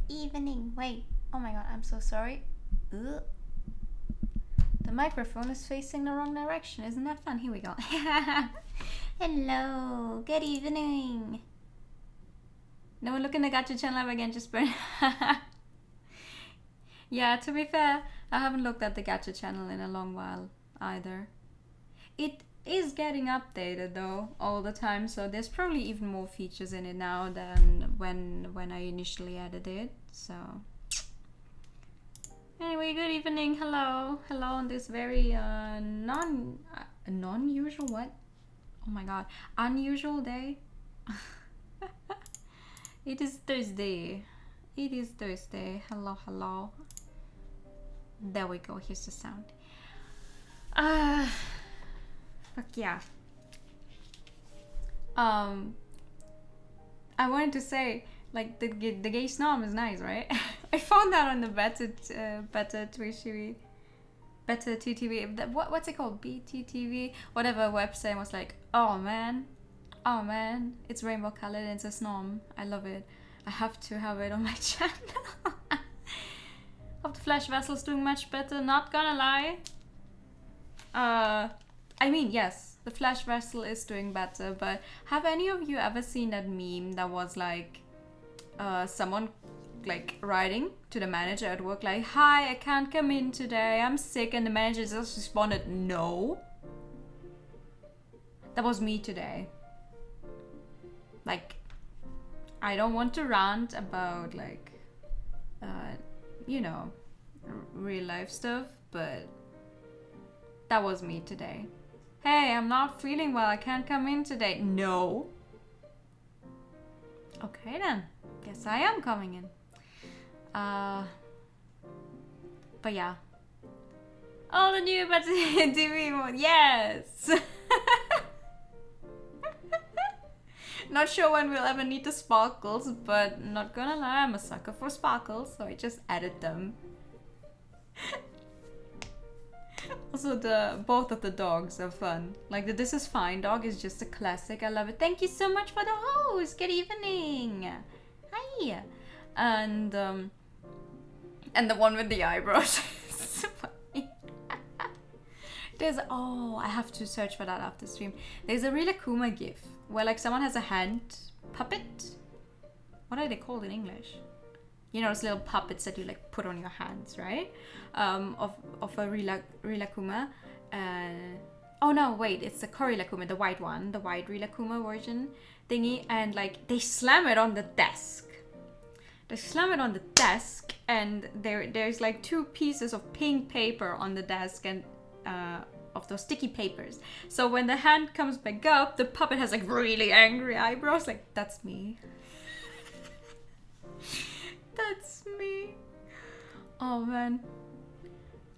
evening. Wait. Oh my god, I'm so sorry. Ugh. The microphone is facing the wrong direction. Isn't that fun? Here we go. Hello. Good evening. No one look in the gacha channel again, just burn. Yeah, to be fair, I haven't looked at the gacha channel in a long while either. It is getting updated though all the time, so there's probably even more features in it now than when I initially added it. So anyway, good evening. Hello on this very non-usual what? Oh my god, unusual day. It is Thursday. Hello. There we go. Here's the sound. Fuck yeah. I wanted to say, like, the gay snom is nice, right? I found that on the Better TTV, what's it called? BTTV, whatever website was like, oh man, it's rainbow colored and it's a snom. I love it. I have to have it on my channel. Hope the Flash Vessel's doing much better, not gonna lie. I mean, yes, the Flash Vessel is doing better, but have any of you ever seen that meme that was like, someone like writing to the manager at work like, hi, I can't come in today, I'm sick, and the manager just responded, no? That was me today. Like, I don't want to rant about like, you know, real life stuff, but that was me today. Hey, I'm not feeling well, I can't come in today. No. Okay then, guess I am coming in. But yeah. All the new Better TV mode, yes! Not sure when we'll ever need the sparkles, but not gonna lie, I'm a sucker for sparkles, so I just added them. Also, both of the dogs are fun. Like the This Is Fine dog is just a classic. I love it. Thank you so much for the host. Good evening. Hi. And the one with the eyebrows. It's funny. I have to search for that after stream. There's a real Akuma gif where like someone has a hand puppet. What are they called in English? You know, those little puppets that you like put on your hands, right? Of a real Akuma. Oh no, wait, it's the Kori Akuma, the white one, the white real Akuma version thingy, and like they slam it on the desk. And there's like 2 pieces of pink paper on the desk and of those sticky papers. So when the hand comes back up, the puppet has like really angry eyebrows. Like, that's me. That's me. Oh man,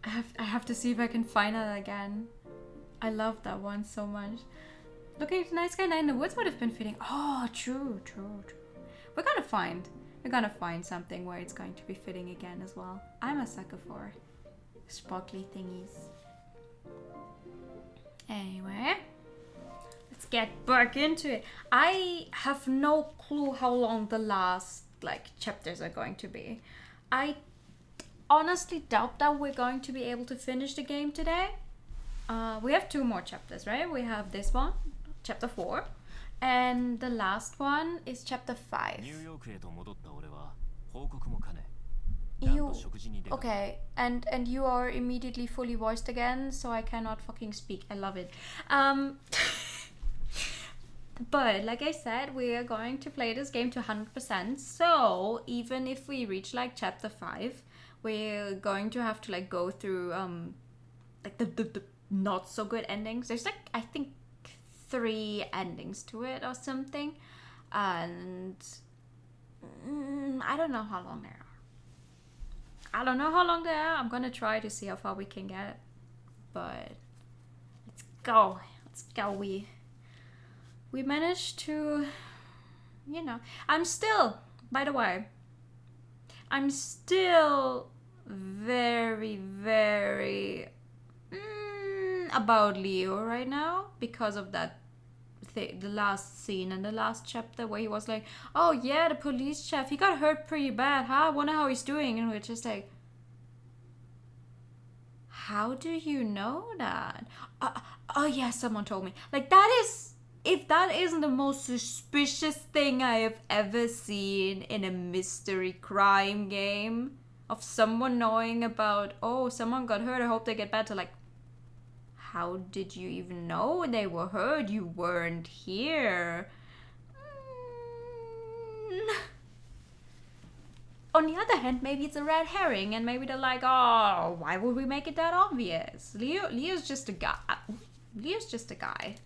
I have to see if I can find that again. I love that one so much. Looking at the night sky, night in the woods would have been fitting. Oh, true. We're gonna find something where it's going to be fitting again as well. I'm a sucker for sparkly thingies. Anyway, let's get back into it. I have no clue how long the last like chapters are going to be. I honestly doubt that we're going to be able to finish the game today. We have 2 more chapters, right? We have this one, chapter 4, and the last one is chapter 5. Okay, and you are immediately fully voiced again, so I cannot fucking speak. I love it. But like I said, we are going to play this game to 100%. So even if we reach like chapter 5, we're going to have to like go through like the not so good endings. There's like I think 3 endings to it or something, and I don't know how long they are. I'm gonna try to see how far we can get, but let's go. We managed to, you know, I'm still very, very about Leo right now because of that the last scene and the last chapter where he was like, oh yeah, the police chief, he got hurt pretty bad, huh? Wonder how he's doing. And we're just like, how do you know that? Oh yeah, someone told me. Like, that is, if that isn't the most suspicious thing I have ever seen in a mystery crime game, of someone knowing about, oh, someone got hurt, I hope they get better. Like, how did you even know they were hurt? You weren't here. On the other hand, maybe it's a red herring, and maybe they're like, oh, why would we make it that obvious? Leo's just a guy. Leo's just a guy.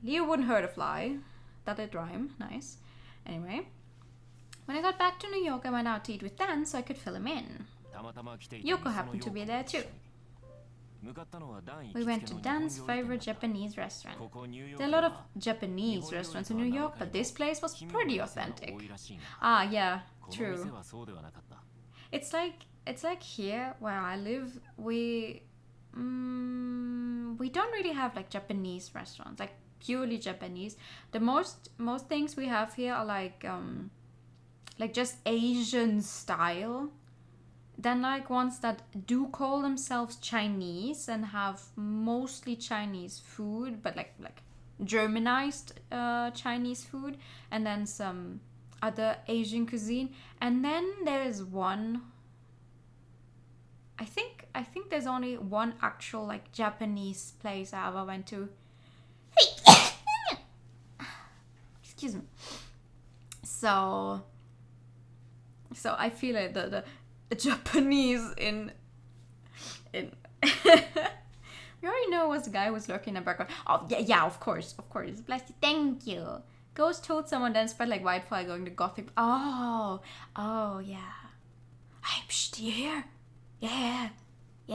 Leo wouldn't hurt a fly. That did rhyme. Nice. Anyway, when I got back to New York, I went out to eat with Dan so I could fill him in. Yoko happened to be there too. We went to Dan's favorite Japanese restaurant. There are a lot of Japanese restaurants in New York, but this place was pretty authentic. Ah, yeah, true. It's like here where I live, we don't really have like Japanese restaurants, like purely Japanese. The most things we have here are like just Asian style. Then like ones that do call themselves Chinese and have mostly Chinese food, but like Germanized Chinese food, and then some other Asian cuisine. And then there's one, I think there's only one actual like Japanese place I ever went to. Excuse me. So I feel like the Japanese in we already know was the guy who was lurking in the background. Oh yeah, of course. Bless you, thank you. Ghost told someone, then spread like wildfire going to Gothic. Oh yeah. Hey, psh, do you hear? Yeah,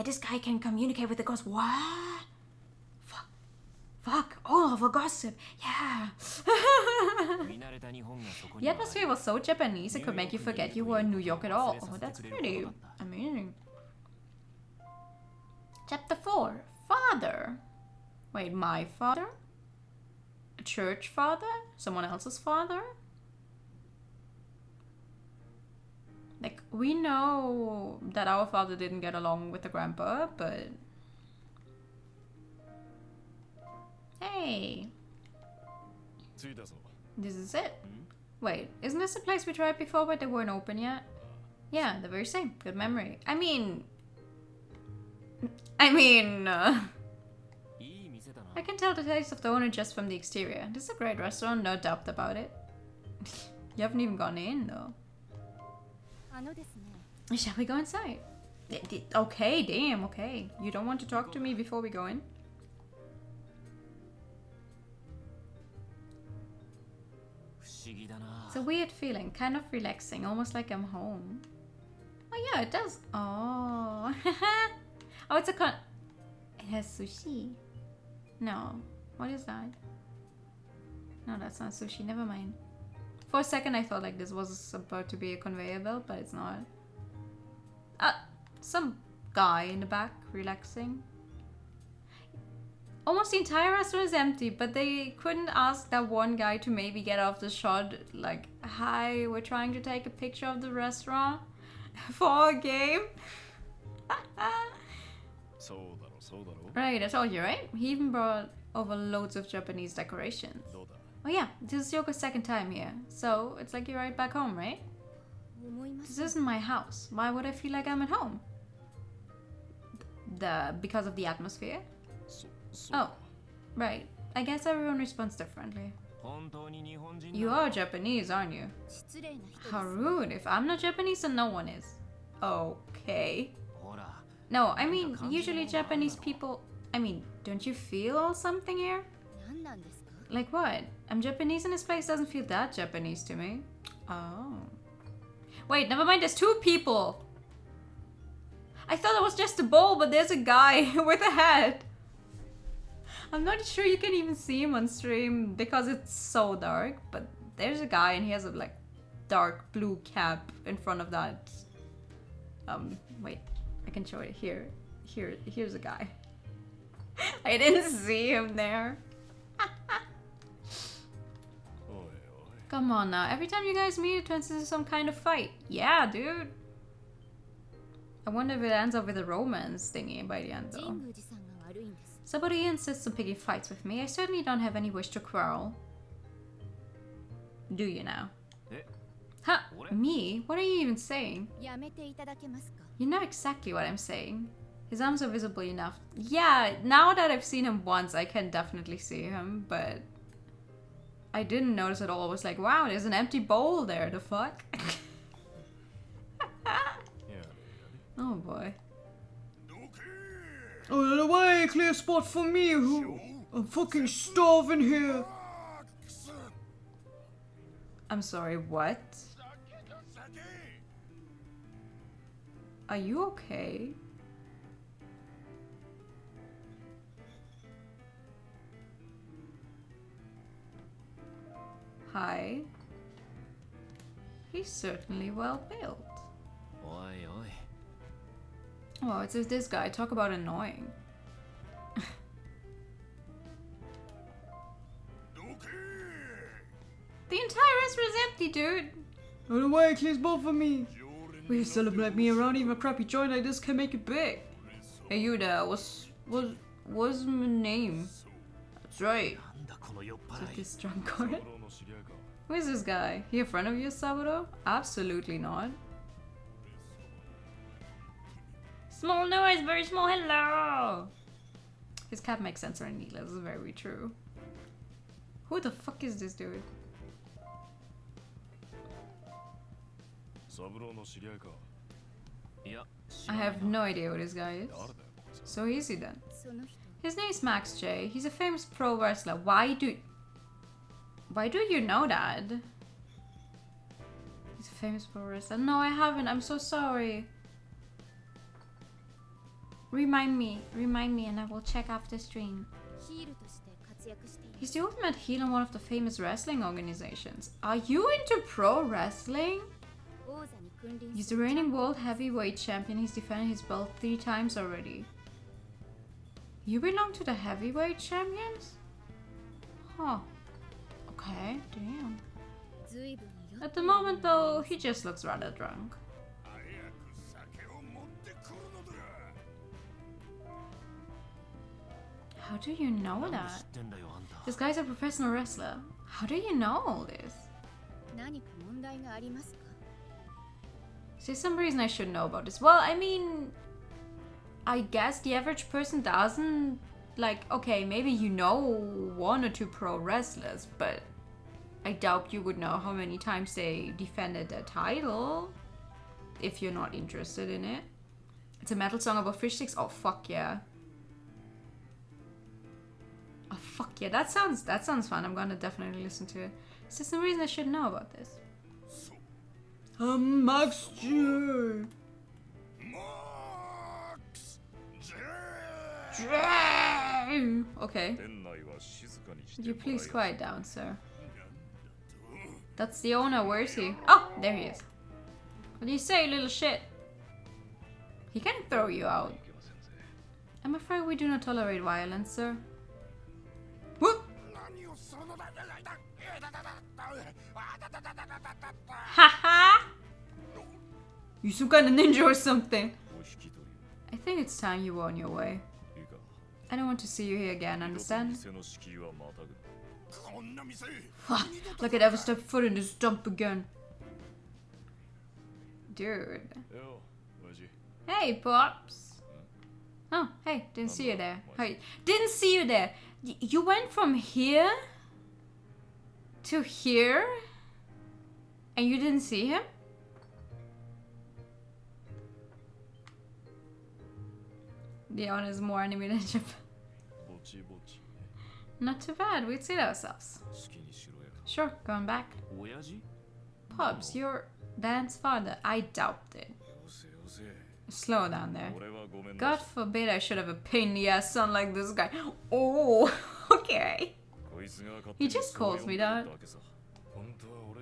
this guy can communicate with the ghost. What? Fuck, all of a gossip. Yeah. The atmosphere was so Japanese it could make you forget you were in New York at all. Oh, that's pretty amazing. Chapter 4. Father. Wait, my father? A church father? Someone else's father? Like, we know that our father didn't get along with the grandpa, but... Hey. This is it. Wait, isn't this the place we tried before but they weren't open yet? Yeah, the very same. Good memory. I mean, I can tell the taste of the owner just from the exterior. This is a great restaurant, no doubt about it. You haven't even gone in though. Shall we go inside? Okay, damn, okay. You don't want to talk to me before we go in? It's a weird feeling, kind of relaxing, almost like I'm home. Oh yeah, it does. Oh. Oh, it's a It has sushi. No. What is that? No, that's not sushi. Never mind. For a second, I thought like this was about to be a conveyor belt, but it's not. Some guy in the back relaxing. Almost the entire restaurant is empty, but they couldn't ask that one guy to maybe get off the shot. Like, hi, we're trying to take a picture of the restaurant for a game. Right, I told you, right? He even brought over loads of Japanese decorations. Oh yeah, this is Yoko's second time here, so it's like you're right back home, right? This isn't my house. Why would I feel like I'm at home? Because of the atmosphere? Oh, right. I guess everyone responds differently. You are Japanese, aren't you? How rude. If I'm not Japanese, then no one is. Okay. No, I mean, usually Japanese people... I mean, don't you feel something here? Like what? I'm Japanese and this place doesn't feel that Japanese to me. Oh. Wait, never mind, there's two people! I thought it was just a bowl, but there's a guy with a hat. I'm not sure you can even see him on stream because it's so dark, but there's a guy and he has a like dark blue cap in front of that. Wait, I can show it here. Here's a guy. I didn't see him there. Come on now. Every time you guys meet, it turns into some kind of fight. Yeah, dude. I wonder if it ends up with a romance thingy by the end, though. Somebody insists on picking fights with me. I certainly don't have any wish to quarrel. Do you now? Huh? Me? What are you even saying? You know exactly what I'm saying. His arms are visible enough. Yeah, now that I've seen him once, I can definitely see him, but I didn't notice at all. I was like, wow, there's an empty bowl there. The fuck? Oh boy. Oh, away! Clear spot for me! I'm fucking starving here! I'm sorry, what? Are you okay? Hi. He's certainly well built. Oh, it's this guy. Talk about annoying. The entire restaurant is empty, dude. Out of the way, please, both of me. We celebrate me around, even a crappy joint like this can make it big. Hey, you there? What's my name? That's right. Is it this drunk guard? Who is this guy? He a friend of yours, Saburo? Absolutely not. Small noise, very small hello! His cap makes sense on Neela, this is very true. Who the fuck is this dude? I have no idea who this guy is. So who is he then? His name is Max J. He's a famous pro wrestler. Why do you know that? He's a famous pro wrestler. No, I haven't. I'm so sorry. Remind me and I will check after stream. He's the ultimate heel in one of the famous wrestling organizations. Are you into pro wrestling? He's the reigning world heavyweight champion. He's defended his belt 3 times already. You belong to the heavyweight champions? Huh. Okay, damn. At the moment though, he just looks rather drunk. How do you know that? This guy's a professional wrestler. How do you know all this? Is there some reason I should know about this? Well, I mean, I guess the average person doesn't. Like, okay, maybe you know 1 or 2 pro wrestlers, but I doubt you would know how many times they defended their title if you're not interested in it. It's a metal song about fish sticks? Oh, fuck yeah. Oh fuck yeah, that sounds fun. I'm gonna definitely listen to it. Is there some reason I should know about this? Max J. Okay. Would you please quiet down, sir? That's the owner. Where is he? Oh, there he is. What do you say, little shit? He can throw you out. I'm afraid we do not tolerate violence, sir. Whoop! Haha! You some kind of ninja or something. I think it's time you were on your way. I don't want to see you here again, understand? Like I'd ever step foot in this dump again. Dude. Hey, Pops. Oh, hey, didn't see you there. Hey, didn't see you there. You went from here to here and you didn't see him? The owner is more anime than Japan. Not too bad, we'd see ourselves. Sure, going back. Pops, your Dan's father. I doubt it. Slow down there. God forbid I should have a pain in the ass son like this guy. Oh, okay. He just calls me that.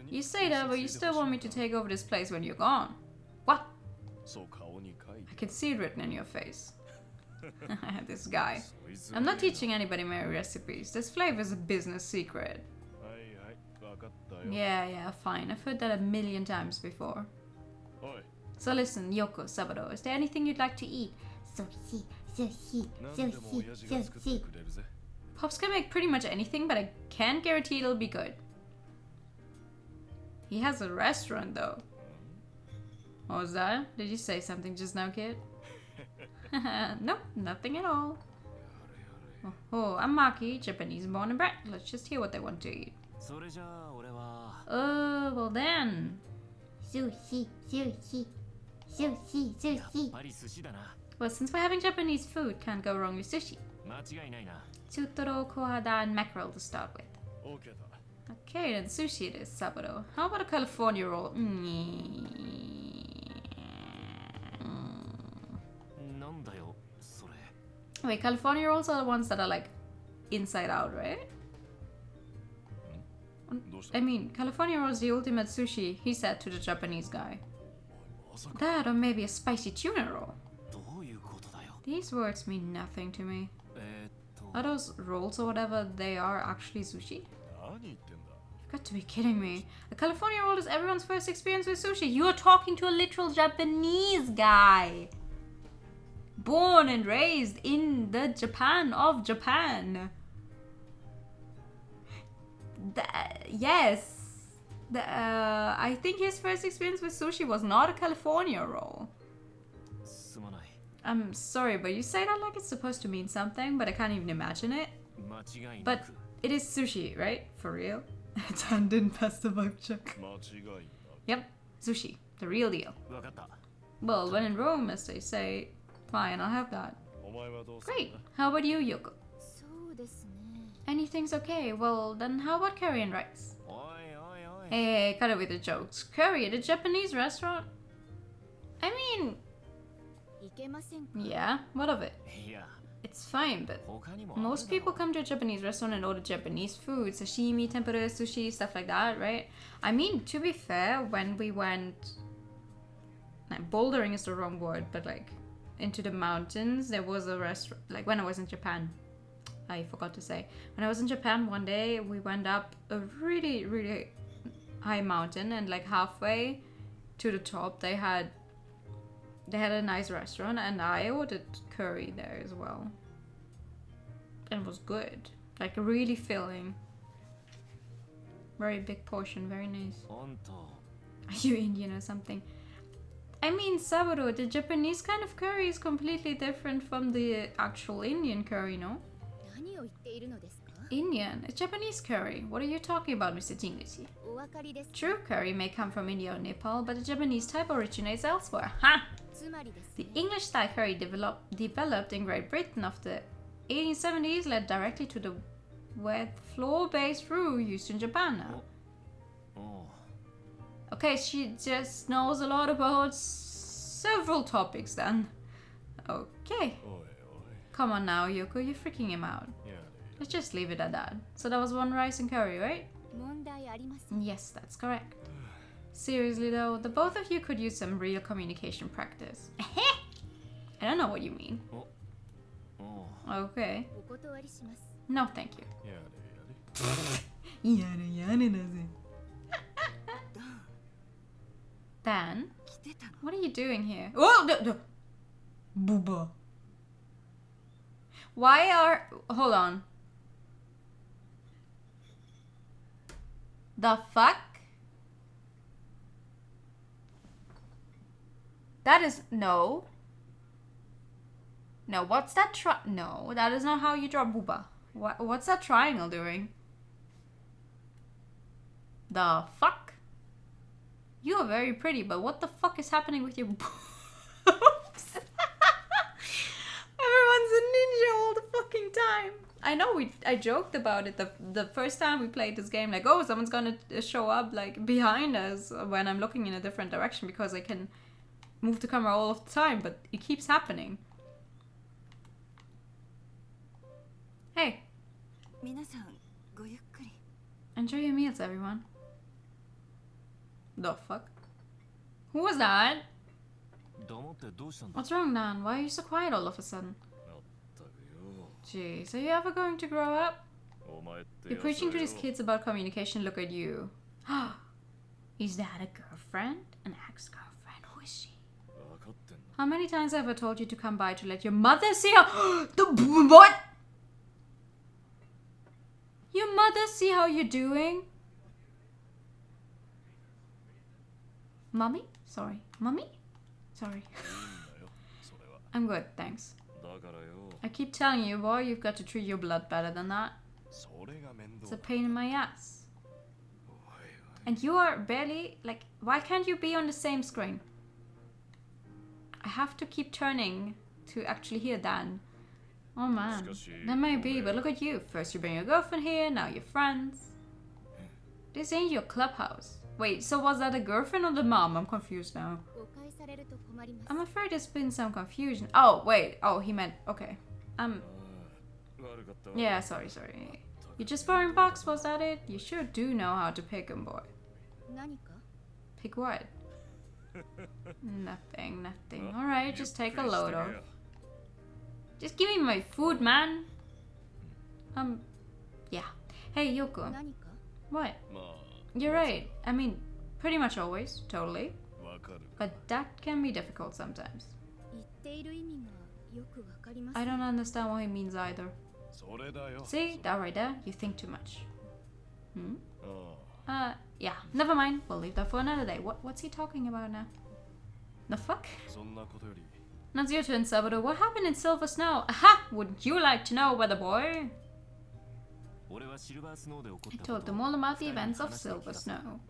You say that, but you still want me to take over this place when you're gone. What? I can see it written in your face. This guy. I'm not teaching anybody my recipes. This flavor is a business secret. Yeah, fine. I've heard that a million times before. So listen, Yoko, Saburo, is there anything you'd like to eat? Sushi, sushi, sushi, sushi. Pops can make pretty much anything, but I can't guarantee it'll be good. He has a restaurant, though. What was that? Did you say something just now, kid? Nope, nothing at all. Oh, I'm Maki, Japanese born and bred. Let's just hear what they want to eat. Oh, well then. Sushi, sushi, sushi, sushi. Well, since we're having Japanese food, can't go wrong with sushi. Tsutoro, kohada, and mackerel to start with. Okay, then sushi it is, Saburo. How about a California roll? Wait, California rolls are the ones that are like inside out, right? I mean, California rolls the ultimate sushi, he said to the Japanese guy. That or maybe a spicy tuna roll. These words mean nothing to me. Are those rolls or whatever they are actually sushi? You've got to be kidding me. A California roll is everyone's first experience with sushi. You're talking to a literal Japanese guy. Born and raised in the Japan of Japan. Yes. I think his first experience with sushi was not a California roll. I'm sorry, but you say that like it's supposed to mean something, but I can't even imagine it. But it is sushi, right? For real? Dan didn't pass the vibe check. Yep, sushi. The real deal. Well, when in Rome, as they say, fine, I'll have that. Great. How about you, Yoko? Anything's okay. Well, then how about curry and rice? Hey, cut it with the jokes. Curry at a Japanese restaurant? I mean... Yeah, what of it? It's fine, but most people come to a Japanese restaurant and order Japanese food. Sashimi, tempura, sushi, stuff like that, right? I mean, to be fair, when we went... Like, bouldering is the wrong word, but like... into the mountains, there was a restaurant... Like, when I was in Japan. I forgot to say. When I was in Japan, one day, we went up a really, really high mountain. And like halfway to the top, they had a nice restaurant. And I ordered curry there as well. And it was good. Like, really filling. Very big portion, very nice. Are you Indian or something? I mean, Saburo, the Japanese kind of curry is completely different from the actual Indian curry, no? Indian? It's Japanese curry. What are you talking about, Mr. Jinguchi? True curry may come from India or Nepal, but the Japanese type originates elsewhere. Ha! The English style curry developed in Great Britain of the 1870s led directly to the wet flour-based roux used in Japan now. Okay, she just knows a lot about several topics then. Okay. Come on now, Yoko, you're freaking him out. Let's just leave it at that. So that was one rice and curry, right? Yes, that's correct. Seriously though, the both of you could use some real communication practice. I don't know what you mean. Okay. No, thank you. Dan, what are you doing here? Oh, Booba. Why are... Hold on. The fuck? That is... No. No, what's that No, that is not how you draw booba. What's that triangle doing? The fuck? You are very pretty, but what the fuck is happening with your boobs? Everyone's a ninja all the fucking time. I know I joked about it the first time we played this game, like, oh, someone's gonna show up like behind us when I'm looking in a different direction because I can move the camera all of the time, but it keeps happening. Hey. Enjoy your meals, everyone. The fuck? Who was that? What's wrong, Dan? Why are you so quiet all of a sudden? Jeez, are you ever going to grow up? You're preaching to these kids about communication, look at you. Is that a girlfriend? An ex-girlfriend? Who is she? How many times have I told you to come by to let your mother see how... What? Your mother see how you're doing? Mommy? Sorry. Mommy? Sorry. I'm good, thanks. I keep telling you, boy, you've got to treat your blood better than that. It's a pain in my ass. And you are barely, like, why can't you be on the same screen? I have to keep turning to actually hear Dan. Oh man, that might be, but look at you. First you bring your girlfriend here, now you're friends. This ain't your clubhouse. Wait, so was that a girlfriend or the mom? I'm confused now. I'm afraid there's been some confusion. Oh, wait. Oh, he meant, okay. Yeah, sorry. You just borrowing box, was that it? You sure do know how to pick 'em, boy. Pick what? Nothing. Alright, just take a load off. Just give me my food, man. Yeah. Hey, Yoko. What? You're right. I mean, pretty much always. Totally. But that can be difficult sometimes. I don't understand what he means either. See? That right there? You think too much. Yeah. Never mind. We'll leave that for another day. What's he talking about now? The fuck? Now it's your turn, Saburo. What happened in Silver Snow? Aha! Would you like to know, weather boy? I told them all about the events of Silver Snow.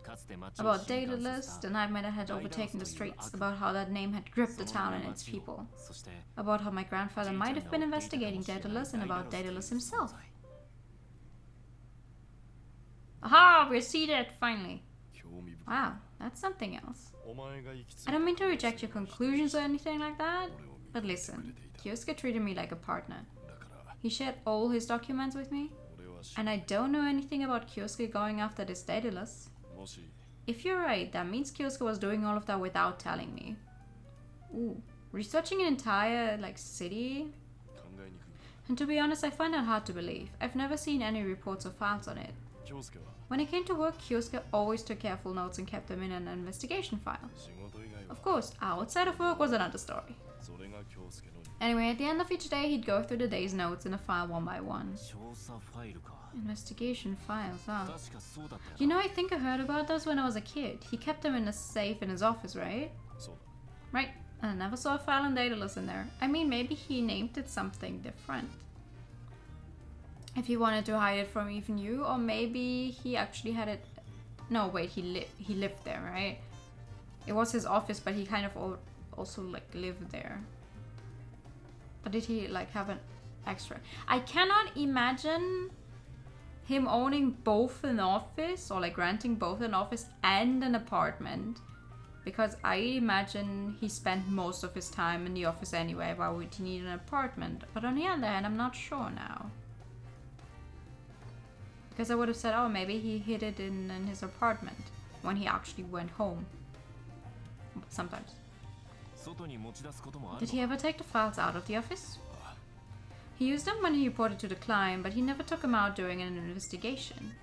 About DAEDALUS, the nightmare that had overtaken the streets. About how that name had gripped the town and its people. About how my grandfather might have been investigating DAEDALUS, and about DAEDALUS himself. Aha! We're seated, finally. Wow, that's something else. I don't mean to reject your conclusions or anything like that, but listen, Kyosuke treated me like a partner. He shared all his documents with me, and I don't know anything about Kyosuke going after this DAEDALUS. If you're right, that means Kyosuke was doing all of that without telling me. Ooh, researching an entire, city? And to be honest, I find that hard to believe. I've never seen any reports or files on it. When it came to work, Kyosuke always took careful notes and kept them in an investigation file. Of course, outside of work was another story. Anyway, at the end of each day, he'd go through the day's notes in a file one by one. Investigation files, huh? You know, I think I heard about those when I was a kid. He kept them in a safe in his office, right? Right, and I never saw a file on DAEDALUS in there. I mean, maybe he named it something different. If he wanted to hide it from even you, or maybe he actually had it... No, wait, he lived there, right? It was his office, but he kind of also lived there. Or did he have an extra? I cannot imagine him owning both an office, or renting both an office and an apartment. Because I imagine he spent most of his time in the office anyway. Why would he need an apartment? But on the other hand, I'm not sure now. Because I would have said, oh, maybe he hid it in his apartment when he actually went home. Sometimes. Did he ever take the files out of the office? He used them when he reported to the client, but he never took them out during an investigation.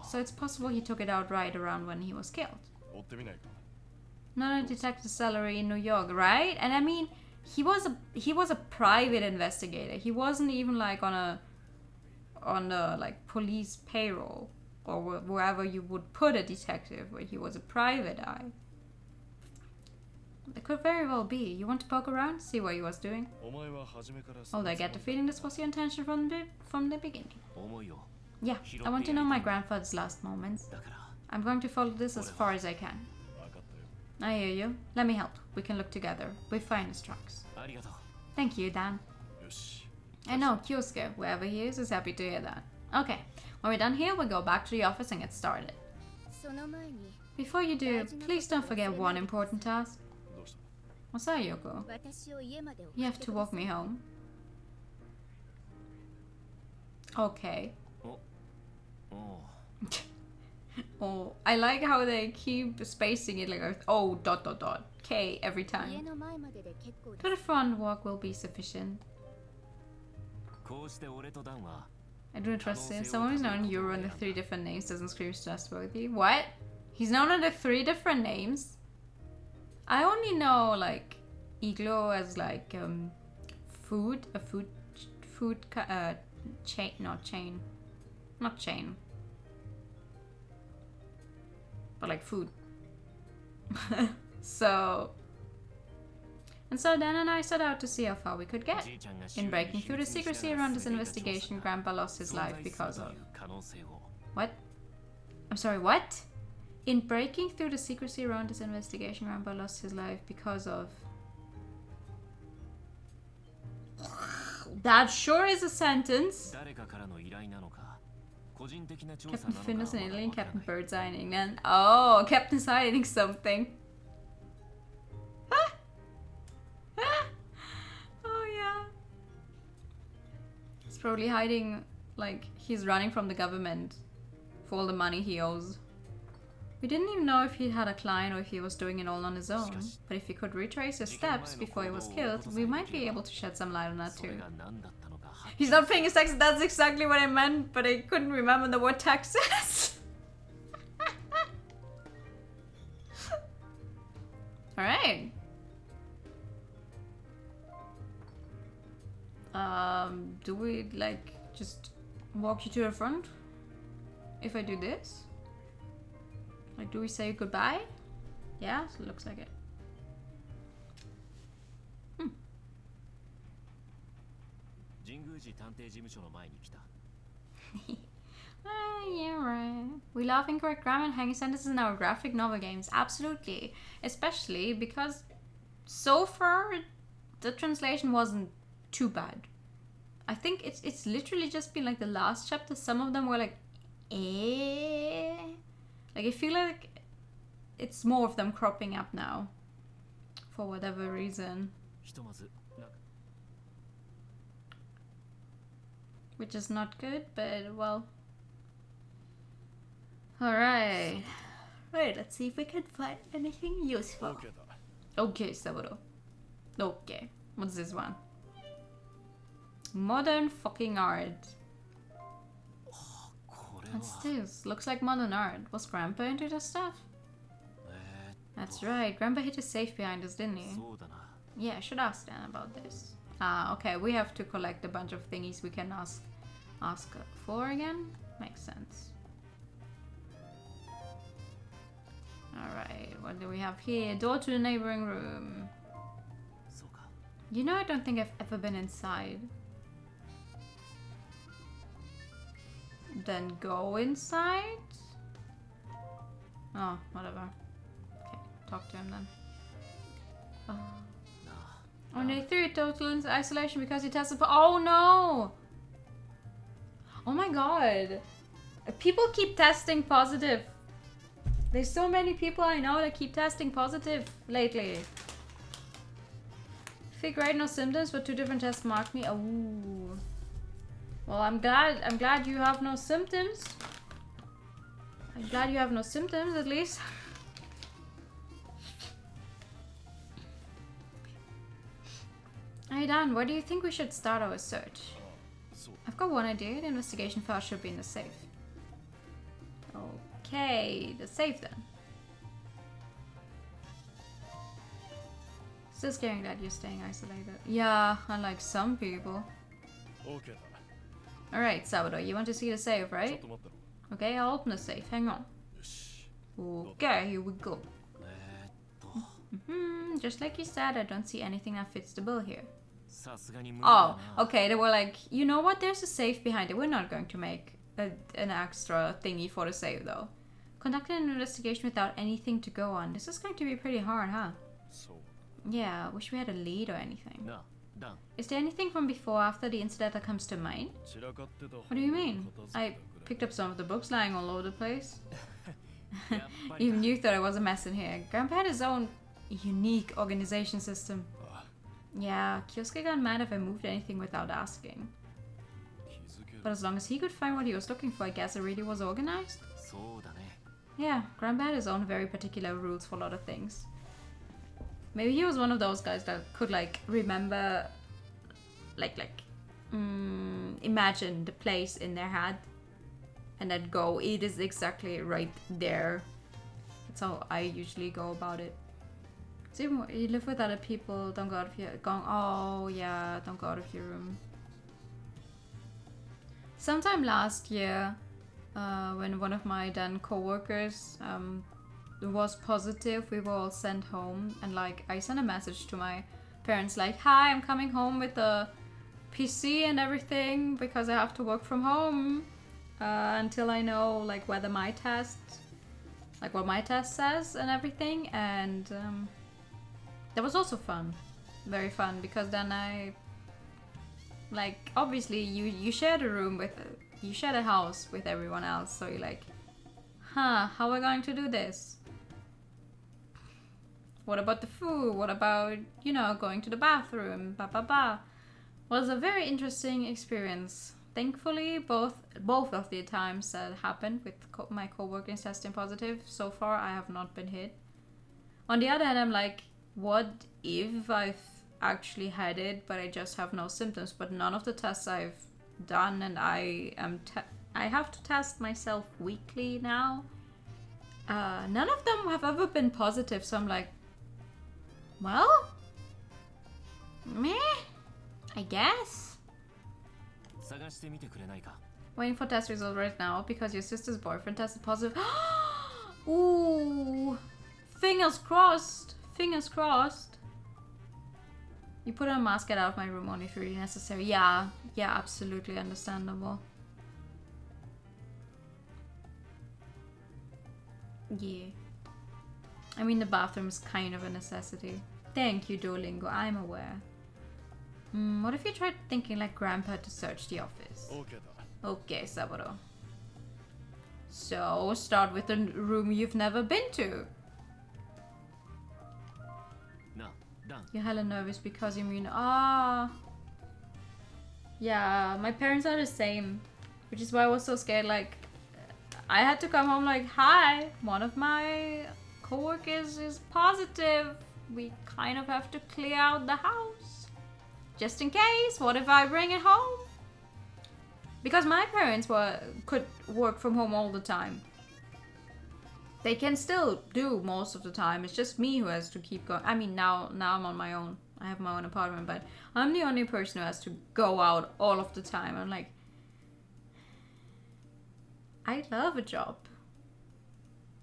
So it's possible he took it out right around when he was killed. Not a detective's salary in New York, right? And I mean, he was a private investigator. He wasn't even on the police payroll or wherever you would put a detective, where he was a private eye. It could very well be. You want to poke around, see what he was doing? Although I get the feeling this was your intention from the beginning. Yeah, I want to know my grandfather's last moments. I'm going to follow this as far as I can. I hear you. Let me help. We can look together. We find his tracks. Thank you, Dan. I know, Kyosuke, wherever he is happy to hear that. Okay, when we're done here, we'll go back to the office and get started. Before you do, please don't forget one important task. What's that, Yoko? You have to walk me home. Okay. Oh, I like how they keep spacing it oh, ... K every time. To the front walk will be sufficient. I don't trust him. Someone who's known Euro under 3 different names doesn't scream trustworthy. What? He's known under 3 different names? I only know like Iglo as like food, a food chain, not chain, but like food. So Dan and I set out to see how far we could get. In breaking through the secrecy around this investigation, Grandpa lost his life because of... What? I'm sorry, what? In breaking through the secrecy around this investigation, Grandpa lost his life because of... That sure is a sentence. Captain Finn is an alien, Captain Birdseye in England. Oh, Captain's hiding something. Oh yeah. He's probably hiding, like, he's running from the government for all the money he owes. We didn't even know if he had a client or if he was doing it all on his own. But if he could retrace his steps before he was killed, we might be able to shed some light on that too. He's not paying his taxes, that's exactly what I meant, but I couldn't remember the word taxes. Alright. Do we, like, just walk you to the front? If I do this? Like, do we say goodbye? Yeah, so it looks like it. Yeah, right. We love incorrect grammar and hanging sentences in our graphic novel games. Absolutely. Especially because so far the translation wasn't too bad. I think it's literally just been like the last chapter. Some of them were like, eh. Like, I feel like it's more of them cropping up now. For whatever reason. Which is not good, but well. Alright. Right, let's see if we can find anything useful. Okay, Saburo. Okay. What's this one? Modern fucking art. What's this? Looks like modern art. Was Grandpa into this stuff? That's right. Grandpa hid a safe behind us, didn't he? Yeah, I should ask Dan about this. Ah, okay. We have to collect a bunch of thingies we can ask for again. Makes sense. Alright, what do we have here? Door to the neighboring room. You know, I don't think I've ever been inside. Then go inside? Oh, whatever. Okay, talk to him then. Oh, and they threw it total into isolation because he tested. Oh no! Oh my god. People keep testing positive. There's so many people I know that keep testing positive lately. Figure out no symptoms, but 2 different tests marked me. Oh. Well, I'm glad you have no symptoms. I'm glad you have no symptoms, at least. Hey Dan, where do you think we should start our search? I've got one idea. The investigation file should be in the safe. Okay, the safe then. Still scaring that you're staying isolated. Yeah, unlike some people. Alright, Salvador, you want to see the safe, right? Okay, I'll open the safe. Hang on. Okay, here we go. Just like you said, I don't see anything that fits the bill here. Oh, okay, they were like, you know what, there's a safe behind it. We're not going to make an extra thingy for the safe, though. Conducting an investigation without anything to go on. This is going to be pretty hard, huh? Yeah, wish we had a lead or anything. Is there anything from before or after the incident that comes to mind? What do you mean? I picked up some of the books lying all over the place. Even you thought I was a mess in here. Grandpa had his own unique organization system. Yeah, Kyosuke got mad if I moved anything without asking. But as long as he could find what he was looking for, I guess it really was organized. Yeah, Grandpa had his own very particular rules for a lot of things. Maybe he was one of those guys that could, like, remember, like imagine the place in their head and then go, it is exactly right there. That's how I usually go about it. So even when you live with other people, don't go out of your oh yeah, don't go out of your room. Sometime last year, when one of my then co-workers was positive, we were all sent home, and like I sent a message to my parents like, hi, I'm coming home with the PC and everything because I have to work from home until I know like whether my test, like what my test says and everything. And that was also fun, very fun, because then I, like, obviously you share the room with, you share the house with everyone else, so you're like, how are we going to do this? What about the food? What about, you know, going to the bathroom? Was a very interesting experience. Thankfully, both of the times that happened with my co-workers testing positive, so far I have not been hit. On the other hand, I'm like, what if I've actually had it, but I just have no symptoms? But none of the tests I've done, and I have to test myself weekly now. None of them have ever been positive, so I'm like, well, meh, I guess. Waiting for test results right now because your sister's boyfriend tested positive. Ooh, fingers crossed. Fingers crossed. You put on a mask, get out of my room only if really necessary. Yeah, absolutely understandable. Yeah. I mean, the bathroom is kind of a necessity. Thank you, Duolingo, I'm aware. What if you tried thinking like Grandpa to search the office? Okay, Saburo. So, start with a room you've never been to. You're hella nervous because you mean, yeah, my parents are the same, which is why I was so scared. Like, I had to come home like, hi, one of my co-workers is positive. We kind of have to clear out the house. Just in case, what if I bring it home? Because my parents could work from home all the time. They can still do most of the time. It's just me who has to keep going. I mean, now I'm on my own. I have my own apartment, but I'm the only person who has to go out all of the time. I'm like, I love a job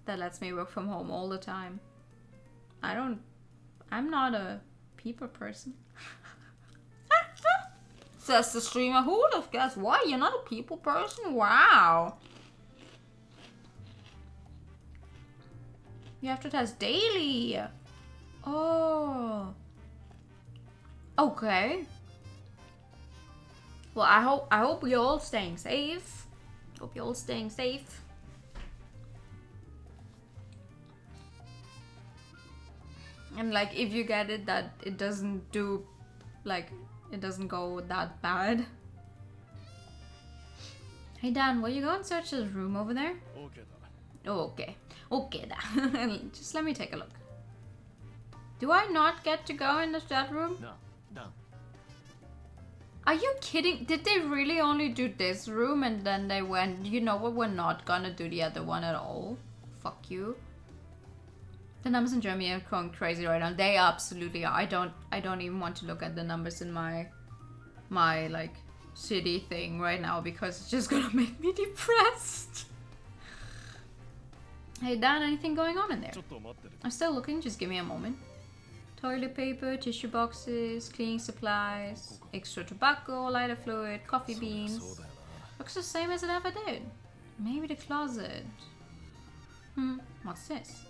that lets me work from home all the time. I'm not a people person. Says the streamer, who would have guessed? What? You're not a people person? Wow. You have to test daily. Oh. Okay. Well, I hope you're all staying safe. Hope you're all staying safe. And like, if you get it, that it doesn't do, like, it doesn't go that bad. Hey Dan, will you go and search the room over there? Oh, okay. Okay, Dan. Just let me take a look. Do I not get to go in that room? No. Are you kidding? Did they really only do this room and then they went, you know what, we're not gonna do the other one at all? Fuck you. The numbers in Germany are going crazy right now. They absolutely are. I don't even want to look at the numbers in my like city thing right now because it's just gonna make me depressed. Hey Dan, anything going on in there? I'm still looking, just give me a moment. Toilet paper, tissue boxes, cleaning supplies, extra tobacco, lighter fluid, coffee beans. Looks the same as it ever did. Maybe the closet. What's this?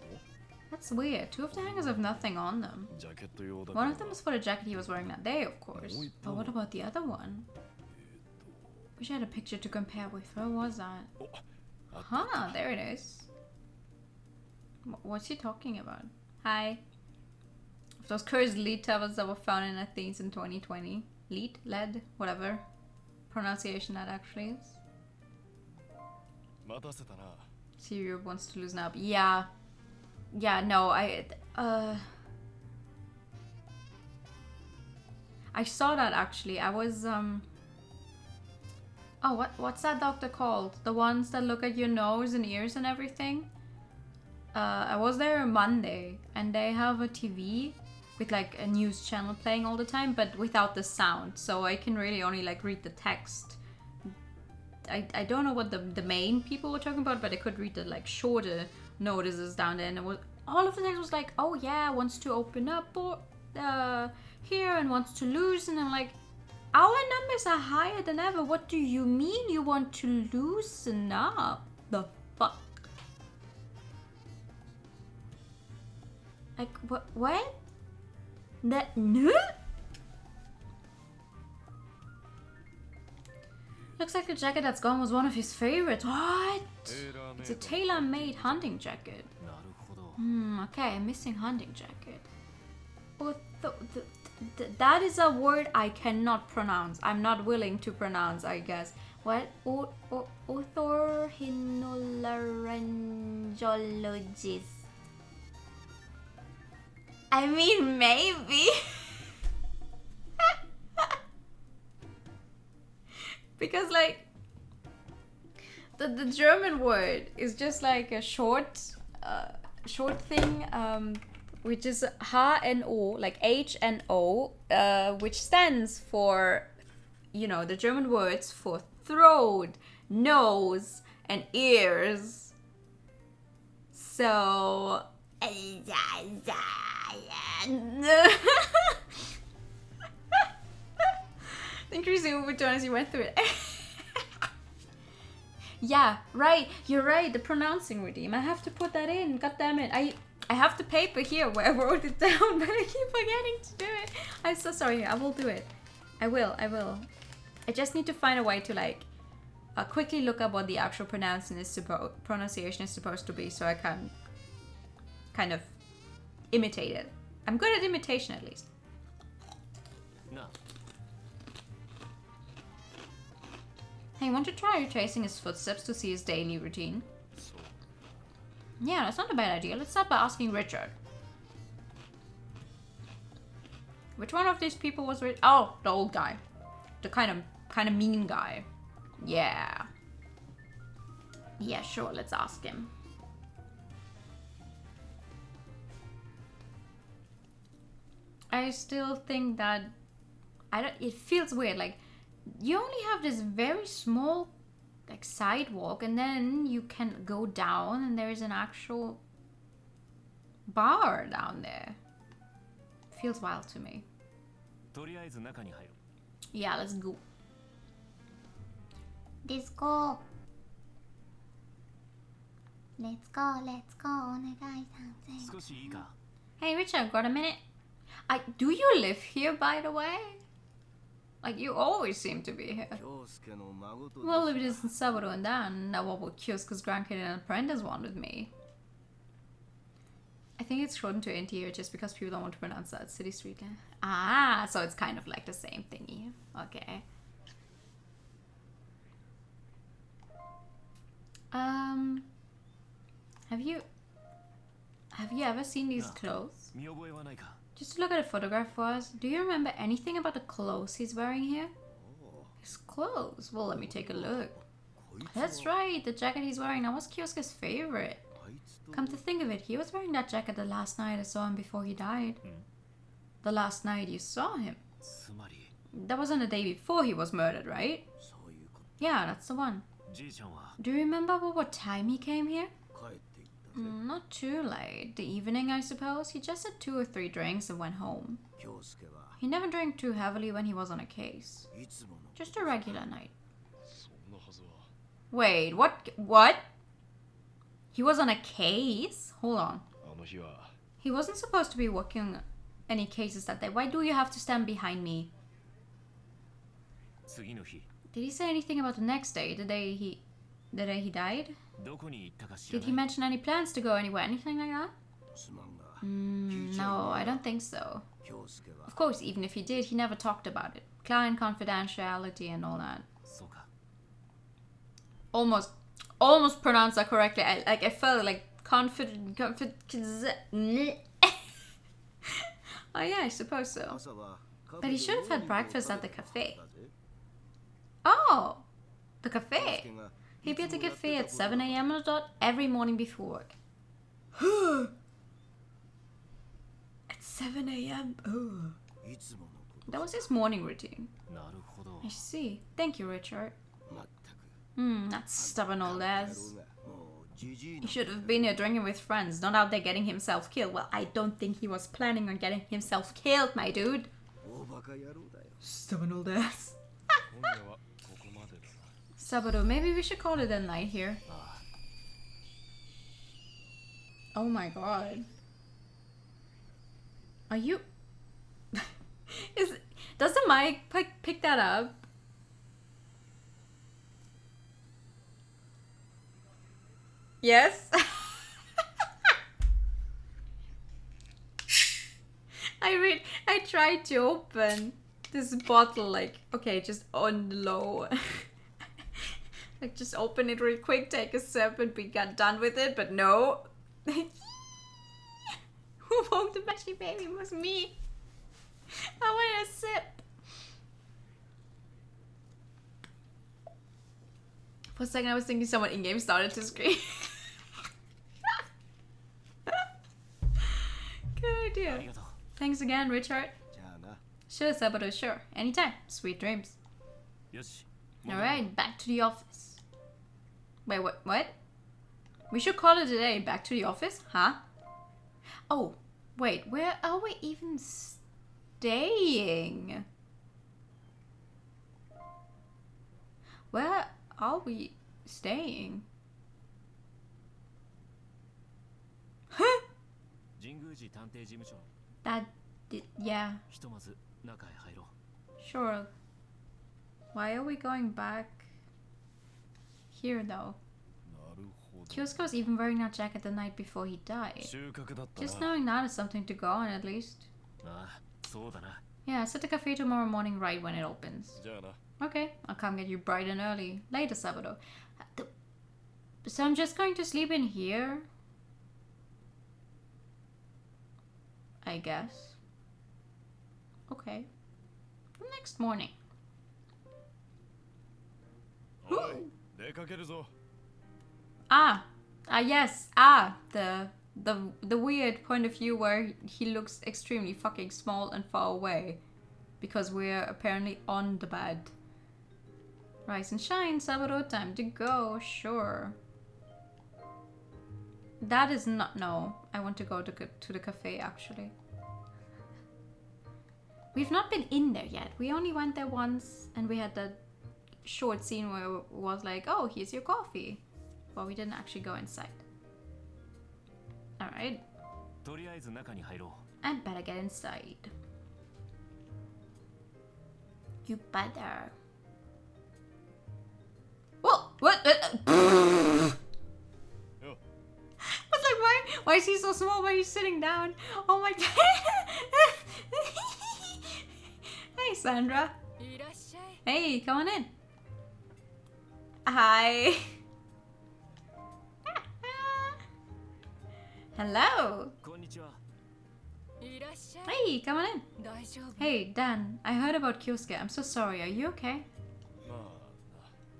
That's weird. Two of the hangers have nothing on them. One of them is for the jacket he was wearing that day, of course. But what about the other one? Wish I had a picture to compare with. Where was that? Huh, there it is. What's he talking about? Hi. Those cursed lead tablets that were found in Athens in 2020. Lead, whatever pronunciation that actually is. Syria wants to loosen up. Yeah, no, I saw that actually. I was Oh, what's that doctor called? The ones that look at your nose and ears and everything? I was there on Monday, and they have a TV with like a news channel playing all the time, but without the sound, so I can really only like read the text. I don't know what the main people were talking about, but I could read the like shorter notices down there, and it was all of the text was like, oh yeah, wants to open up or here and wants to loosen. I'm like, our numbers are higher than ever. What do you mean you want to loosen up? The fuck? Like what? That no? Looks like the jacket that's gone was one of his favorites. What? It's a tailor-made hunting jacket. Okay, missing hunting jacket. That is a word I cannot pronounce. I'm not willing to pronounce, I guess. What? Otorhinolaryngologist. I mean, maybe. Because like the German word is just like a short thing, which is HNO, like HNO, which stands for, you know, the German words for throat, nose, and ears. So increasing overtone as you went through it. Yeah, right. You're right. The pronouncing redeem. I have to put that in. God damn it. I have the paper here where I wrote it down, but I keep forgetting to do it. I'm so sorry. I will do it. I will. I just need to find a way to like quickly look up what the actual pronunciation is supposed to be, so I can kind of imitate it. I'm good at imitation at least. No. Hey, want to try retracing his footsteps to see his daily routine? Yeah, that's not a bad idea. Let's start by asking Richard. Which one of these people was Richard? Oh, the old guy. The kind of mean guy. Yeah. Yeah, sure, let's ask him. I still think that it feels weird, like you only have this very small like sidewalk, and then you can go down and there is an actual bar down there. Feels wild to me. Yeah, let's go. Let's go. Hey Richard, got a minute? Do you live here, by the way? Like, you always seem to be here. Well, if it isn't Saburo and Dan, now what would Kyosuke's grandkid and apprentice want with me? I think it's shortened to interior just because people don't want to pronounce that city street. Ah, so it's kind of like the same thingy. Okay. Have you ever seen these clothes? Just look at a photograph for us. Do you remember anything about the clothes he's wearing here? His clothes? Well, let me take a look. That's right, the jacket he's wearing. That was Kyosuke's favorite. Come to think of it, he was wearing that jacket the last night I saw him before he died. The last night you saw him. That wasn't the day before he was murdered, right? Yeah, that's the one. Do you remember what time he came here? Not too late. The evening, I suppose. He just had 2 or 3 drinks and went home. He never drank too heavily when he was on a case. Just a regular night. Wait, what? He was on a case? Hold on. He wasn't supposed to be working any cases that day. Why do you have to stand behind me? Did he say anything about the next day? The day he died? Did he mention any plans to go anywhere? Anything like that? No, I don't think so. Of course, even if he did, he never talked about it. Client confidentiality and all that. Almost pronounced that correctly. I felt like confident. Oh yeah, I suppose so. But he should have had breakfast at the cafe. Oh, The cafe. He'd be at the cafe at 7 a.m. on the dot every morning before work. At 7 a.m. Oh. That was his morning routine. I see. Thank you, Richard. That stubborn old ass. He should have been here drinking with friends, not out there getting himself killed. Well, I don't think he was planning on getting himself killed, my dude. Stubborn old ass. Sabado, maybe we should call it a night here. Oh my god. Are you... Does the mic pick that up? Yes? I tried to open this bottle, like, okay, just on the low. Like, just open it real quick, take a sip, and we got done with it, but no. Who woke the Bashy baby? It was me. I wanted a sip. For a second, I was thinking someone in-game started to scream. Good idea. Thanks again, Richard. Sure, Sabado, sure. Anytime. Sweet dreams. Alright, back to the office. Wait, what? We should call it a day. Back to the office? Huh? Oh, wait. Where are we even staying? Where are we staying? Huh? Yeah. Sure. Why are we going back here though? Kyosuke's even wearing that jacket the night before he died. Just knowing that is something to go on at least. Yeah, set the cafe tomorrow morning right when it opens. Okay, I'll come get you bright and early. Later, Sabado. So I'm just going to sleep in here? I guess. Okay. The next morning. Yes. The weird point of view where he looks extremely fucking small and far away. Because we're apparently on the bed. Rise and shine, Sabado, time to go, sure. That is not, no. I want to go to the cafe, actually. We've not been in there yet. We only went there once, and we had that short scene where it was like, oh, here's your coffee. Well, we didn't actually go inside. Alright. I'd better get inside. You better. Whoa! What? I was like, why is he so small? Why are you sitting down? Oh my god! Hey, Sandra. Hey, come on in. Hi. Hello. Hey, come on in. Hey, Dan. I heard about Kyosuke. I'm so sorry. Are you okay?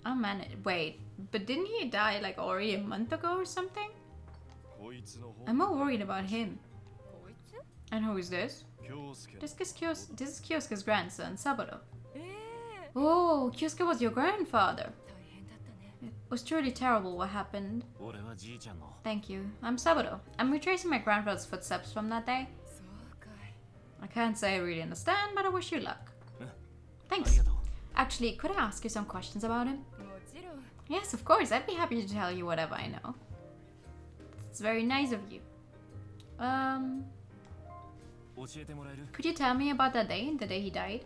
Oh man, wait. But didn't he die like already a month ago or something? I'm more worried about him. And who is this? This is Kyosuke's grandson, Sabado. Oh, Kyosuke was your grandfather. It was truly terrible what happened. Thank you. I'm Sabado. I'm retracing my grandfather's footsteps from that day. I can't say I really understand, but I wish you luck. Thanks. Actually, could I ask you some questions about him? Yes, of course. I'd be happy to tell you whatever I know. It's very nice of you. Could you tell me about that day, the day he died?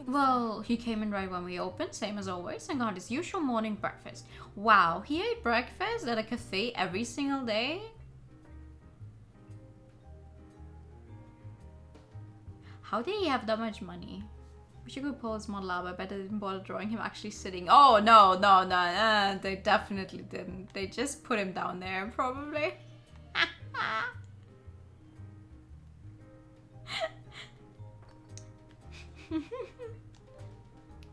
Well, he came in right when we opened, same as always, and got his usual morning breakfast. Wow, he ate breakfast at a cafe every single day? How did he have that much money? Wish you could pull his model up. I bet they didn't bother drawing him actually sitting. Oh, no, they definitely didn't. They just put him down there, probably.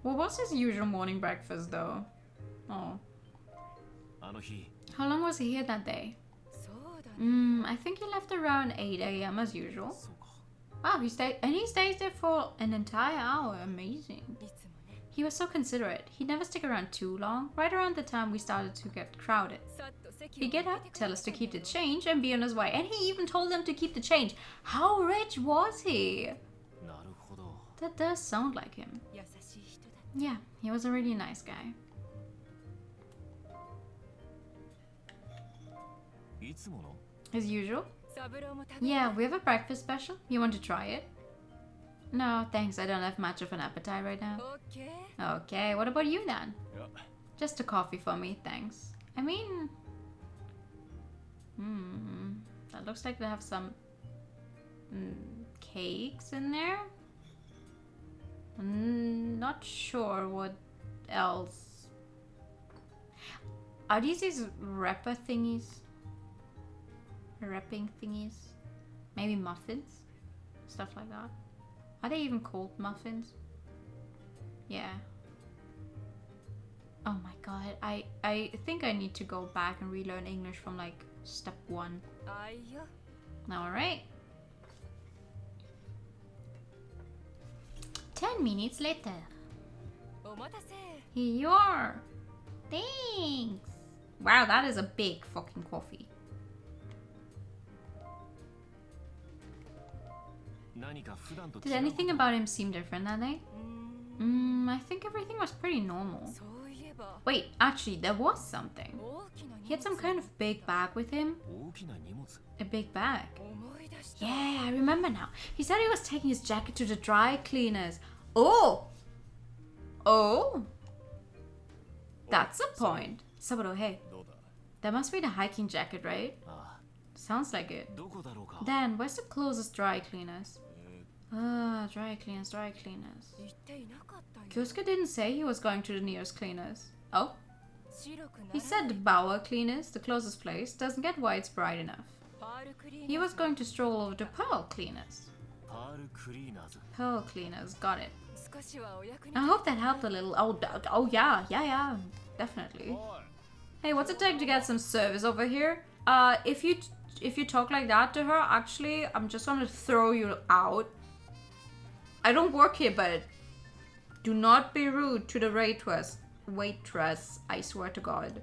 What was his usual morning breakfast, though? Oh. How long was he here that day? I think he left around 8 a.m. as usual. Wow, he stays there for an entire hour. Amazing. He was so considerate. He'd never stick around too long. Right around the time we started to get crowded, he'd get up, tell us to keep the change, and be on his way. And he even told them to keep the change. How rich was he? That does sound like him. Yeah, he was a really nice guy. As usual? Yeah, we have a breakfast special. You want to try it? No, thanks. I don't have much of an appetite right now. Okay, what about you then? Just a coffee for me, thanks. I mean... that looks like they have some... cakes in there? Not sure what else. Are these wrapper thingies? Wrapping thingies? Maybe muffins? Stuff like that. Are they even called muffins? Yeah. Oh my god, I think I need to go back and relearn English from like step 1. Alright. 10 minutes later. Here you are. Thanks. Wow, that is a big fucking coffee. Did anything about him seem different that day? I think everything was pretty normal. Wait, actually, there was something. He had some kind of big bag with him. A big bag. Yeah, I remember now. He said he was taking his jacket to the dry cleaners. Oh! Oh! That's a point. Saburo, hey. That must be the hiking jacket, right? Sounds like it. Dan, where's the closest dry cleaners? Dry cleaners. Kyosuke didn't say he was going to the nearest cleaners. Oh? He said the Bower cleaners, the closest place, doesn't get why it's bright enough. He was going to stroll over to Pearl cleaners. Pearl cleaners, got it. I hope that helped a little. Oh yeah, definitely. Hey, what's it take to get some service over here? If you talk like that to her, actually, I'm just gonna throw you out. I don't work here, but do not be rude to the waitress, I swear to God.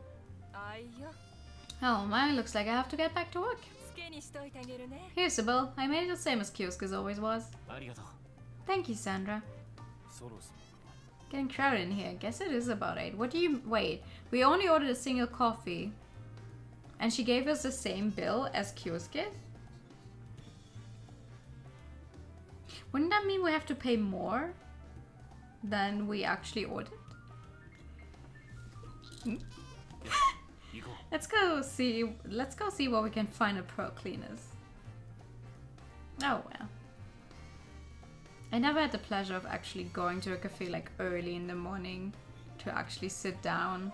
Oh, mine looks like I have to get back to work. Here's the bill. I made it the same as Kyosuke's always was. Thank you, Sandra. Getting crowded in here. Guess it is about 8. What do you... Wait. We only ordered a single coffee. And she gave us the same bill as Kyosuke? Wouldn't that mean we have to pay more than we actually ordered? Let's go see what we can find at Pearl Cleaners. Oh well. I never had the pleasure of actually going to a cafe like early in the morning to actually sit down.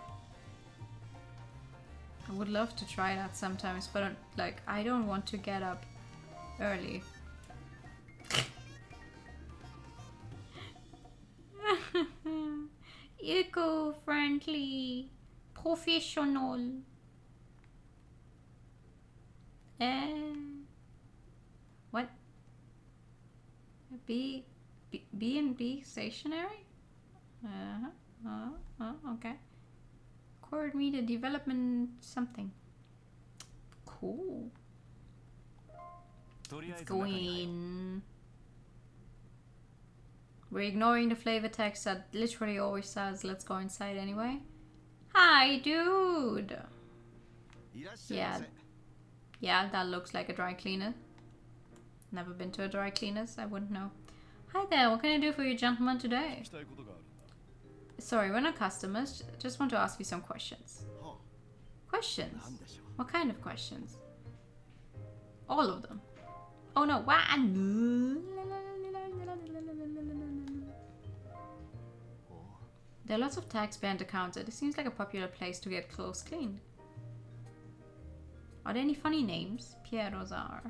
I would love to try that sometimes, but like I don't want to get up early. Eco-friendly, professional. What? B&B stationery? Okay. Core media development something. Cool. Let's go in. We're ignoring the flavor text that literally always says let's go inside anyway. Hi, dude. Yeah, that looks like a dry cleaner. Never been to a dry cleaners, I wouldn't know. Hi there, what can I do for you gentlemen today? Sorry, we're not customers, just want to ask you some questions. Questions? What kind of questions? All of them. Oh no, there are lots of tags behind the counter. This seems like a popular place to get clothes cleaned. Are there any funny names? Pierre Rosar,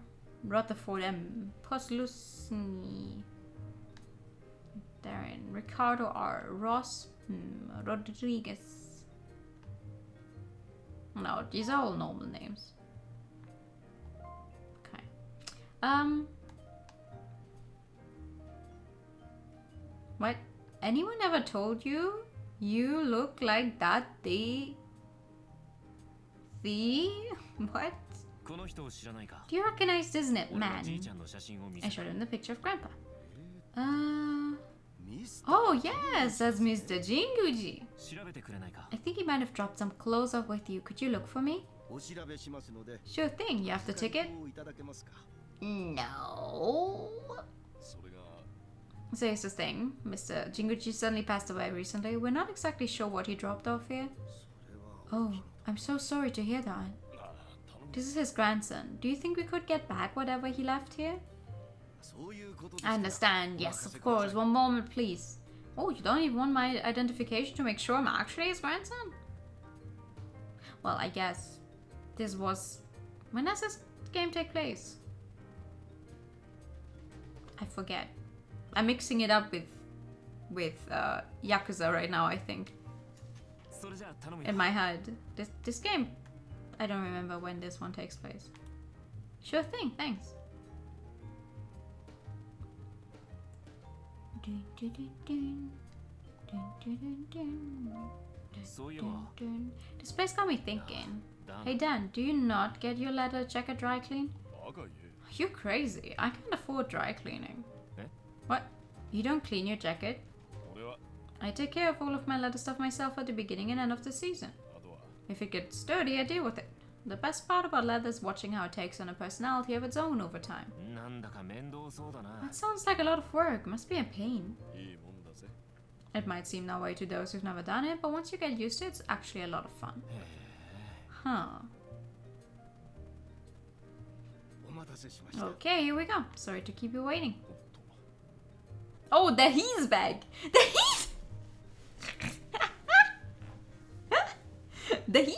Rutherford M, Poslusny, Darren, Ricardo R, Ross Rodriguez, No, these are all normal names. Okay. What? Anyone ever told you you look like that? The what? Do you recognize this man? I showed him the picture of Grandpa. Oh yes, that's Mr. Jinguji. I think he might have dropped some clothes off with you. Could you look for me? Sure thing. You have the ticket? No. So here's the thing. Mr. Jinguji suddenly passed away recently. We're not exactly sure what he dropped off here. Oh, I'm so sorry to hear that. This is his grandson. Do you think we could get back whatever he left here? I understand. Yes, of course. One moment, please. Oh, you don't even want my identification to make sure I'm actually his grandson? Well, I guess this was... When does this game take place? I forget. I'm mixing it up with Yakuza right now, I think. In my head. This game... I don't remember when this one takes place. Sure thing, thanks. This place got me thinking. Hey Dan, do you not get your leather jacket dry cleaned? You're crazy. I can't afford dry cleaning. What? You don't clean your jacket? I take care of all of my leather stuff myself at the beginning and end of the season. If it gets dirty, I deal with it. The best part about leather is watching how it takes on a personality of its own over time. That sounds like a lot of work. Must be a pain. It might seem that way to those who've never done it, but once you get used to it, it's actually a lot of fun. Huh. Okay, here we go. Sorry to keep you waiting. Oh, the he's bag! The he's! The he's!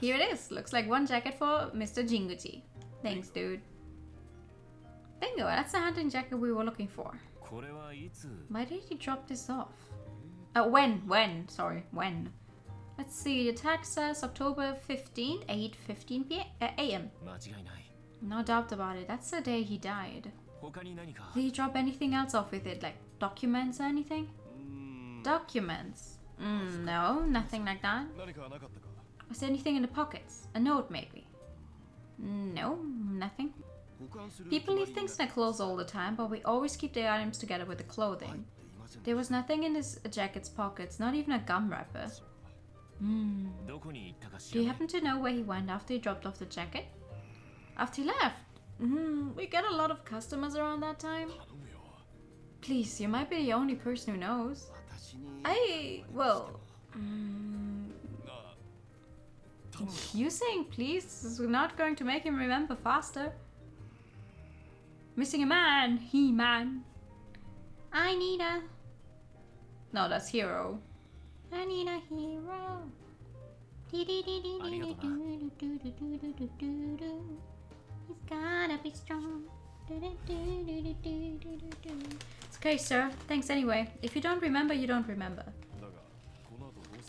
Here it is. Looks like one jacket for Mr. Jinguji. Thanks, dude. Bingo, that's the hunting jacket we were looking for. Why did he drop this off? When? Sorry, when? Let's see, the tag says October 15th, 8:15 a.m. No doubt about it, that's the day he died. Did he drop anything else off with it, like documents or anything? Documents? No, nothing like that. Was there anything in the pockets? A note, maybe? No, nothing. People leave things in their clothes all the time, but we always keep the items together with the clothing. There was nothing in his jacket's pockets, not even a gum wrapper. Do you happen to know where he went after he dropped off the jacket? After he left? We get a lot of customers around that time. Please, you might be the only person who knows. You saying please is not going to make him remember faster. Missing a man, He-Man. I need a... No, that's Hero. I need a hero. He's gotta be strong. It's okay, sir. Thanks anyway. If you don't remember, you don't remember.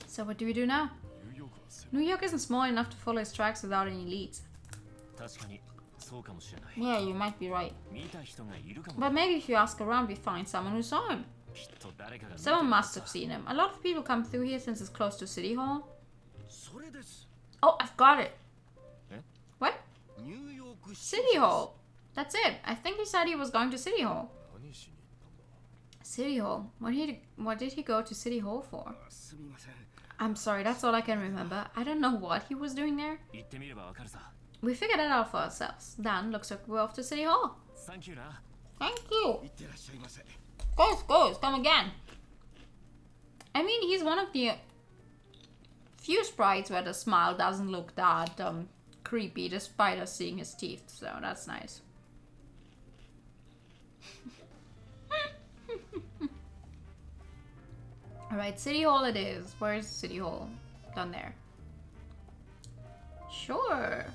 So what do we do now? New York isn't small enough to follow his tracks without any leads. Yeah, you might be right. But maybe if you ask around, we find someone who saw him. Someone must have seen him. A lot of people come through here since it's close to City Hall. Oh, I've got it. What? City Hall. That's it. I think he said he was going to City Hall. City Hall? What did he go to City Hall for? I'm sorry, that's all I can remember. I don't know what he was doing there. We figured it out for ourselves. Dan, looks like we're off to City Hall. Thank you. Goes, come again. I mean, he's one of the few sprites where the smile doesn't look that creepy despite us seeing his teeth, so that's nice. Alright, City Hall it is. Where's City Hall? Down there. Sure.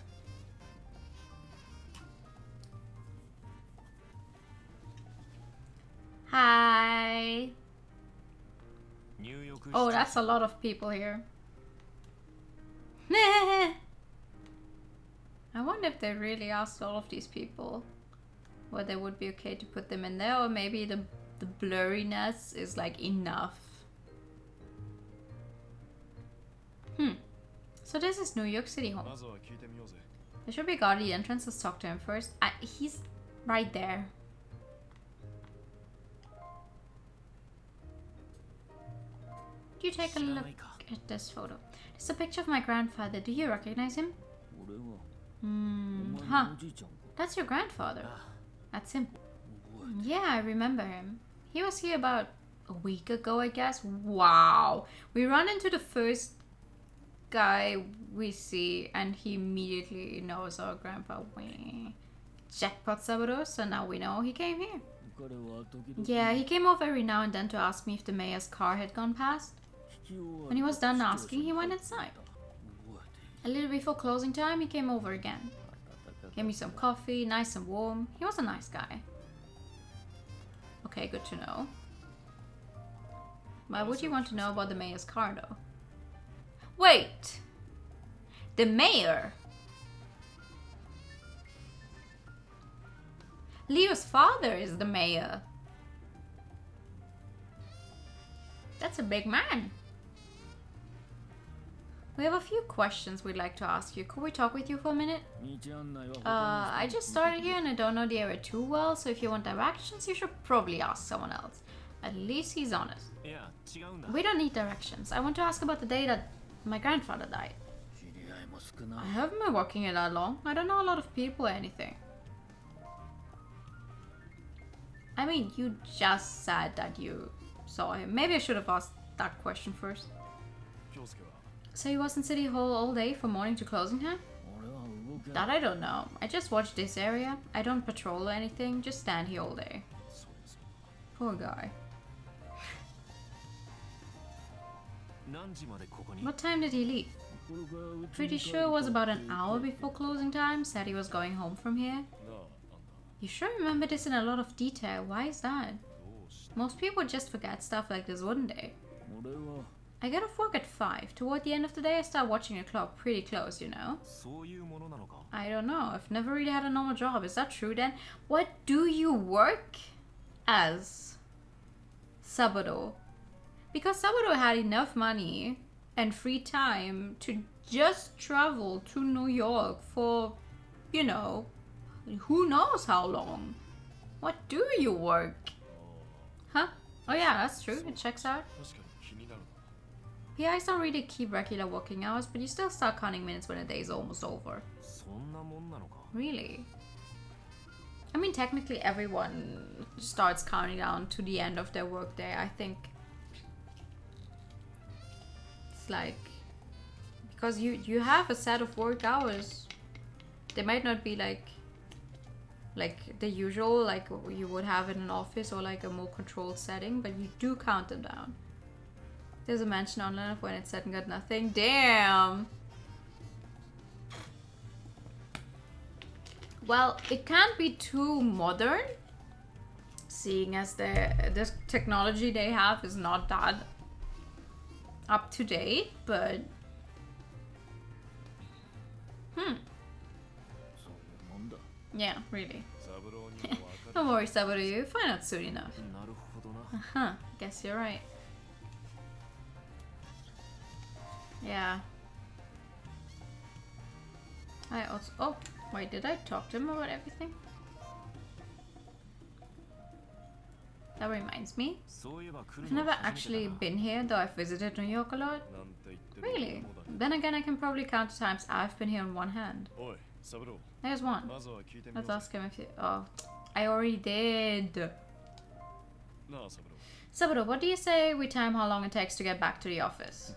Hi. Oh, that's a lot of people here. I wonder if they really asked all of these people whether it would be okay to put them in there, or maybe the blurriness is like enough. So this is New York City home. There should be a guard at the entrance. Let's talk to him first. He's right there. You take a look at this photo. It's a picture of my grandfather. Do you recognize him? Huh. That's your grandfather. That's him. Yeah, I remember him. He was here about a week ago, I guess. Wow. We run into the first guy we see and he immediately knows our grandpa. Jackpot, Saburo. So now we know he came here. Yeah, he came over every now and then to ask me if the mayor's car had gone past. When he was done asking, he went inside. A little before closing time, he came over again. Gave me some coffee, nice and warm. He was a nice guy. Okay, good to know. Why would you want to know about the mayor's car, though? Wait! The mayor? Leo's father is the mayor. That's a big man. We have a few questions we'd like to ask you. Could we talk with you for a minute? I just started here and I don't know the area too well, so if you want directions, you should probably ask someone else. At least he's honest. We don't need directions. I want to ask about the day that my grandfather died. I haven't been working here that long. I don't know a lot of people or anything. I mean, you just said that you saw him. Maybe I should have asked that question first. So he was in City Hall all day from morning to closing time? That I don't know. I just watch this area. I don't patrol or anything. Just stand here all day. Poor guy. What time did he leave? Pretty sure it was about an hour before closing time. Said he was going home from here. You sure remember this in a lot of detail. Why is that? Most people just forget stuff like this, wouldn't they? I get off work at 5. Toward the end of the day, I start watching the clock pretty close, you know? I don't know. I've never really had a normal job. Is that true then? What do you work as? Saburo. Because Saburo had enough money and free time to just travel to New York for, you know, who knows how long. What do you work? Huh? Oh yeah, that's true. It checks out. PIs don't really keep regular working hours, but you still start counting minutes when the day is almost over. Really? I mean, technically everyone starts counting down to the end of their workday. I think it's like, because you have a set of work hours. They might not be like the usual, like you would have in an office or like a more controlled setting, but you do count them down. There's a mention online of when it's said and got nothing. Damn! Well, it can't be too modern, seeing as the technology they have is not that up to date, but yeah, really. Don't worry, Saburo, you'll find out soon enough. Guess you're right. Yeah. I also... Oh, wait, did I talk to him about everything? That reminds me. I've never actually been here, though I've visited New York a lot. Really? Then again, I can probably count the times I've been here on one hand. There's one. Let's ask him if he... Oh, I already did. Saburo, what do you say we time how long it takes to get back to the office?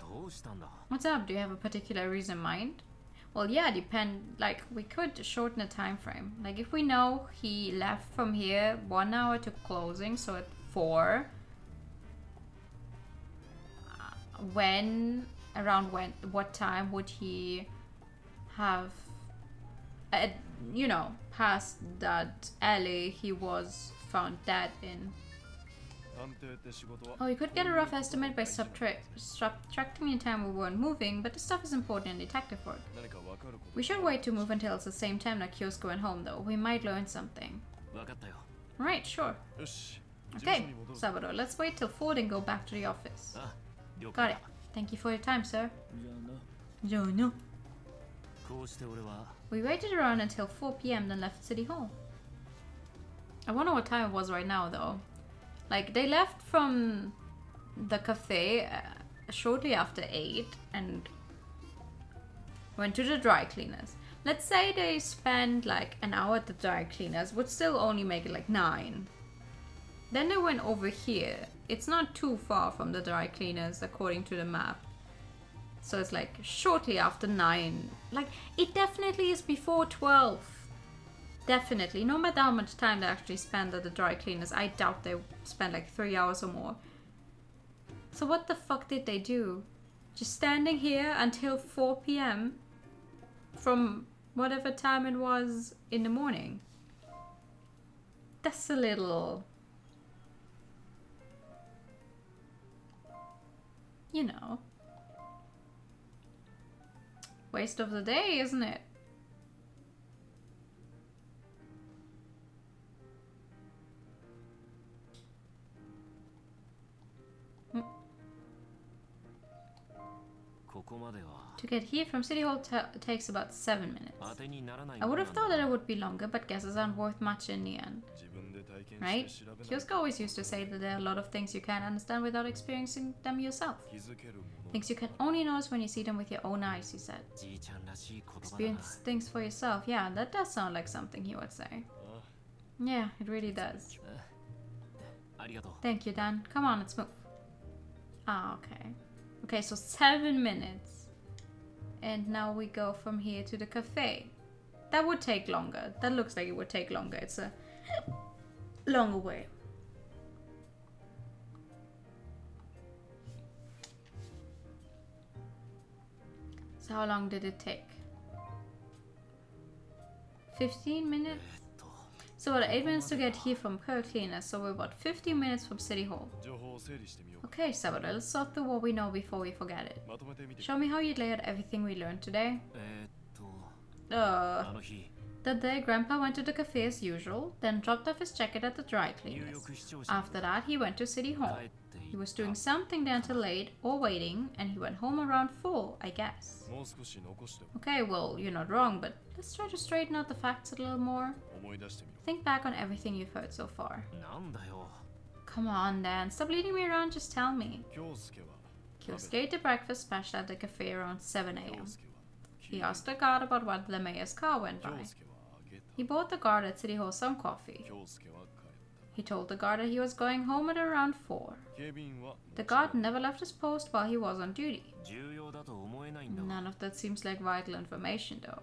What's up? Do you have a particular reason in mind? Well, yeah, like, we could shorten the time frame. Like, if we know he left from here 1 hour to closing, so at 4, what time would he have, you know, passed that alley he was found dead in? Oh, you could get a rough estimate by subtracting the time we weren't moving, but the stuff is important in detective work. We should wait to move until it's the same time that Kyosuke went home, though. We might learn something. Right, sure. Okay, Saburo, let's wait till 4 and go back to the office. Got it. Thank you for your time, sir. No. We waited around until 4 p.m. then left City Hall. I wonder what time it was right now, though. Like, they left from the cafe shortly after 8 and went to the dry cleaners. Let's say they spent like an hour at the dry cleaners, would still only make it like 9. Then they went over here. It's not too far from the dry cleaners according to the map. So it's like shortly after 9. Like, it definitely is before 12. Definitely. No matter how much time they actually spend at the dry cleaners, I doubt they spent like 3 hours or more. So what the fuck did they do? Just standing here until 4 p.m. from whatever time it was in the morning. That's a little... you know... waste of the day, isn't it? To get here from City Hall takes about 7 minutes. I would have thought that it would be longer, but guesses aren't worth much in the end. Right? Kyosuke always used to say that there are a lot of things you can't understand without experiencing them yourself. Things you can only notice when you see them with your own eyes, he said. Experience things for yourself. Yeah, that does sound like something he would say. Yeah, it really does. Thank you, Dan. Come on, let's move. Ah, okay. Okay, so 7 minutes. And now we go from here to the cafe. That would take longer. That looks like it would take longer. It's a longer way. So how long did it take? 15 minutes? So what, 8 minutes to get here from her cleaner, so we're about 15 minutes from City Hall. Okay, Saburo, let's sort through what we know before we forget it. Show me how you'd lay out everything we learned today. That day, Grandpa went to the cafe as usual, then dropped off his jacket at the dry cleaners. After that, he went to City Hall. He was doing something there until late, or waiting, and he went home around 4, I guess. Okay, well, you're not wrong, but let's try to straighten out the facts a little more. Think back on everything you've heard so far. Come on, Dan. Stop leading me around, just tell me. Kyosuke ate the breakfast special at the cafe around 7 a.m. He asked the guard about whether the mayor's car went by. He bought the guard at City Hall some coffee. He told the guard that he was going home at around 4. The guard never left his post while he was on duty. None of that seems like vital information, though.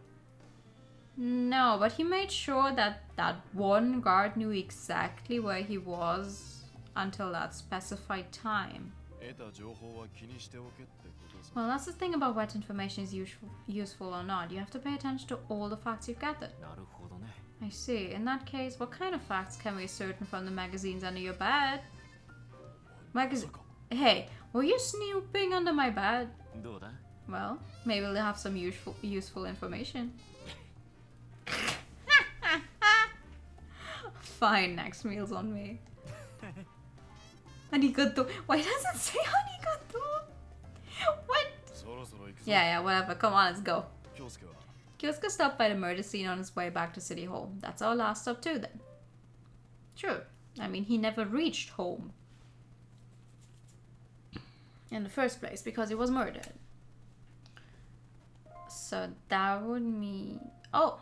No, but he made sure that that one guard knew exactly where he was until that specified time. Well, that's the thing about what information is useful or not. You have to pay attention to all the facts you've gathered. I see. In that case, what kind of facts can we ascertain from the magazines under your bed? Hey, were you snooping under my bed? Well, maybe they'll have some useful information. Fine, next meal's on me. Arigato. Why does it say arigato? What? Yeah, whatever. Come on, let's go. Kyosuke stopped by the murder scene on his way back to City Hall. That's our last stop too, then. True. I mean, he never reached home in the first place because he was murdered. So that would mean... oh!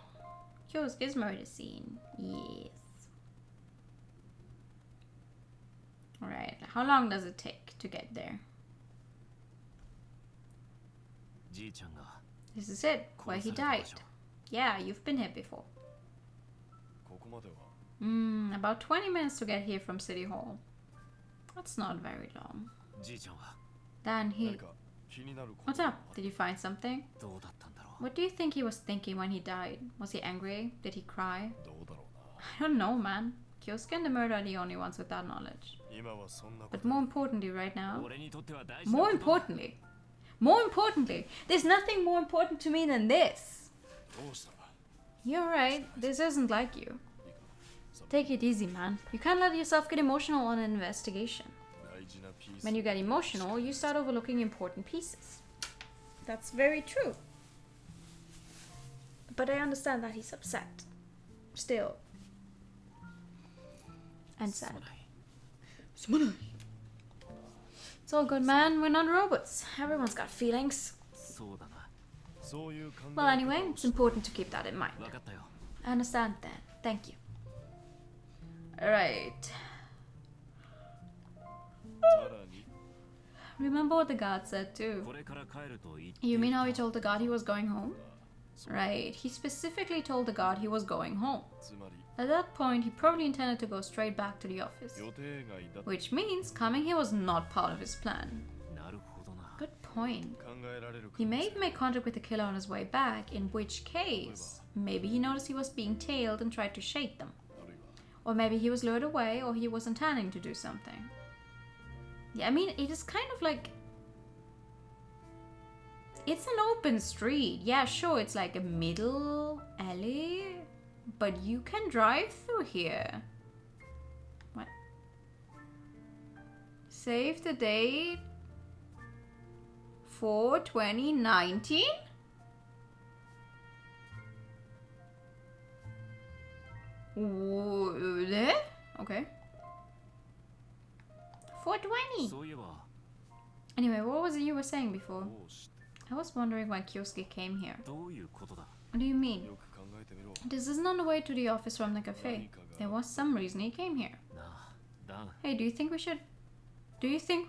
Kyosuke's murder scene. Yes. Alright, how long does it take to get there? This is it, where he died. Yeah, you've been here before. About 20 minutes to get here from City Hall. That's not very long. Then he... what's up? Did you find something? What do you think he was thinking when he died? Was he angry? Did he cry? I don't know, man. Kyosuke and the murder are the only ones with that knowledge. But more importantly right now, more importantly, there's nothing more important to me than this. You're right, this isn't like you. Take it easy, man. You can't let yourself get emotional on an investigation. When you get emotional, you start overlooking important pieces. That's very true. But I understand that he's upset. Still. And sad. It's all good, man. We're not robots. Everyone's got feelings. Well, anyway, it's important to keep that in mind. I understand that. Thank you. Alright. Remember what the guard said too. You mean how he told the guard he was going home? Right, he specifically told the guard he was going home. At that point, he probably intended to go straight back to the office. Which means coming here was not part of his plan. Good point. He may have made contact with the killer on his way back, in which case, maybe he noticed he was being tailed and tried to shake them. Or maybe he was lured away, or he was intending to do something. Yeah, I mean, it is kind of like... It's an open street. Yeah, sure, it's like a middle alley, but you can drive through here. What? Save the date for 2019? Okay. 420. Anyway, what was it you were saying before? I was wondering why Kyosuke came here. What do you mean? This isn't on the way to the office from the cafe. There was some reason he came here. Hey, do you think we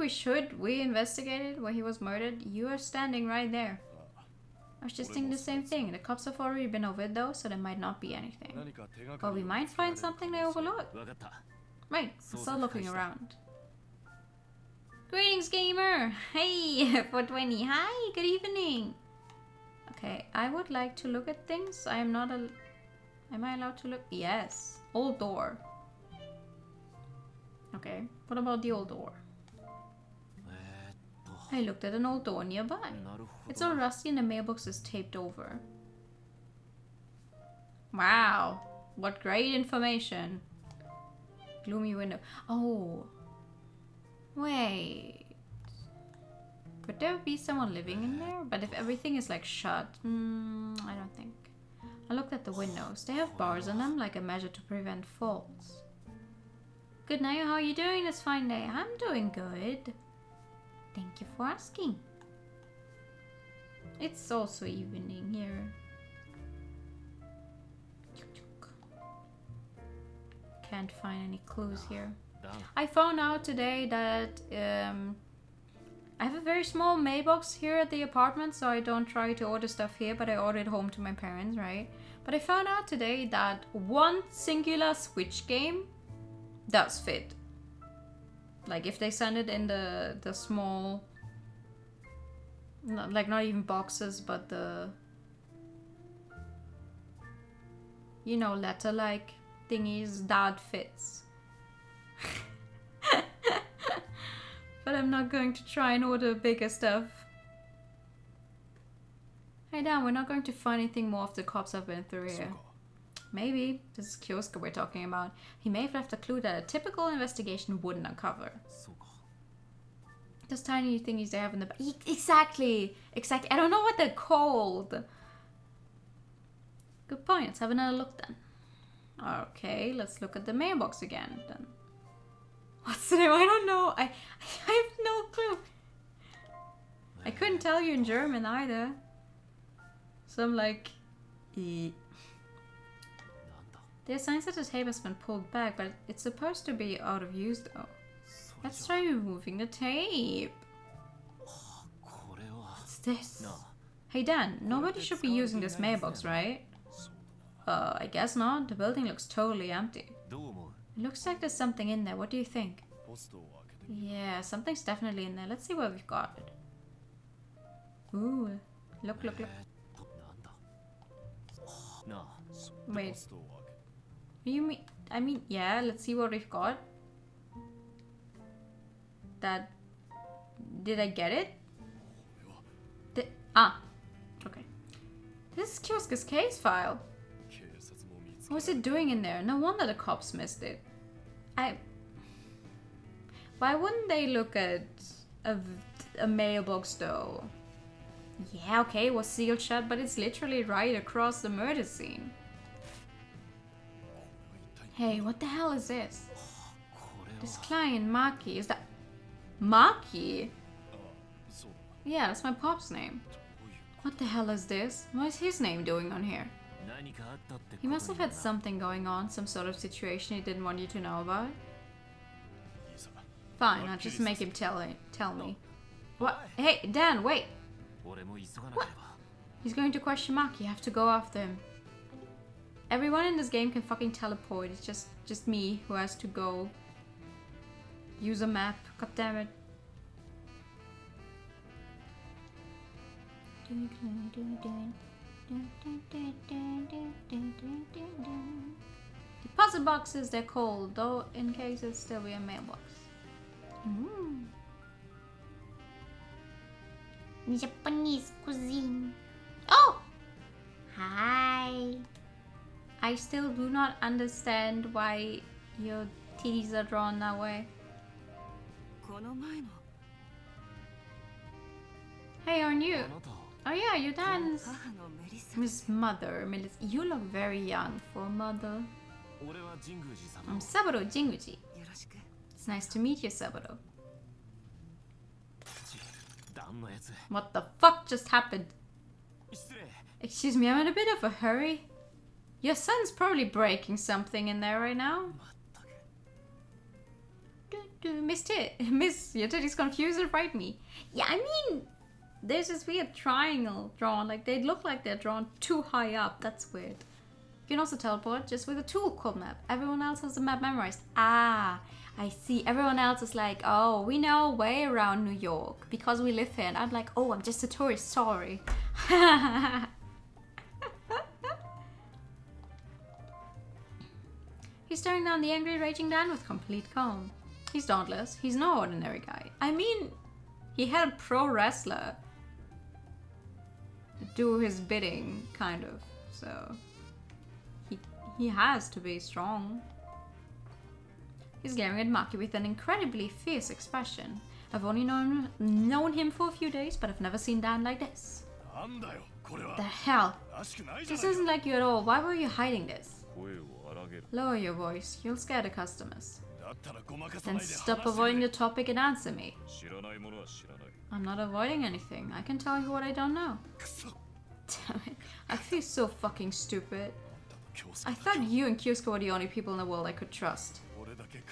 should? We investigated where he was murdered. You are standing right there. I was just thinking the same thing. The cops have already been over it though, so there might not be anything. But we might find something they overlooked. Right, start looking around. Greetings, gamer! Hey, 420. Hi, good evening. Okay, I would like to look at things. I am not a... Am I allowed to look? Yes. Old door. Okay, what about the old door? I looked at an old door nearby. It's all rusty and the mailbox is taped over. Wow, what great information. Gloomy window. Oh. Wait. Could there be someone living in there? But if everything is like shut, I don't think. I looked at the windows. They have bars on them, like a measure to prevent falls. Good night, how are you doing this fine day? I'm doing good. Thank you for asking. It's also evening here. Can't find any clues here. I found out today that I have a very small mailbox here at the apartment, so I don't try to order stuff here, but I order it home to my parents, right? But I found out today that one singular Switch game does fit. Like if they send it in the small, like not even boxes, but the, you know, letter-like thingies, that fits. But I'm not going to try and order bigger stuff. Hey Dan, we're not going to find anything more if the cops have been through here. Maybe. This is Kyosuke we're talking about. He may have left a clue that a typical investigation wouldn't uncover. Those tiny thingies they have in the back. Exactly! Exactly. I don't know what they're called. Good point. Let's have another look then. Okay, let's look at the mailbox again then. What's the name? I don't know. I have no clue. I couldn't tell you in German either. So I'm like... There are signs that the tape has been pulled back, but it's supposed to be out of use though. Let's try removing the tape. What's this? Hey Dan, nobody should be using this mailbox, right? I guess not. The building looks totally empty. It looks like there's something in there. What do you think? Yeah, something's definitely in there. Let's see what we've got. Ooh, look. Wait. You mean? I mean, yeah. Let's see what we've got. That. Did I get it? Okay. This is Kyosuke's case file. What's it doing in there? No wonder the cops missed it. Why wouldn't they look at a mailbox though? Yeah, okay, it was sealed shut, but it's literally right across the murder scene. Hey, what the hell is this? This client, Maki, is that... Maki? Yeah, that's my pop's name. What the hell is this? What is his name doing on here? He must have had something going on, some sort of situation he didn't want you to know about. Fine, I'll just make him tell me. What? Hey, Dan, wait! What? He's going to question Maki, you have to go after him. Everyone in this game can fucking teleport, it's just me who has to go use a map. God damn it. Deposit boxes, they're cold, though in case it's still be a mailbox. Japanese cuisine. Oh! Hi. I still do not understand why your titties are drawn that way. Hey, aren't you? Oh yeah, you're Dan's Miss Mother. You look very young for a mother. I'm Saburo Jinguji. It's nice to meet you, Saburo. What the fuck just happened? Excuse me, I'm in a bit of a hurry. Your son's probably breaking something in there right now. Miss, your titty's confused and frightened me. Yeah, I mean, there's this weird triangle drawn. Like, they look like they're drawn too high up. That's weird. You can also teleport just with a tool called map. Everyone else has the map memorized. Ah, I see. Everyone else is like, oh, we know way around New York because we live here. And I'm like, oh, I'm just a tourist. Sorry. He's staring down the angry, raging Dan with complete calm. He's dauntless. He's no ordinary guy. I mean, he had a pro wrestler do his bidding, kind of. So he has to be strong. He's glaring at Maki with an incredibly fierce expression. I've only known him for a few days, but I've never seen Dan like this. The hell? This isn't like you at all. Why were you hiding this? Lower your voice. You'll scare the customers. Then stop avoiding the topic and answer me. I'm not avoiding anything. I can tell you what I don't know. Damn it. I feel so fucking stupid. I thought you and Kyosuke were the only people in the world I could trust.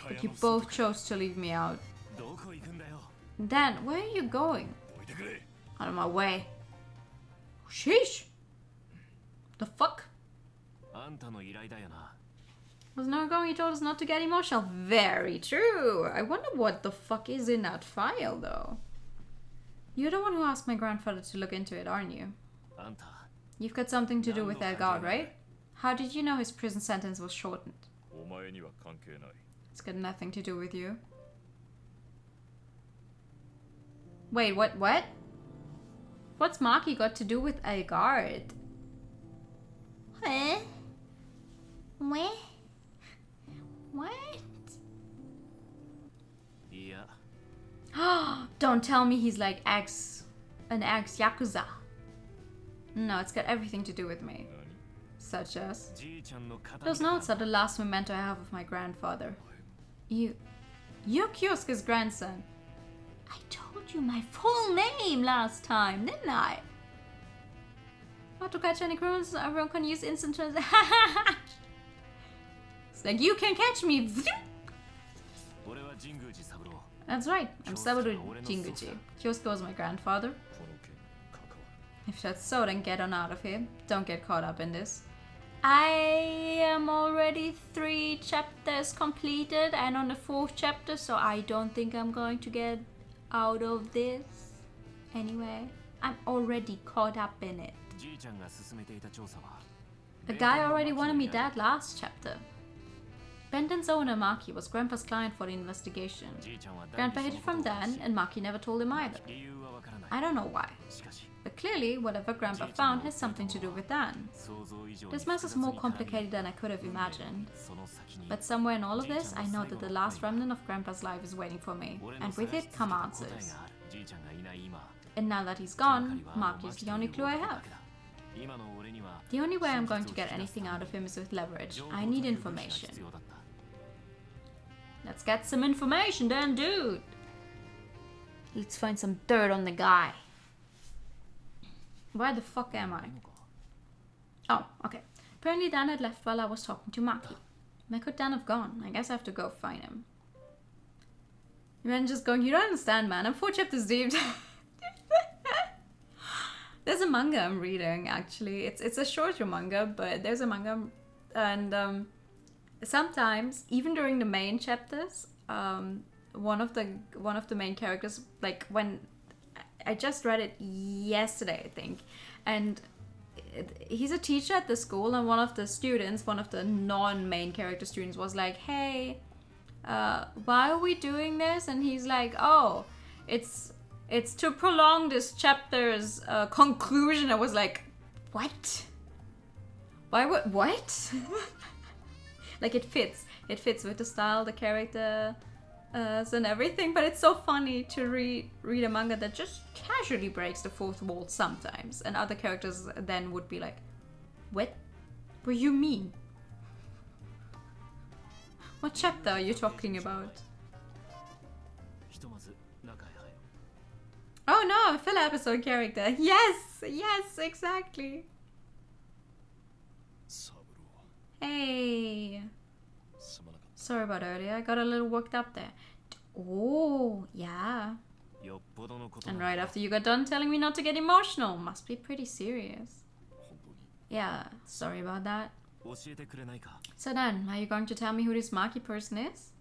But you both chose to leave me out. Dan, where are you going? Out of my way. Sheesh! The fuck? Was not going, you told us not to get emotional. Very true. I wonder what the fuck is in that file, though. You're the one who asked my grandfather to look into it, aren't you? You've got something to do with that guard, right? How did you know his prison sentence was shortened? It's got nothing to do with you. Wait, what? What's Maki got to do with a guard? Huh? What? What? Yeah. Don't tell me he's like an ex-Yakuza. No, it's got everything to do with me. Such as... Those notes are the last memento I have of my grandfather. You're Kyosuke's grandson. I told you my full name last time, didn't I? Not to catch any criminals, everyone can use instant translation. It's like, you can catch me! That's right, I'm Saburo Jinguji. Kyosuke was my grandfather. If that's so, then get on out of here. Don't get caught up in this. I am already 3 chapters completed and on the 4th chapter, so I don't think I'm going to get out of this. Anyway, I'm already caught up in it. The guy already wanted me dead last chapter. Benden's owner Maki was Grandpa's client for the investigation. Grandpa hid it from Dan, and Maki never told him either. I don't know why. But clearly, whatever Grandpa found has something to do with Dan. This mess is more complicated than I could have imagined. But somewhere in all of this, I know that the last remnant of Grandpa's life is waiting for me, and with it come answers. And now that he's gone, Maki is the only clue I have. The only way I'm going to get anything out of him is with leverage. I need information. Let's get some information then, dude! Let's find some dirt on the guy. Where the fuck am I? Oh, okay. Apparently Dan had left while I was talking to Maki. Where could Dan have gone? I guess I have to go find him. And then just going, you don't understand, man. I'm 4 chapters deep. There's a manga I'm reading, actually. It's a shorter manga, but there's a manga, and sometimes, even during the main chapters, one of the main characters, like when I just read it yesterday, I think, and he's a teacher at the school, and one of the non-main character students was like, hey, why are we doing this? And he's like, oh, it's to prolong this chapter's conclusion. I was like, what? Why would, what? Like it fits with the style, the character, and everything, but it's so funny to read a manga that just casually breaks the fourth wall sometimes, and other characters then would be like, what do you mean? What chapter are you talking about? Oh no, a filler episode character. Yes, exactly. Hey. Sorry about earlier, I got a little worked up there. Oh, yeah. And right after you got done telling me not to get emotional. Must be pretty serious. Yeah, sorry about that. So then, are you going to tell me who this Maki person is?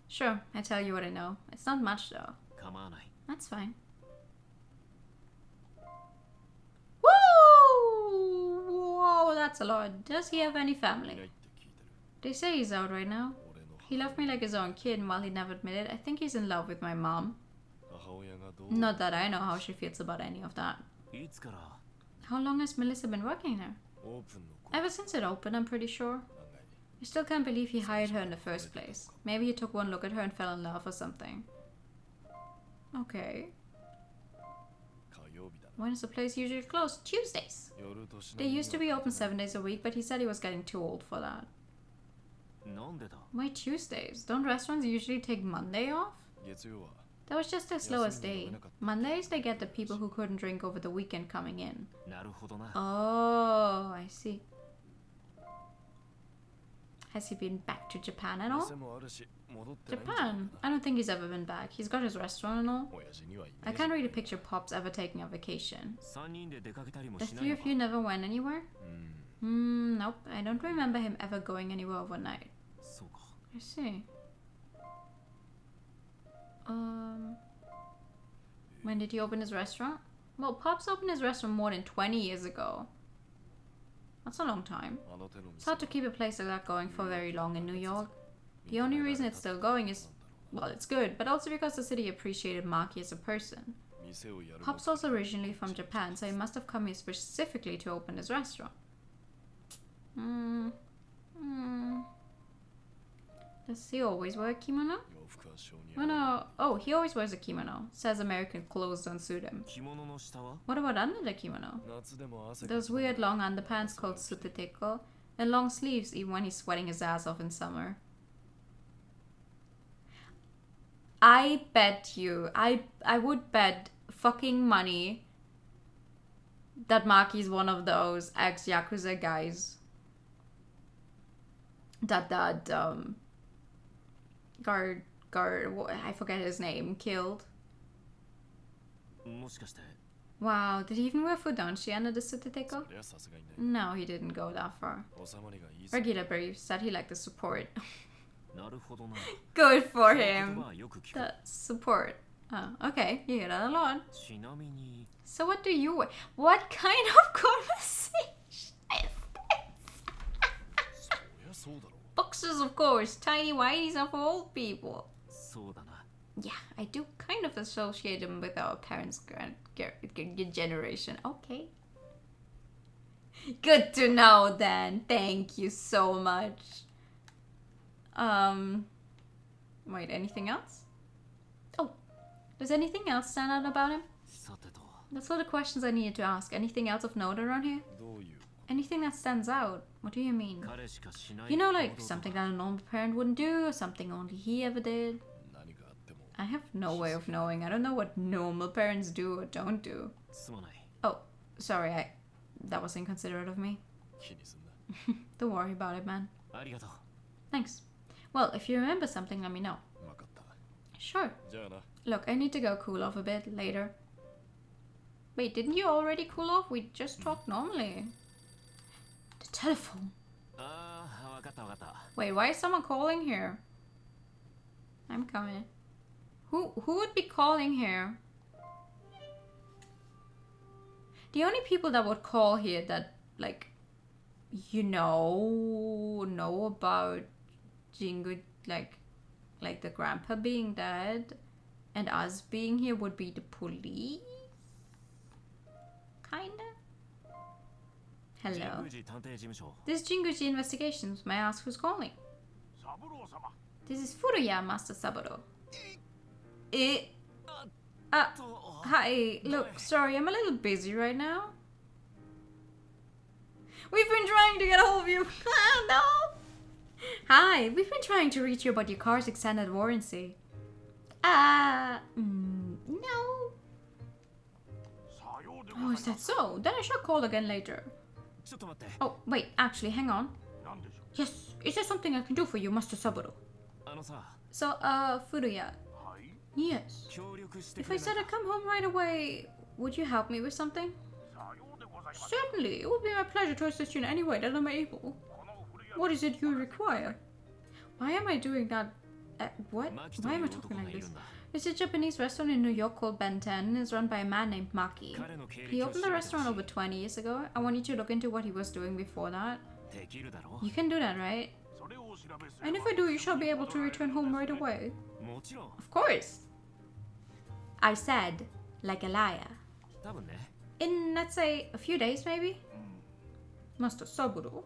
Sure, I tell you what I know. It's not much though. That's fine. Woo! Whoa, that's a lot. Does he have any family? They say he's out right now. He loved me like his own kid, and while he never admitted, I think he's in love with my mom. Not that I know how she feels about any of that. How long has Melissa been working there? Ever since it opened, I'm pretty sure. I still can't believe he hired her in the first place. Maybe he took one look at her and fell in love or something. Okay. When is the place usually closed? Tuesdays. They used to be open 7 days a week, but he said he was getting too old for that. Why Tuesdays? Don't restaurants usually take Monday off? That was just their slowest day. Mondays they get the people who couldn't drink over the weekend coming in. Oh, I see. Has he been back to Japan at all? Japan? I don't think he's ever been back. He's got his restaurant and all. I can't really picture Pops ever taking a vacation. The three of you never went anywhere? Nope. I don't remember him ever going anywhere overnight. I see. When did he open his restaurant? Well, Pops opened his restaurant more than 20 years ago. That's a long time. It's hard to keep a place like that going for very long in New York. The only reason it's still going is, well, it's good, but also because the city appreciated Maki as a person. Pops was originally from Japan, so he must have come here specifically to open his restaurant. Does he always wear a kimono? Oh no. Oh, he always wears a kimono. Says American clothes don't suit him. What about under the kimono? Those weird long underpants called suteteko, and long sleeves even when he's sweating his ass off in summer. I bet you, I would bet fucking money that Maki's one of those ex-Yakuza guys that guard, I forget his name, killed. Wow, did he even wear fudanshi under the suteteko? No, he didn't go that far. Regida Brief said he liked the support. Good for him. The support. Oh, okay, you hear that a lot. So what do you wear? What kind of conversation is this? What boxes, of course. Tiny whities are for old people. そうだな。 Yeah, I do kind of associate them with our parents' generation. Okay. Good to know then. Thank you so much. Wait, anything else? Oh, does anything else stand out about him? さてと。 That's all the questions I needed to ask. Anything else of note around here? どういう。 Anything that stands out? What do you mean? 彼しかしない You know, like 行動とか something that a normal parent wouldn't do, or something only he ever did. 何があっても I have no way of knowing. I don't know what normal parents do or don't do. すまない。 Oh, sorry, that was inconsiderate of me. 気にすんな。 Don't worry about it, man. ありがとう。 Thanks. Well, if you remember something, let me know. わかった。 Sure. じゃあな。 Look, I need to go cool off a bit later. Wait, didn't you already cool off? We just talked normally. The telephone. ああ、わかったわかった。 Wait, why is someone calling here? I'm coming. Who would be calling here? The only people that would call here that, like, you know about Jingu, like the grandpa being dead and us being here would be the police? Kinda? Hello. 神宮寺探偵事務所。 This is Jinguji Investigations. May I ask who's calling? This is Furuya, Master Saburo. Hi. Look, sorry, I'm a little busy right now. We've been trying to get a hold of you. No. Hi, we've been trying to reach you about your car's extended warranty. No. Oh, is that so? Then I shall call again later. ちょっと待って。 Oh, wait, actually, hang on. Yes, is there something I can do for you, Master Saburo? あのさ、 So, Furuya. Yes. 協力して If く I れない said I'd come home right away, would you help me with something? Certainly, it would be my pleasure to assist you in any way that I'm able. What is it you require? Why am I doing that? What? Why am I talking like this? It's a Japanese restaurant in New York called Ben 10 and is run by a man named Maki. He opened the restaurant over 20 years ago. I want you to look into what he was doing before that. できるだろ You can do that, right? And if I do, you shall be able to return home right away. もちろん。 Of course. I said, like a liar. 多分ね。 In, let's say, a few days, maybe? Master Saburo,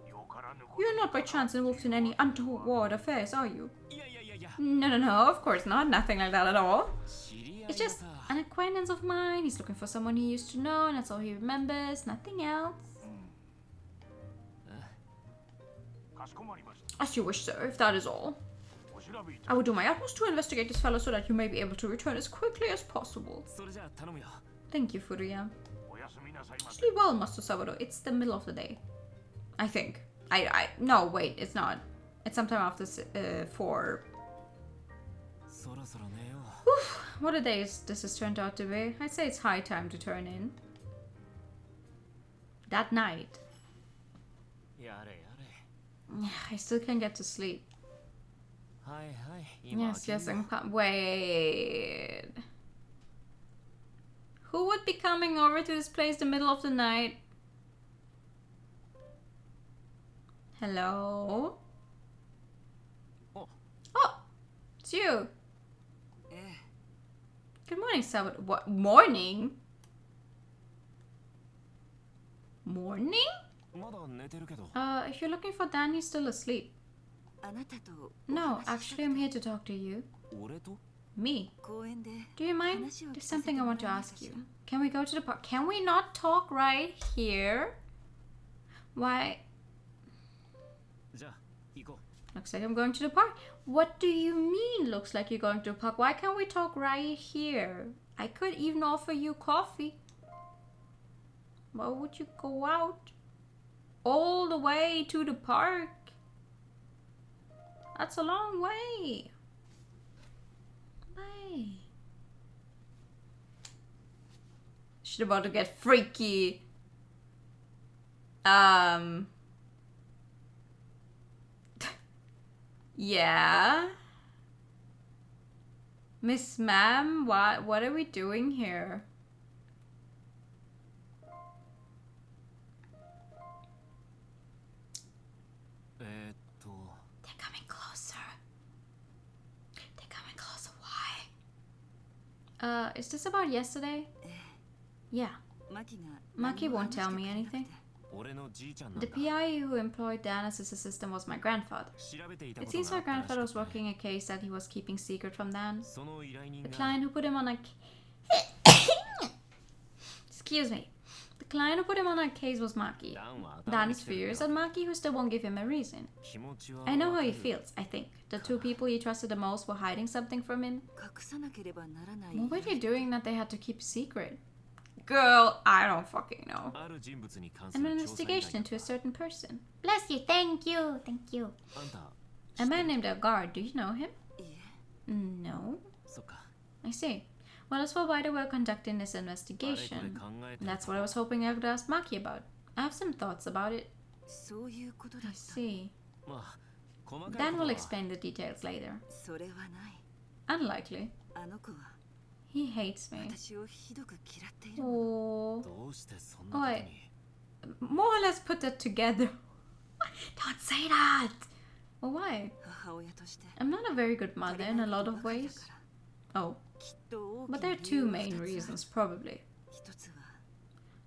you're not by chance involved in any untoward affairs, are you? いやいやいやいや。 No, of course not. Nothing like that at all. 知り合い It's が just さ。 an acquaintance of mine. He's looking for someone he used to know, and that's all he remembers. Nothing else. As you wish, sir, if that is all. I will do my utmost to investigate this fellow so that you may be able to return as quickly as possible. それじゃあ頼むよ。 Thank you, Furuya. Sleep well, Master Saburo. It's the middle of the day. I think. No, wait, it's not. It's sometime after 4. そろそろ寝よ Whew, what a day this has turned out to be. I'd say it's high time to turn in. That night. う。やれやれ。 I still can't get to sleep. はいはい。今 Yes, yes, wait. Who would be coming over to this place the middle of the night? Hello? Oh. Oh, it's you. ええ。 Good morning, Saburo. What? Morning? Morning? まだ寝てるけど。 If you're looking for Dan, he's still asleep. あなたと No, actually, I'm here to talk to you. 俺と Me. 公園で Do you mind? 話を There's 聞かせ something て I も want to らえない ask かし you. ら Can we go to the park? Can we not talk right here? Why? じゃあ行こ Looks like I'm going to the park. What do you mean, looks like you're going to the park? Why can't we talk right here? I could even offer you coffee. Why would you go out? All the way to the park? That's a long way. Why? She's about to get freaky. Yeah. Miss Ma'am, what are we doing here? They're coming Is this about yesterday? Yeah. Maki won't tell me anything. 俺のじいちゃんなん The だ PI who employed Dan as his assistant was my grandfather. 調べていた It こと seems があ my ったらし grandfather く was て working a case that he was keeping secret from Dan. その依頼人 The が client who put him on a excuse me. The client who put him on a case was Maki. ダンは Dan is furious at Maki, who still won't give him a reason. 気持ちは I know how わ he かる feels, I think. The two people he trusted the most were hiding something from him. 隠さなければならない What were they doing that they had to keep secret? Girl, I don't fucking know. ある人物に関す An る調査依頼 investigation to a certain person. Bless you, thank you, thank you. あんた A man named Elgar, do you know him? いえ No. そっか I see. Well, as for why they were conducting this あれこれ investigation, 考えて that's what I was hoping I could ask Maki about. I have some thoughts about it. そういうことだ I った see. まあ細かい Dan こと will は explain the details later. それはない Unlikely. あの子は He hates me. 私をひどく嫌っている Oh. どうしてそんなことに More or less put that together. Don't say that! Well, why? 母親として I'm not a very good 足 mother り in な a い lot こと of ばかりだ ways. から Oh. きっと大 But き there な are 理 two 由が main 2つ reasons, probably. 一つは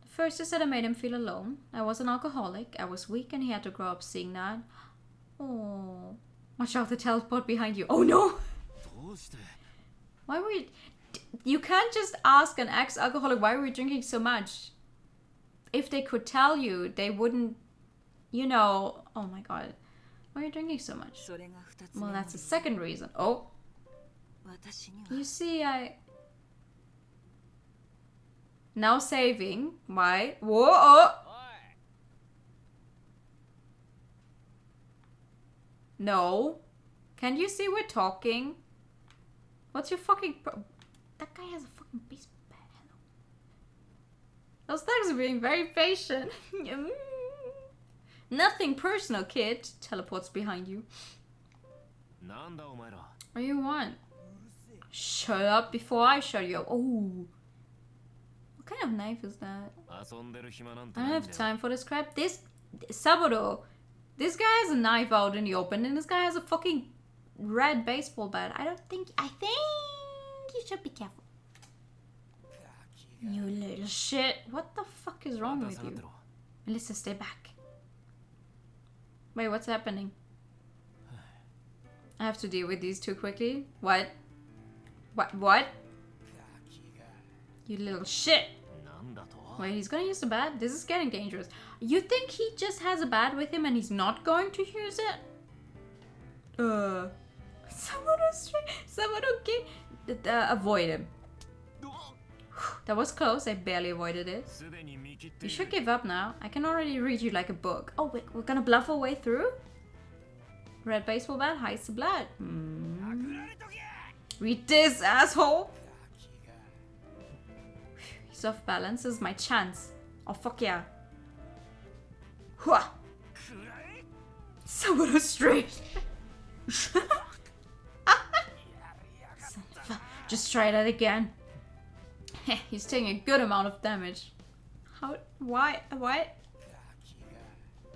The first is that I made him feel alone. I was an alcoholic, I was weak, and he had to grow up seeing that. Oh. Watch out, the teleport behind you. Oh no! どうして Why were you. You can't just ask an ex alcoholic why were you drinking so much. If they could tell you, they wouldn't. You know. Oh my god. Why are you drinking so much? それが2つ目 Well, の that's the second reason. Oh. 私には You see, I. Now saving. Why? Whoa! Oh. No. Can't you see we're talking? What's your fucking That guy has a fucking baseball bat. Hello. Those thugs are being very patient. Nothing personal, kid. Teleports behind you. なんだお前ら What do you want? Shut up before I shut you up. Oh. What kind of knife is that? 遊んでる暇なんて I な don't いん have だよ time for this crap. Saburo. This guy has a knife out in the open and this guy has a fucking red baseball bat. I think you should be careful. You little shit. What the fuck is あん wrong た with 下がっ you? てろ Melissa, stay back. Wait, what's happening? I have to deal with these two quickly. What? What? You little shit. なんだと Wait, he's gonna use the bat? This is getting dangerous. You think he just has a bat with him and he's not going to use it? Someone avoid him. That was close. I barely avoided it. すでに見切って You い should る give up now. I can already read you like a book. Oh, wait, we're gonna bluff our way through? Red baseball bat hides the blood. Read this, asshole! He's off balance. This is my chance. Oh, fuck yeah. Hua! Someone straight. Just try that again. He's taking a good amount of damage. How? Why? What?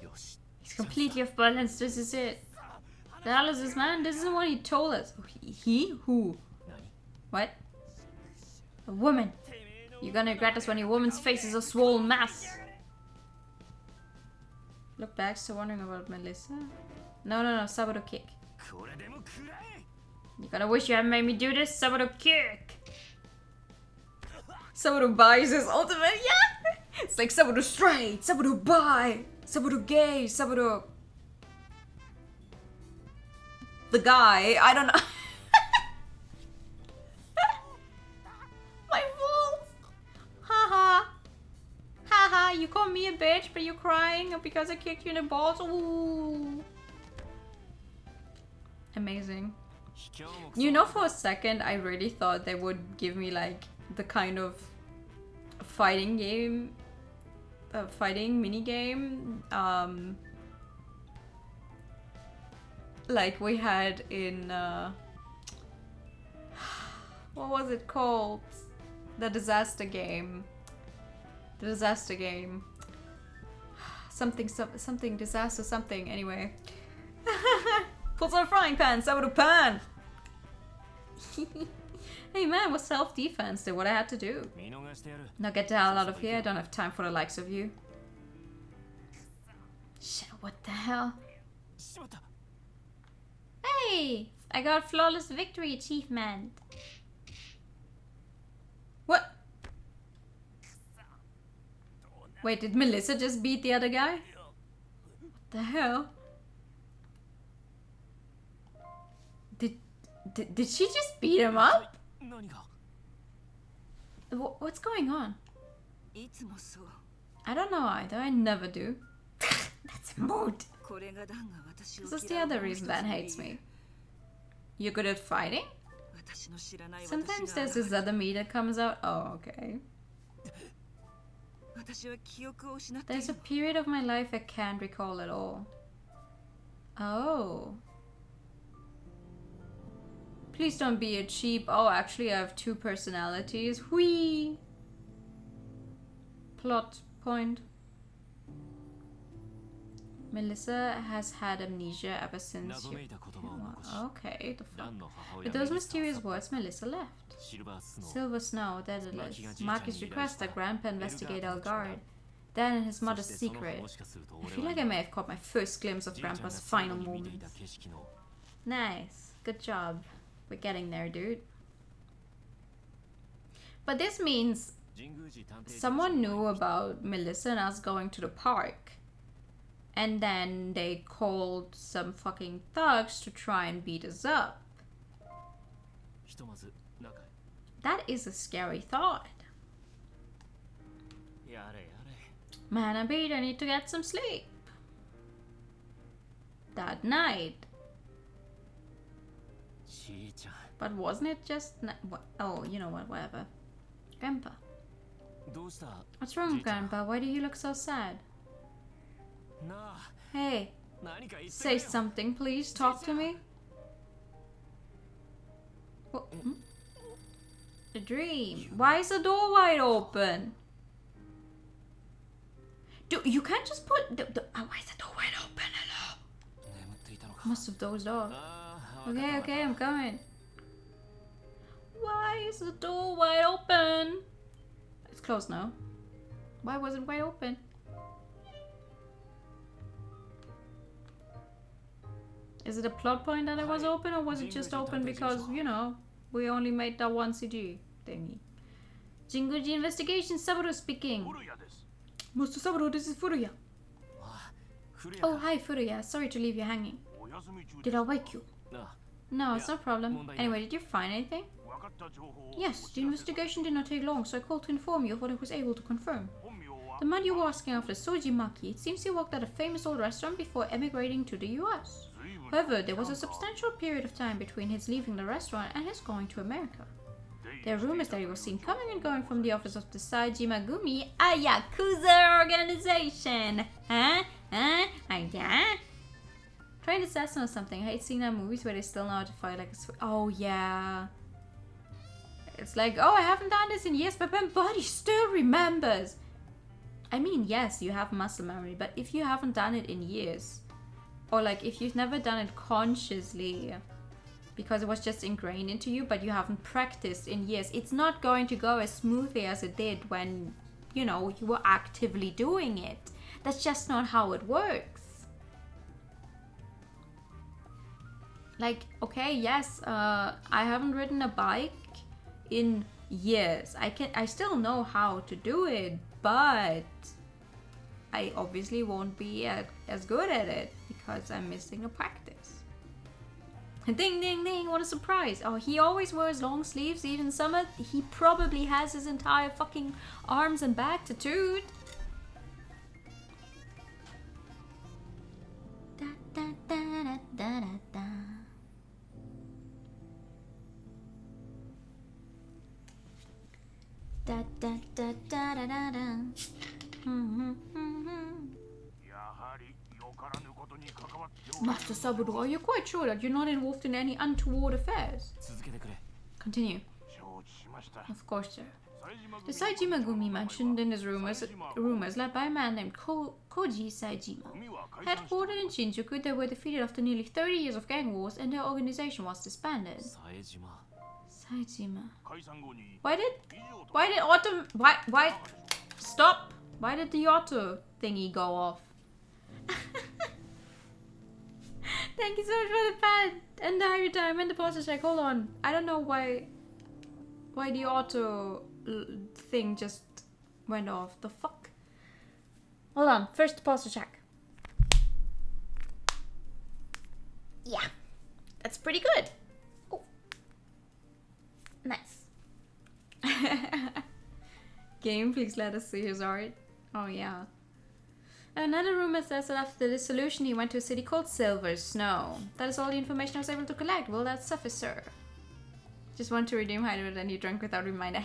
よし He's completely off balance. This is it. Dallas is man. This isn't what he told us. He? Who? 何 What? A woman. You're gonna regret this when your woman's face is a swollen mass. Look back, still wondering about Melissa. No, Saburo kick. これでも食らえ You're gonna wish you hadn't made me do this, Saburo kick. Saburo buys his ultimate, yeah! It's like Saburo straight, Saburo buy, Saburo gay, Saburo... The guy, I don't know. My fault! Haha. Haha, you call me a bitch, but you're crying because I kicked you in the balls. Ooh. Amazing. 卑怯も You know, for a second, I really thought they would give me like the kind of fighting game, fighting mini game, like we had in what was it called? The disaster game. The disaster game. Something disaster something. Anyway. Puts on a frying pan, Saburo pan. Hey man, what self-defense did what I had to do. 見逃してやる Now get the hell out of here, I don't have time for the likes of you. Shit, what the hell? しまった Hey! I got flawless victory achievement. What? Wait, did Melissa just beat the other guy? What the hell? Did she just beat him up? 何が What's going on? いつもそう。 I don't know either, I never do. That's mood. これがダンが私を This is the 嫌う other もう一つ reason の Dan 理由 hates me. You're good at fighting? 私の知らない私 Sometimes が there's this other me that comes out. Oh, okay. 私は記憶を失ってい There's a る period of my life I can't recall at all. Oh. Please don't be a cheap. Oh, actually, I have two personalities. Whee! Plot point. Melissa has had amnesia ever since 謎 you. めいた言葉を残し Okay, the ダ fuck. ンの母 With 親 those メリッサを mysterious 去 words, Melissa left. シルバースノー Silver Snow, Daedalus, Marcus requests that Grandpa investigate Elgar Elgard. Dan and his そ mother's してその後 secret. もしかすると I 俺 feel は like I may have caught my first glimpse of じいちゃんが Grandpa's 最後 final に見てい moments. た景色の Nice. Good job. We're getting there, dude. But this means 神宮寺探偵事務所 someone knew about Melissa and us going to the park. And then they called some fucking thugs to try and beat us up. ひとまず中 That is a scary thought. へやれやれ Man, I beat, I need to get some sleep. That night. じいちゃん But wasn't it just... Oh, you know what, whatever. Grandpa. どうした What's wrong, じいちゃん Grandpa? Why do you look so sad? なあ Hey, 何か言ってくれ say よ something, please. Talk to me. What? The dream. Why is the door wide open? You can't just put... why is the door wide open? Hello? 眠っていたのか Must have dozed off. ああわかった Okay, わかった okay, I'm coming. Why is the door wide open? It's closed now. Why was it wide open? Is it a plot point that it was open, or was it just open because, you know, we only made that one CG thingy? Jinguji Investigation, Saburo speaking. 古谷です。 Mr. Saburo, this is Furuya. あ古谷 Oh, hi Furuya. Sorry to leave you hanging. お休み中 Did です I wake you? なあ No, it's Yeah, no problem. Mondai Anyway, did you find anything? 分かった情報を Yes, the お知らせ investigation did not take long, so I called to inform you of what I was able to confirm. 本名は The man you were asking after, Soji Maki, it seems he worked at a famous old restaurant before emigrating to the US. 随分 However, there was a substantial period of time between his leaving the restaurant and his going to America. There are rumors that he was seen coming and going from the office of the Saejima Gumi, a Yakuza organization. Huh? Huh? Yeah? Trained assassin or something. I hate seeing that in movies where they still know how to fight like a Oh, yeah. It's like, oh, I haven't done this in years, but my body still remembers. I mean, yes, you have muscle memory, but if you haven't done it in years, or like if you've never done it consciously, because it was just ingrained into you, but you haven't practiced in years, it's not going to go as smoothly as it did when, you know, you were actively doing it. That's just not how it works. Like, okay, yes, I haven't ridden a bike in years. I still know how to do it, but I obviously won't be as good at it because I'm missing a practice. Ding ding ding, what a surprise. Oh, he always wears long sleeves even in summer. He probably has his entire fucking arms and back tattooed. Da, da, da, da, da, da, da. Da, da, da, da, da, da, da. やはりよからぬことに関わっておられる Master Saburo, are you quite sure that you're not involved in any untoward affairs? 続けてくれ Continue. 承知しました Of course, sir. 冴 The 島 Saejima 組 Gumi mentioned in his rumors led by a man named Koji Saejima. 組は解散した Headquartered in Shinjuku, they were defeated after nearly 30 years of gang wars and their organization was disbanded. 冴島 Saejima. 解散後に Why did 以上と why did auto why stop? Why did the auto thingy go off? Thank you so much for the pad and the higher time and the posture check. Hold on. I don't know why the auto thing just went off. The fuck? Hold on. First posture check. Yeah. That's pretty good. Oh. Nice. Game, please let us see his art. Oh yeah. Another rumor says that after the dissolution he went to a city called Silver Snow. That is all the information I was able to collect. Will that suffice, sir? Just want to redeem Hyder, then you drank without reminder.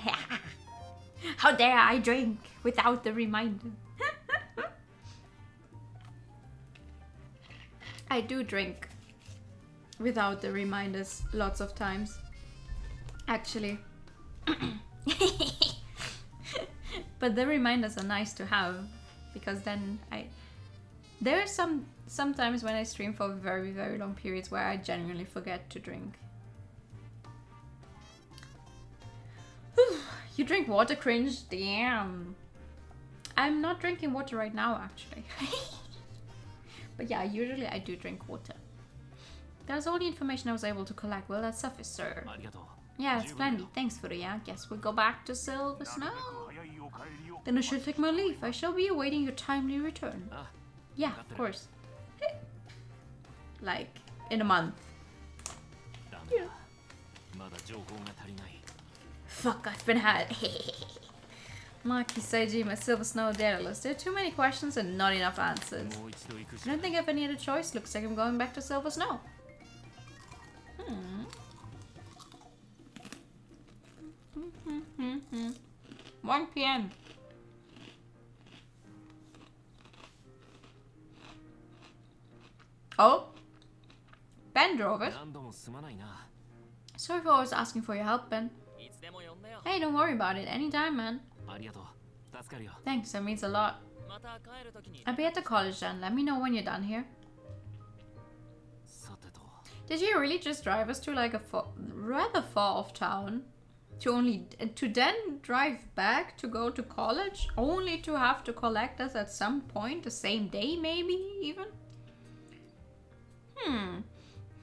How dare I drink without the reminder? I do drink without the reminders lots of times. Actually. But the reminders are nice to have. Because then there are sometimes when I stream for very, very long periods where I genuinely forget to drink. You drink water, cringe? Damn. I'm not drinking water right now, actually. But yeah, usually I do drink water. That's all the information I was able to collect. Will that suffice, sir? ありがとう Yeah, it's plenty. Thanks, Furuya. Guess we'll go back to Silver なるべく Snow. 早いお帰りを Then I should take my leave. I shall be awaiting your timely return. あ Yeah, of course. Like, in a month. ダメだまだ情報が足りない Fuck, I've been had. Maki, Saejima, Silver Snow, DAEDALUS. There are too many questions and not enough answers. もう一度行くし I don't think I have any other choice. Looks like I'm going back to Silver Snow. 1 p.m. Oh? Ben drove it. 何度もすまないな Sorry for always asking for your help, Ben. いつでも呼んだよ Hey, don't worry about it. Anytime, man. ありがとう助かるよ Thanks, that means a lot. また帰るときに I'll be at the college then. Let me know when you're done here. さてと Did you really just drive us to like a rather far off town? To then drive back to go to college? Only to have to collect us at some point the same day, maybe even?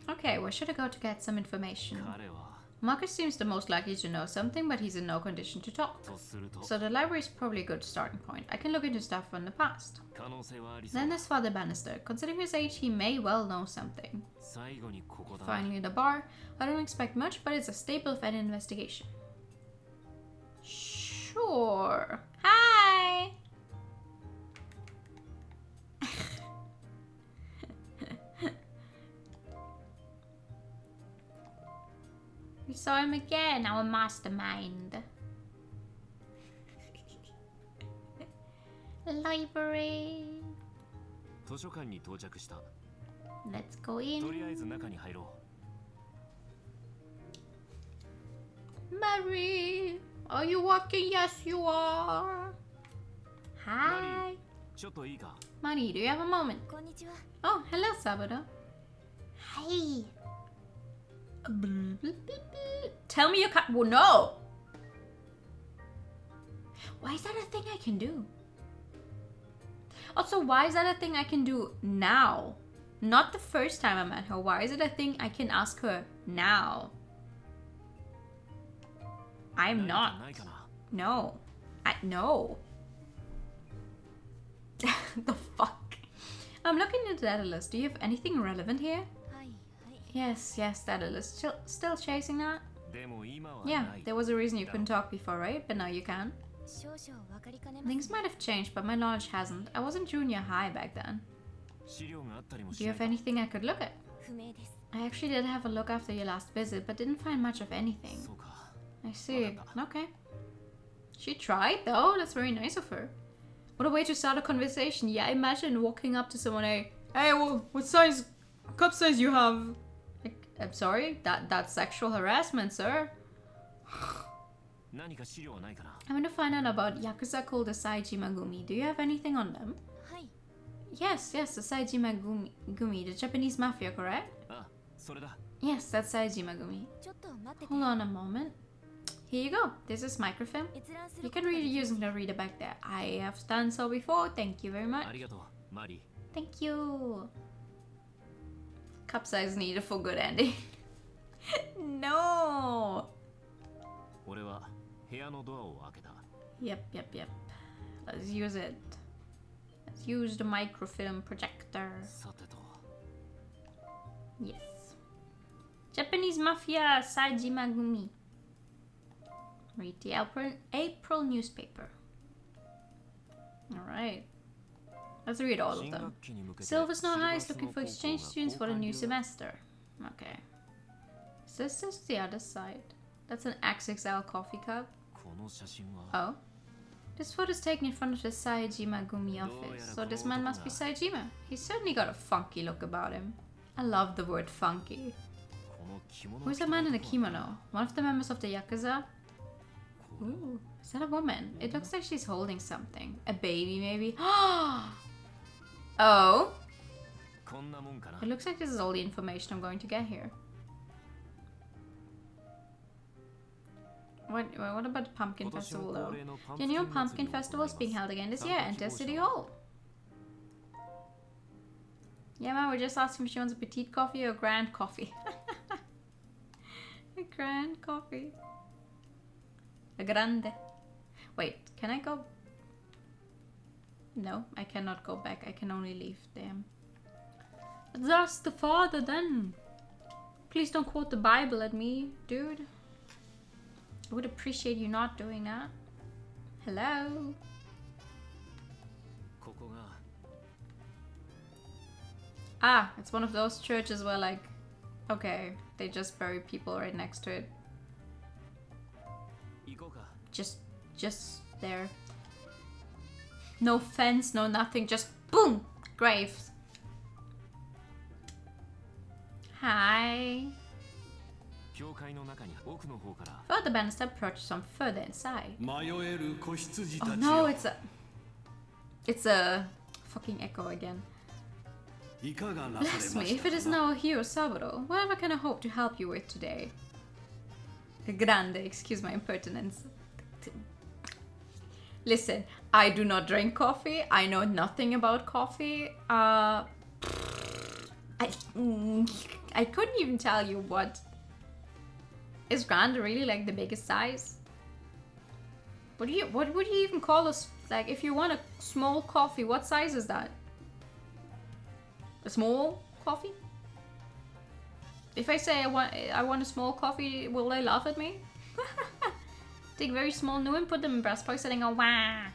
Okay, where should I go to get some information? 彼は Marcus seems the most likely to know something, but he's in no condition to talk. とすると So the library is probably a good starting point. I can look into stuff from the past. 可能性はありそう Then there's Father Bannister. Considering his age, he may well know something. 最後にここだな Finally, the bar. I don't expect much, but it's a staple of any investigation. Sure. Hi! We saw him again, our mastermind. Library. 図書館に到着した Let's go とりあえ in. ず中に入ろ Mary, are you walking? Yes, you are. Hi. うちょっといいか Mari, do you have a moment? こんにちは。 Oh, hello, Sabado. Hi. Tell me you can't. Well, no. Why is that a thing I can do? Also, why is that a thing I can do now? Not the first time I met her. Why is it a thing I can ask her now? I'm 何か not. ないかな No. No. The fuck? I'm looking into DAEDALUS. Do you have anything relevant here? はいはい。 Yes, DAEDALUS. Still chasing that? でも今は Yeah, ない there was a reason you couldn't talk before, right? But now you can. 少々わかりかねます。 Things might have changed, but my knowledge hasn't. I wasn't junior high back then. 資料があったりも Do し you ない have か anything I could look at? 不明です。 I actually did have a look after your last visit, but didn't find much of anything. そうか I see. Okay. She tried, though. That's very nice of her. What a way to start a conversation. Yeah, imagine walking up to someone, hey, what size cup size you have? Like, I'm sorry? That's sexual harassment, sir. 何か資料はないかな I want to find out about Yakuza called the Saejima Gumi. Do you have anything on them? はい。 Yes, the Saejima Gumi, the Japanese mafia, correct? あそれだ Yes, that's Saejima Gumi. ちょっと待ってて Hold on a moment. Here you go. This is microfilm. 閲覧す You るこ can とが read で it き using the reader back there. I have done so before. Thank you very much. ありがとうマリ Thank you. Cup size needed for good ending. No. 俺は部屋のドアを開けた Yep. Let's use it. Let's use the microfilm projector. さてと Yes. Japanese Mafia Saejima Gumi. Read the April newspaper. Alright. Let's read all of 新 them. 学期に向けて Silver Snow High is シルバ looking ー for スノー exchange 高校 students for the が new 交換留 semester. Okay. So this is the other side. That's an XXL coffee cup. この写真は Oh. This photo is taken in front of the Saejima Gumi office. So this man must be Saejima. He's certainly got a funky look about him. I love the word funky. この着物を Who's 着 that た man in the 男は kimono? One of the members of the Yakuza? これ Ooh, is that a woman? It looks like she's holding something. A baby, maybe? Oh! こんなもんかな It looks like this is all the information I'm going to get here. What about the Pumpkin 今年も Festival 恒 though? 例のパン The プキ annual ン Pumpkin 祭りを Festival is 行い being ます held again this year. 参加 Enter 希望 City 者は Hall. Yeah, man, we're just asking if she wants a petite coffee or a grand coffee. A grand coffee. A grande. Wait, can I go? No, I cannot go back. I can only leave. Damn. That's the father then. Please don't quote the Bible at me, dude. I would appreciate you not doing that. Hello? ここが Ah, it's one of those churches where like, okay, they just bury people right next to it. 行こうか Just there. No fence, no nothing, just boom! Graves. Hi. 教会の中に奥の方から Further banister approaches from further inside. 迷える子羊 Oh たち no, よ it's a fucking echo again. いかがなされま Bless me, し if it た is かな now hero Saburo, whatever can I hope to help you with today? Grande, excuse my impertinence. Listen, I do not drink coffee. I know nothing about coffee. I couldn't even tell you what. Is Grande really like the biggest size? What would you even call us? Like, if you want a small coffee, what size is that? A small coffee? If I say I want a small coffee, will they laugh at me? Take very small new and put them in breast pockets and go wah.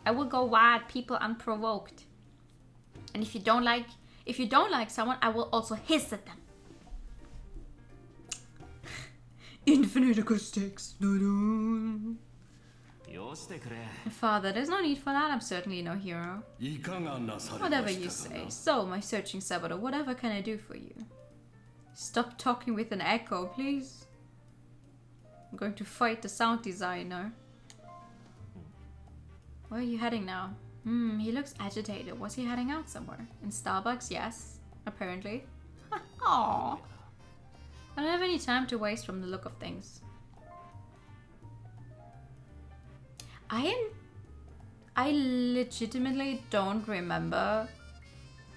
I will go wah at people unprovoked. And if you don't like someone, I will also hiss at them. Infinite acoustics. よしてくれ Father, there's no need for that. I'm certainly no hero. いかがなされま Whatever you したか say. な So, my searching Saburo, whatever can I do for you? Stop talking with an echo, please. I'm going to fight the sound designer. Where are you heading now? He looks agitated. Was he heading out somewhere? In Starbucks? Yes, apparently. Aww. I don't have any time to waste from the look of things. I legitimately don't remember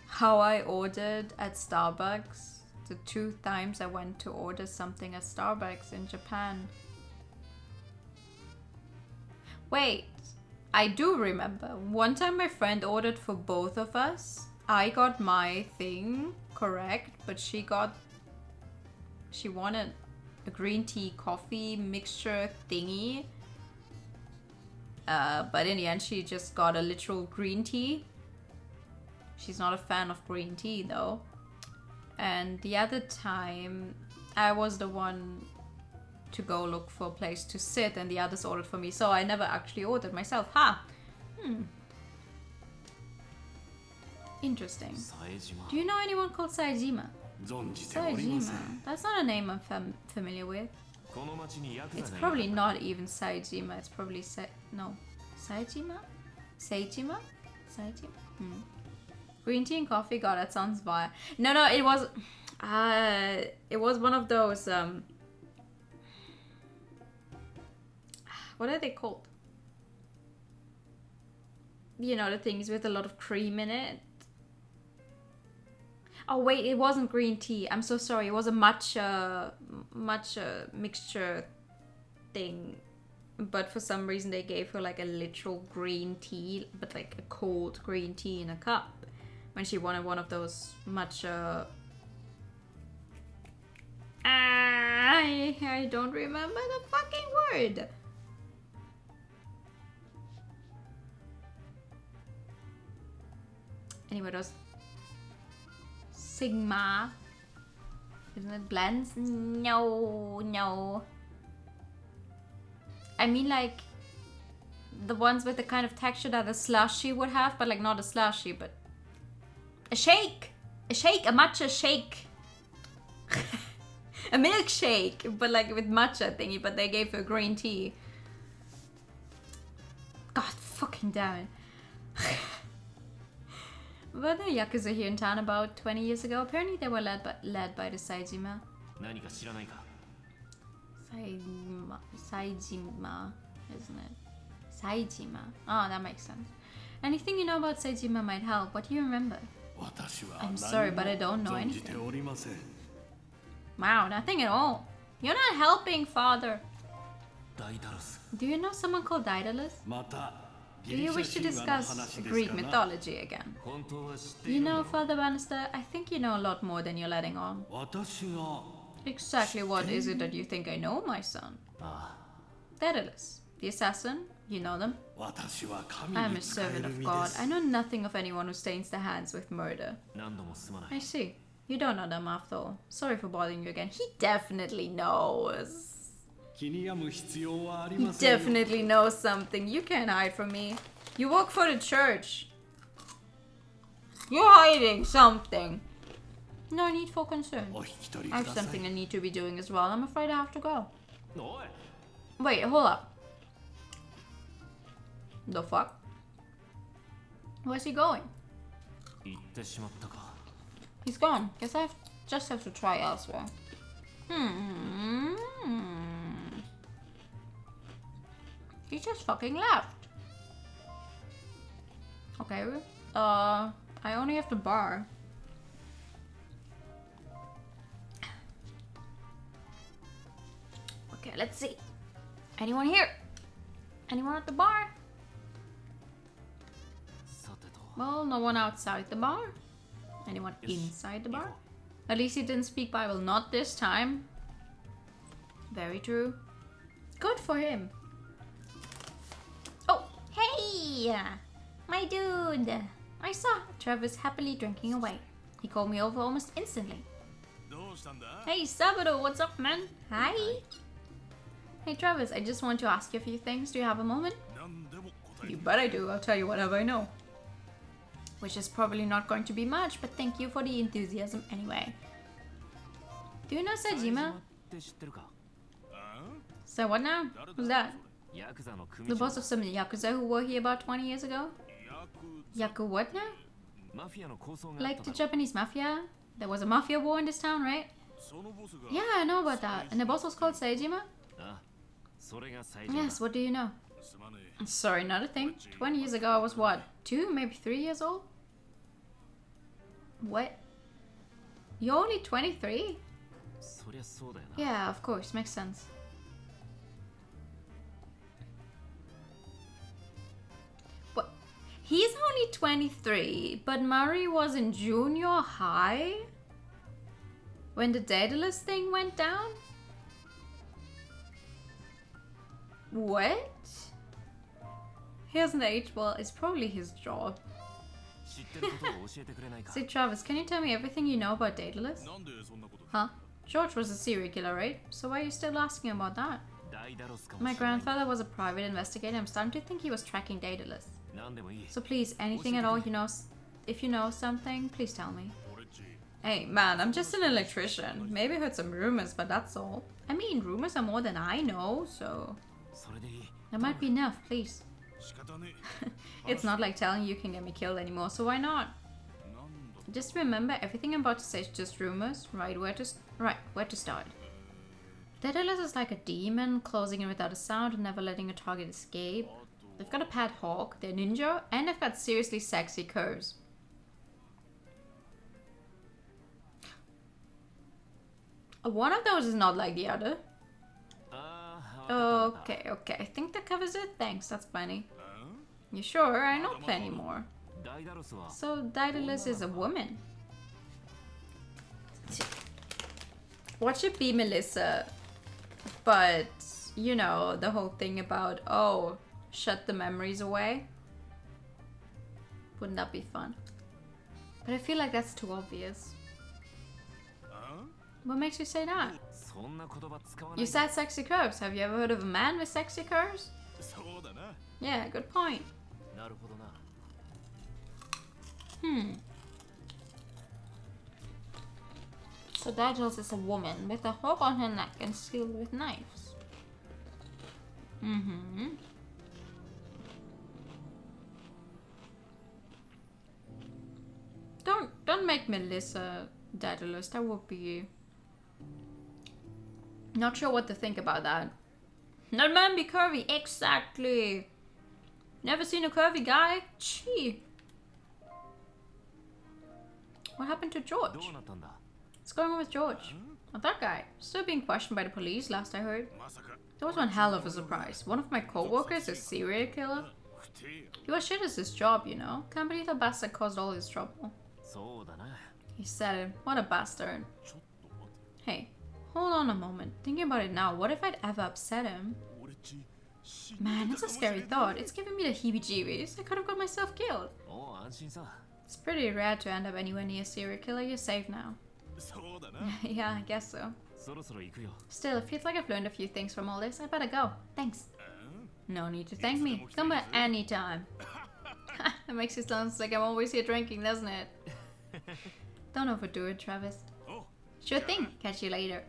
how I ordered at Starbucks the 2 times I went to order something at Starbucks in Japan. Wait, I do remember. One time my friend ordered for both of us. I got my thing correct, but she wanted a green tea coffee mixture thingy. But in the end, she just got a literal green tea. She's not a fan of green tea though. And the other time, I was the one to go look for a place to sit and the others ordered for me. So I never actually ordered myself. Interesting. 冴島 Do you know anyone called Saejima? 存じておりません Saejima. That's not a name I'm familiar with. この町にヤクザ It's がいなかった probably not even Saejima. It's probably no. Saejima? Saejima? Saejima? Green tea and coffee? God, that sounds vile. No, it was... It was one of those what are they called? You know, the things with a lot of cream in it. Oh wait, it wasn't green tea. I'm so sorry. It was a matcha mixture thing. But for some reason they gave her like a literal green tea, but like a cold green tea in a cup when she wanted one of those matcha. I don't remember the fucking word. Anyway, those Sigma. Isn't it blends? No. I mean like the ones with the kind of texture that a slushy would have, but like not a slushy, but a shake. A matcha shake. A milkshake, but like with matcha thingy, but they gave her green tea. God fucking damn it. Were there Yakuza here in town about 20 years ago? Apparently they were led by the Saejima. 何か知らないか Saejima, isn't it? Saejima. Oh, that makes sense. Anything you know about Saejima might help. What do you remember? I'm sorry, but I don't know anything. Wow, nothing at all. You're not helping, father. DAEDALUS Do you know someone called Daedalus? Do you wish to discuss Greek mythology again? 本当は知ってい You る know, Father Bannister, I think you know a lot more than you're letting on. 私が Exactly what is it that you think I know, my son? あ Daedalus, the assassin, you know them. 私は神 I'm に a 仕え servant る of 身 God. です I know nothing of anyone who stains their hands with murder. あ何度もすまない I see. You don't know them after all. Sorry for bothering you again. He definitely knows. 気に病む必要はあり He ませんよ definitely knows something. You can't hide from me. You work for the church. You're hiding something. No need for concern. お引き取り I く have ださい something I need to be doing as well. I'm afraid I have to go. おい Wait, hold up. The fuck? Where's he going? 行ってしまったか He's gone. Guess I just have to try elsewhere. He just fucking left. Okay. I only have the bar. Okay, let's see. Anyone here? Anyone at the bar? さてと Well, no one outside the bar. Anyone Yes. inside the bar? At least he didn't speak Bible. Not this time. Very true. Good for him. Oh, hey! My dude! I saw Travis happily drinking away. He called me over almost instantly. どうしたんだ Hey, Sabado, what's up, man? Hi! Hey, Travis, I just want to ask you a few things. Do you have a moment? 何でも答え You bet I do. I'll tell you whatever I know. Which is probably not going to be much, but thank you for the enthusiasm anyway. Do you know Sajima? って知ってるか So what now? Who's that? ヤクザの組 The 長 boss of some Yakuza who were here about 20 years ago? ヤク Yaku what now? マフィアの抗争があっ Like た the だろ Japanese mafia? There was a mafia war in this town, right? そのボスが Yeah, I know about that. And the boss was called Seijima? あそれが最初だ Yes, what do you know? すまね Sorry, not a thing. 20 years ago I was what? 2, maybe 3 years old? What? You're only 23? そりゃそうだよな Yeah, of course, makes sense. What? He's only 23, but Murray was in junior high? When the Daedalus thing went down? What? He hasn't aged well. It's probably his job. 知ってることを教えてくれないか Say, Travis, can you tell me everything you know about Daedalus? なんでそんなこと Huh? George was a serial killer, right? So why are you still asking about that? ダイダロスかも My しれない grandfather was a private investigator. I'm starting to think he was tracking Daedalus. 何でもいい So please, anything at all you know, if you know something, please tell me. 俺っち Hey, man, I'm just an electrician. Maybe heard some rumors, but that's all. I mean, rumors are more than I know, so それでいい that might be enough, please. 仕方ね It's not like telling you can get me killed anymore, so why not? えなんだ Just remember, everything I'm about to say is just rumors. Right, where to start? Daedalus is like a demon, closing in without a sound and never letting a target escape. They've got a pet hawk, they're ninja, and they've got seriously sexy curves. One of those is not like the other. Okay, okay. I think that covers it. Thanks, that's plenty. You sure? I know plenty more. So Daedalus is a woman. What should be Melissa? But, you know, the whole thing about, oh, shut the memories away. Wouldn't that be fun? But I feel like that's too obvious. What makes you say that? You said sexy curves. Have you ever heard of a man with sexy curves? Yeah, good point. So Daedalus is a woman with a hawk on her neck and sealed with knives. Don't make Melissa Daedalus. That would be... Not sure what to think about that. Not man be curvy. Exactly. Never seen a curvy guy? Gee. What happened to George? What's going on with George? Oh, that guy. Still being questioned by the police, last I heard. That was one hell of a surprise. One of my co-workers, a serial killer. He was shit as his job, you know. Can't believe the bastard caused all his trouble. He said it. What a bastard. Hey. Hold on a moment. Thinking about it now, what if I'd ever upset him? Man, that's a scary thought. It's giving me the heebie-jeebies. I could have got myself killed. It's pretty rare to end up anywhere near a serial killer. You're safe now. Yeah, I guess so. Still, it feels like I've learned a few things from all this. I better go. Thanks. No need to thank me. Come back anytime. That makes it sound like I'm always here drinking, doesn't it? Don't overdo it, Travis. Sure thing. Catch you later.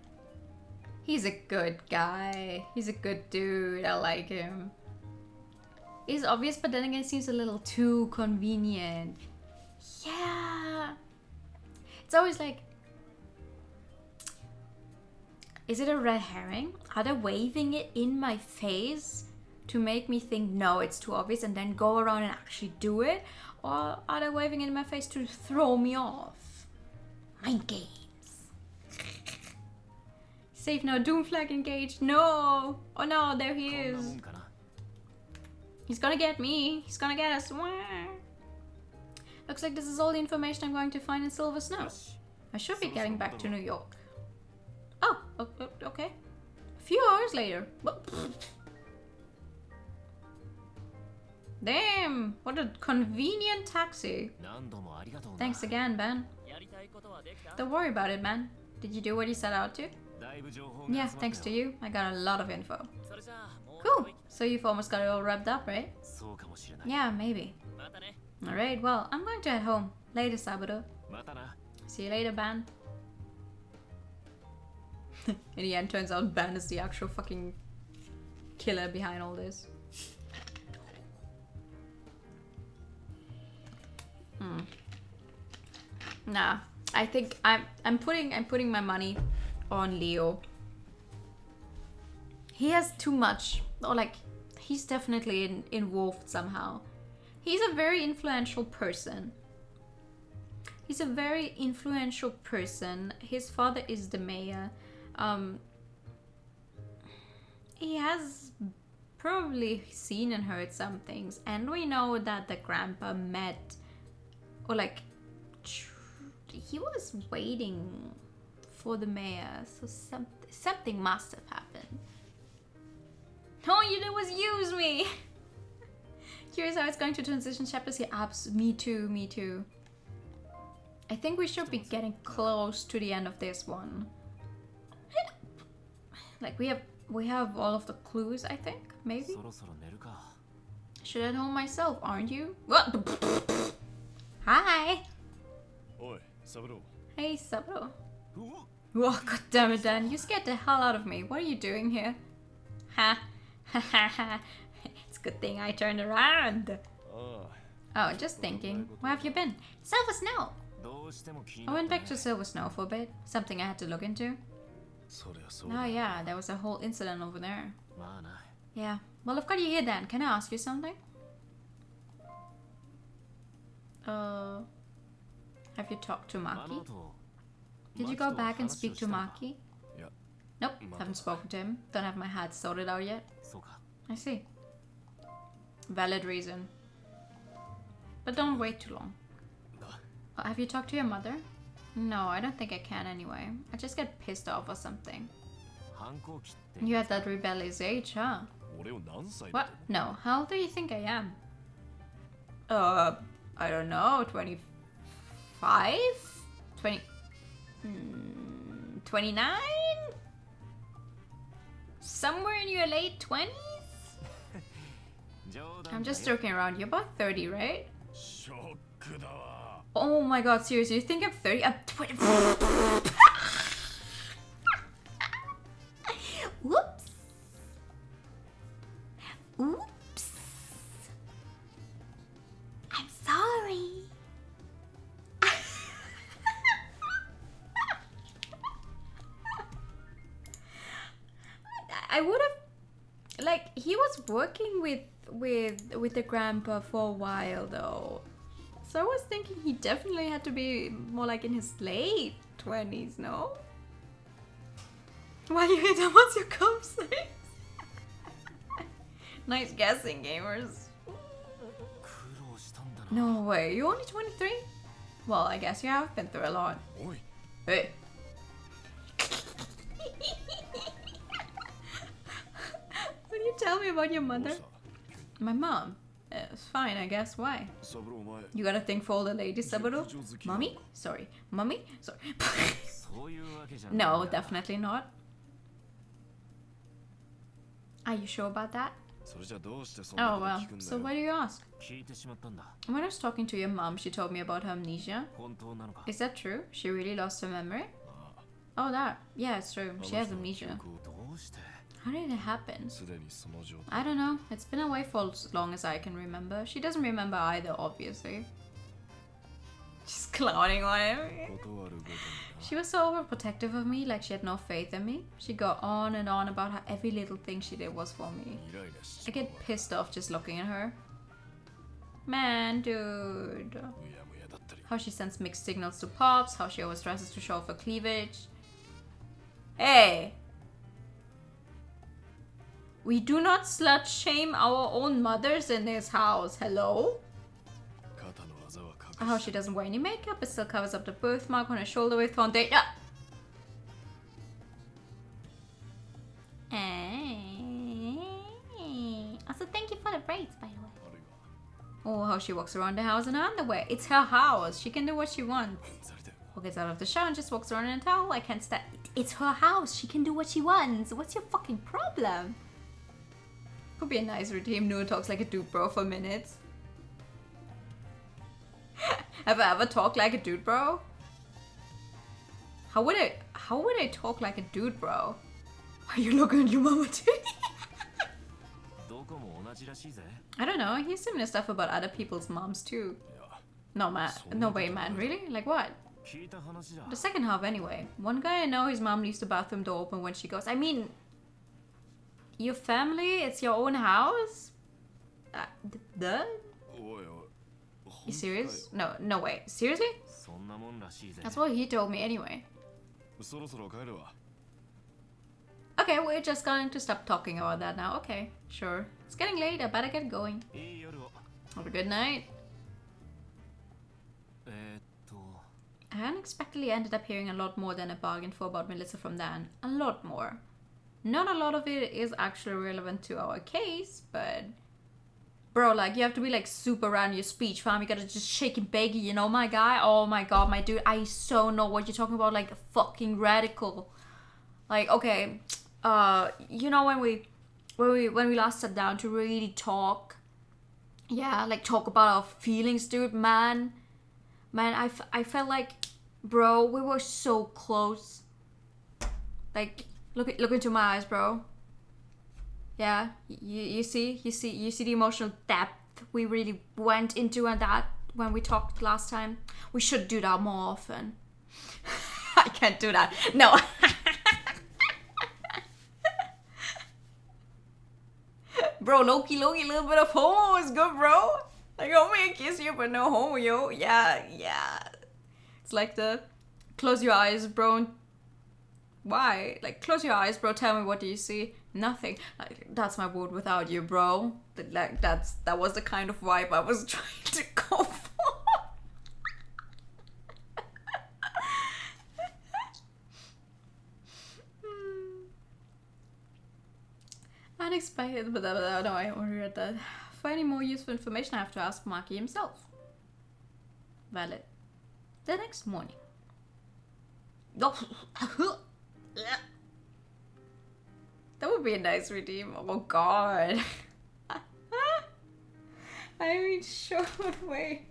He's a good guy. He's a good dude. I like him. It's obvious, but then again, it seems a little too convenient. Yeah. It's always like... Is it a red herring? Are they waving it in my face to make me think, no, it's too obvious, and then go around and actually do it? Or are they waving it in my face to throw me off? Mind games. Safe now. Doom flag engaged. No. Oh no, there he is. He's gonna get me. He's gonna get us. Looks like this is all the information I'm going to find in Silver Snow. I should be getting back to New York. Oh, okay. A few hours later. Damn, what a convenient taxi. Thanks again, Ben. Don't worry about it, man. Did you do what you set out to? Yeah, thanks to you, I got a lot of info. Cool, so you've almost got it all wrapped up, right? Yeah, maybe. Alright, well, I'm going to head home. Later, Saburo. See you later, Ben. In the end, turns out Ben is the actual fucking killer behind all this. Nah, I think I'm putting my money on Leo. He has too much, or like, he's definitely involved somehow. He's a very influential person. He's a very influential person. His father is the mayor. He has probably seen and heard some things, and we know that the grandpa met, or like, he was waiting for the mayor, so something must have happened. All you did was use me. Curious how it's going to transition chapters here. Me too. I think we should be getting close to the end of this one. Like we have all of the clues, I think, maybe. Should head home myself, aren't you? What? Hi. Hey, Saburo. Oh, god damn it, Dan. You scared the hell out of me. What are you doing here? Ha. It's a good thing I turned around. Oh, just thinking. Where have you been? Silver Snow. うしても気に I なっ went て back to Silver Snow for a bit. Something I had to look into. そりゃそう Oh だ yeah, there was a whole incident over there. まあな Yeah. Well, I've got you here then. Can I ask you something? Have you talked to あ Maki? の後 Did you マ go キと back and 話を speak した to のか Maki? いや Nope, Mother. haven't spoken to him. Don't have my hat sorted out yet. そうか I see. Valid reason. But don't wait too long. だ Have you talked to your mother? No, I don't think I can anyway. I just get pissed off or something. 反抗期って You at that rebellious age, huh? 俺を何歳 What? だと No. How old do you think I am? I don't know. 25? 20? 29? Somewhere in your late 20s? 冗談 I'm だ just よ joking around. You're about 30, right? ショックだわ Oh my god, seriously, you think I'm 30? I'm 20. Whoops. Oops. I'm sorry. I would have, like, he was working with the grandpa for a while though. So I was thinking he definitely had to be more like in his late 20s, no? Why you hit him? What's your comp size? Nice guessing, gamers. 苦労したんだな No way, you're only 23? Well, I guess you have been through a lot. おい Hey. What do you tell me about your どう mother? した My mom. It's fine, I guess. Why? サブローお前 You got a thing for all the ladies, Saburo? Mommy? Sorry. Mommy? Sorry. そういうわけじゃない No, んだ definitely not. Are you sure about that? それじゃどうしてそんな Oh こと well. 聞くんだ So よ why do you ask? 聞いてしまったんだ When I was talking to your mom, she told me about her amnesia. 本当なのか Is that true? She really lost her memory? Oh, that. Yeah, it's true. She あ has の人の記 amnesia. 憶をどうして How did it happen? すでにその状 I 態 don't know. It's been away for as long as I can remember. She doesn't remember either, obviously. She's clowning on him. 断るごとに She was so overprotective of me, like she had no faith in me. She got on and on about how every little thing she did was for me. イライラし I ちまう get pissed off just looking at her. Man, dude. むやむやだったり How she sends mixed signals to Pops, how she always dresses to show off her cleavage. Hey! We do not slut shame our own mothers in this house. Hello? 肩の技は隠 How し she doesn't wear any makeup, but still covers up the birthmark on her shoulder with foundation. Ah! Also, thank you for the braids, by the way. あるい Oh, how she walks around the house in her underwear. It's her house. She can do what she wants. はされたよ Or gets out of the shower and just walks around in a towel. I can't stand it. It's her house. She can do what she wants. What's your fucking problem? Could be a nice routine. Noor talks like a dude bro for minutes. Have I ever talked like a dude bro? How would I talk like a dude bro? Are you looking at your mama too? どこも同じらしいぜ I don't know. I hear similar stuff about other people's moms too. いや No man, no way, man. Really? Like what? 聞いた話だ The second half, anyway. One guy I know, his mom leaves the bathroom door open when she goes. I mean, your family, it's your own house? Duh? おいおい You serious? No, no way. Seriously? そんなもんらしいぜ That's what he told me anyway. そろそろ帰るわ Okay, we're just going to stop talking about that now. Okay, sure. It's getting late. I better get going. いい夜を Have a good night. と I unexpectedly ended up hearing a lot more than I bargained for about Melissa from Dan. A lot more. Not a lot of it is actually relevant to our case, but... Bro, like, you have to be, like, super around your speech, fam. You gotta just shake and beg, you know, my guy? Oh my god, my dude, I so know what you're talking about, like, fucking radical. Like, okay, you know when we last sat down to really talk? Yeah, like, talk about our feelings, dude, man. Man, I felt like, bro, we were so close. Like, look into my eyes, bro. Yeah, you see the emotional depth we really went into and that when we talked last time. We should do that more often. I can't do that. No. Bro, Loki, a little bit of homo is good, bro. Like, homie, kiss you, but no homo, yo. Yeah. It's like the close your eyes, bro. Why? Like, close your eyes, bro. Tell me, what do you see? Nothing. Like, that's my world without you, bro. Like, that was the kind of vibe I was trying to go for. Unexpected, but no, I already read that. For any more useful information, I have to ask Maki himself. Valid. The next morning. That would be a nice redeem. Oh god. I mean, sure, wait.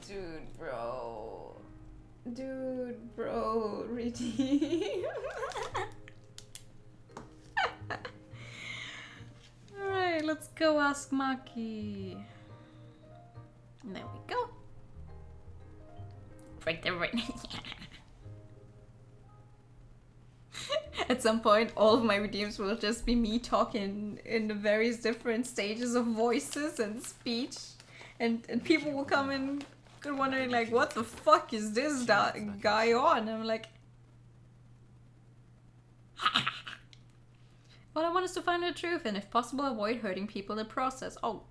Dude, bro, redeem. Alright, let's go ask Maki. There we go. Right there, right. At some point, all of my redeems will just be me talking in the various different stages of voices and speech. And people will come in wondering, like, what the fuck is this guy on? And I'm like... Well, I want us to find the truth and, if possible, avoid hurting people in the process. Oh,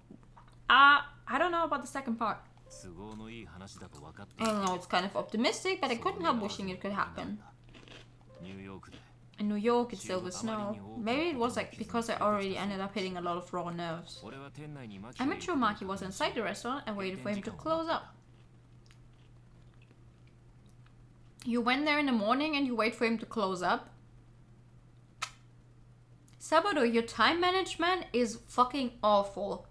I don't know about the second part. I don't know, it's kind of optimistic, but I couldn't help wishing it could happen. In New York, it's filled with snow. Maybe it was like because I already ended up hitting a lot of raw nerves. I made sure Maki was inside the restaurant and waited for him to close up. You went there in the morning and you wait for him to close up? Sabado, your time management is fucking awful.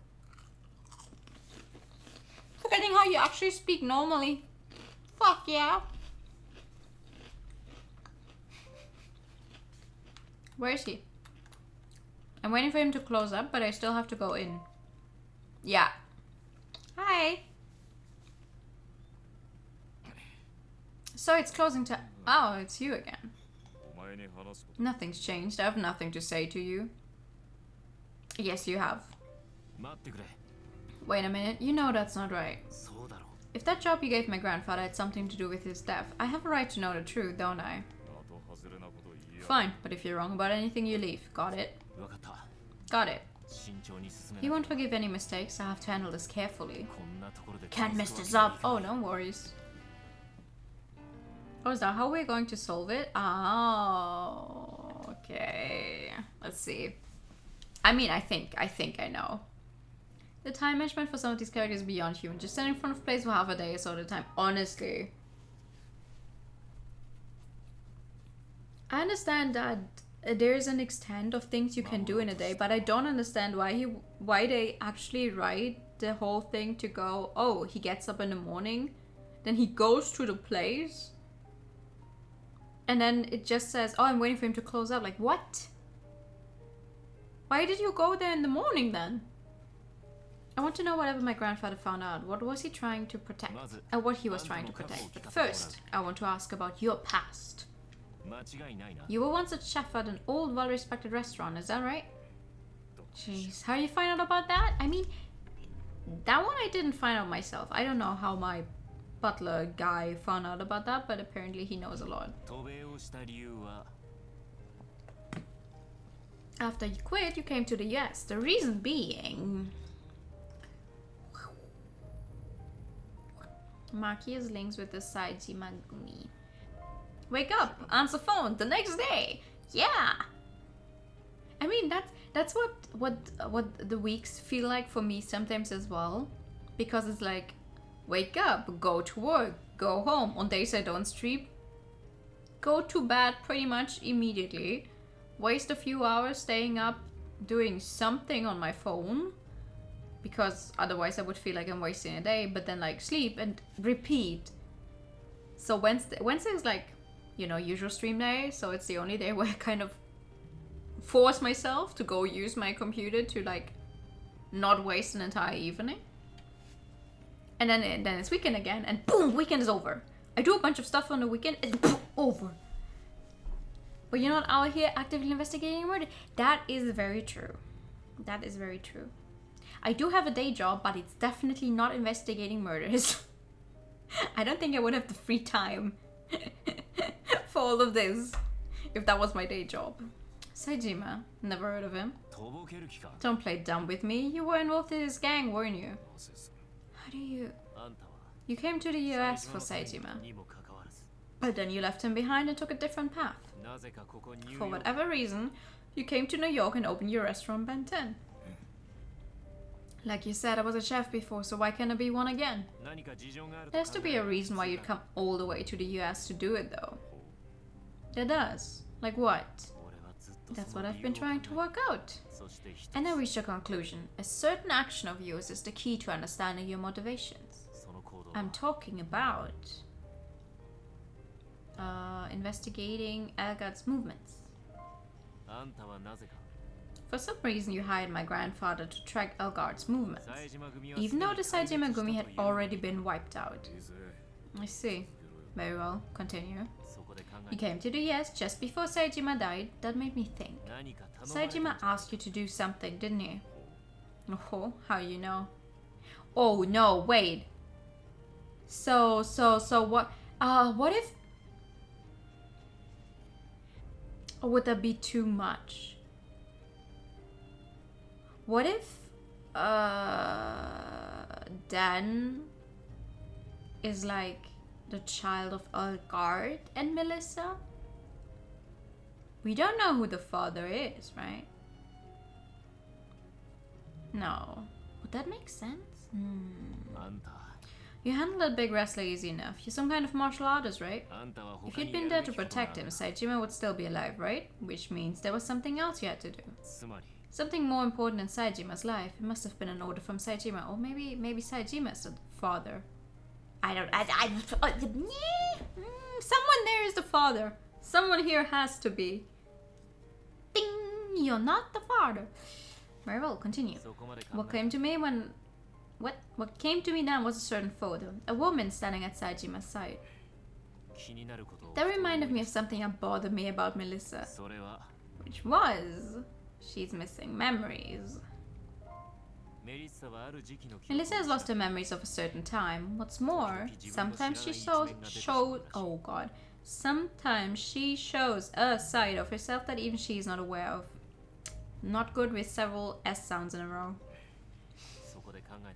Forgetting how you actually speak normally. Fuck yeah. Where is he? I'm waiting for him to close up, but I still have to go in. Yeah. Hi. So it's closing time. Oh, it's you again. Nothing's changed. I have nothing to say to you. Yes, you have. Wait a minute. You know that's not right. If that job you gave my grandfather had something to do with his death, I have a right to know the truth, don't I? Fine, but if you're wrong about anything, you leave. Got it? Got it. He won't forgive any mistakes. I have to handle this carefully. Can't mess this up. Oh, no worries. Oh, is that how we're going to solve it? Oh, okay. Let's see. I mean, I think I know. The time management for some of these characters is beyond human. Just stand in front of a place for half a day is all the time. Honestly. I understand that there is an extent of things you can do in a day, but I don't understand why they actually write the whole thing to go, oh, he gets up in the morning, then he goes to the place, and then it just says, oh, I'm waiting for him to close up. Like, what? Why did you go there in the morning then? I want to know whatever my grandfather found out. What was he trying to protect? And what he was trying to protect. But first, I want to ask about your past. You were once a chef at an old, well-respected restaurant, is that right? Jeez, how you find out about that? I mean, that one I didn't find out myself. I don't know how my butler guy found out about that, but apparently he knows a lot. After you quit, you came to the US. The reason being... Maki is linked with the Saiji Magumi. Wake up, answer phone the next day. Yeah. I mean that's what the weeks feel like for me sometimes as well, because it's like wake up, go to work, go home. On days I don't sleep, go to bed pretty much immediately, waste a few hours staying up doing something on my phone, because otherwise I would feel like I'm wasting a day, but then like sleep and repeat. So Wednesday is like, you know, usual stream day, so it's the only day where I kind of force myself to go use my computer to like not waste an entire evening. And then it's weekend again, and boom, weekend is over. I do a bunch of stuff on the weekend, and boom, over. But you're not out here actively investigating a murder. That is very true. That is very true. I do have a day job, but it's definitely not investigating murders. I don't think I would have the free time for all of this if that was my day job. Saejima, never heard of him. とぼける気か Don't play dumb with me. You were involved in this gang, weren't you? そうです How do you... あんたは You came to the US for Saejima, にもかかわらず but then you left him behind and took a different path. なぜかここニュー For ヨーク whatever reason, you came to New York and opened your restaurant Ben 10. Like you said, I was a chef before, so why can't I be one again? 何か事情がある There has to be a reason why you'd come all the way to the US to do it, though. There does. Like what? 俺はずっと That's そ what の I've 理由 been を trying to 考え work out. そして一つ And I reached a conclusion. A certain action of yours is the key to understanding your motivations. その行動 I'm は talking about investigating Elgad's movements. あんたはなぜか For some reason, you hired my grandfather to track Elgard's movements, 冴島組は even though the すでに Saejima 壊滅 Gumi し had たという already been wiped out. I see. Very well, continue. そこで考 You え came to the US just before Saejima died. That made me think. 何か頼まれたん Saejima じゃ asked you to do something, didn't he? Oh, how you know? Oh no, wait. So what? What if? Or would that be too much? What if, Dan is like the child of Elgard and Melissa? We don't know who the father is, right? No. Would that make sense? あんた You handled that big wrestler easy enough. You're some kind of martial artist, right? あんたは If 他 you'd に been や there る to べきことがあ protect る him, Saejima would still be alive, right? Which means there was something else you had to do. つまり Something more important in Saejima's life. It must have been an order from Saejima, or maybe Saejima's the father. Someone there is the father. Someone here has to be. Ding! You're not the father. Very well, continue. そこまで考 What え came to me when... What came to me then was a certain photo. A woman standing at Saejima's side. 気になることを That reminded me of something that bothered me about Melissa. それは Which was... She's missing memories. メリッサはある時期の記憶を Melissa has lost her memories of a certain time. What's more, sometimes she oh god. Sometimes she shows a side of herself that even she is not aware of. Not good with several S sounds in a row. そこで考え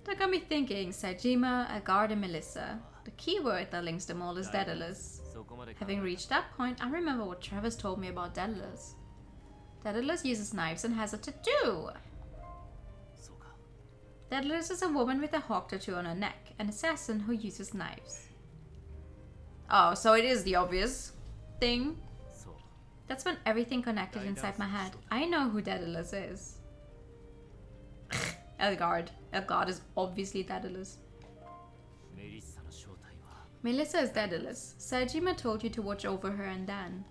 That got me thinking, Saejima, Elgard, and Melissa. The key word that links them all is Daedalus. たそこまで考え Having reached that point, I remember what Travis told me about Daedalus. Daedalus uses knives and has a tattoo. そうか Daedalus is a woman with a hawk tattoo on her neck, an assassin who uses knives. Oh, so it is the obvious thing. そう That's when everything connected inside my head. I know who Daedalus is. Elgard. Elgard is obviously Daedalus. メリッサの正体は Melissa is Daedalus. Saejima told you to watch over her and Dan.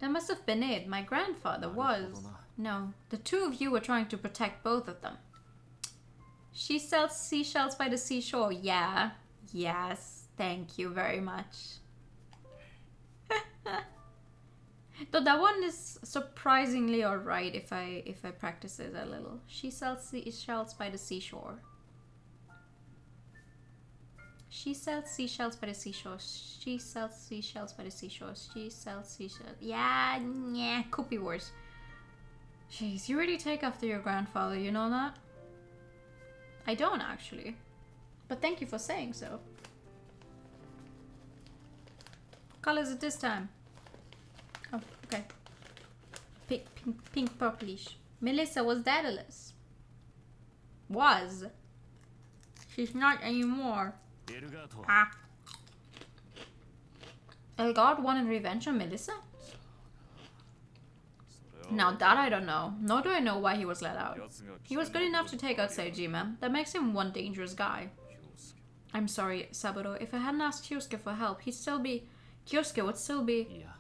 That must have been it. My grandfather was. No, the two of you were trying to protect both of them. She sells seashells by the seashore. Yeah. Yes. Thank you very much. Though that one is surprisingly alright if I practice it a little. She sells seashells by the seashore. She sells seashells by the seashore. She sells seashells by the seashore. She sells seashells. Yeah, could be worse. Jeez, you really take after your grandfather, you know that? I don't actually. But thank you for saying so. What color is it this time? Oh, okay. Pink purplish. Melissa was Daedalus. Was. She's not anymore. エルガート Ah. Elgard wanted revenge on Melissa? Now that I don't know. Nor do I know why he was let out. He was good enough to take out Saejima. That makes him one dangerous guy. I'm sorry, Saburo. If I hadn't asked Kyosuke for help, he'd still be... Kyosuke would still be... いや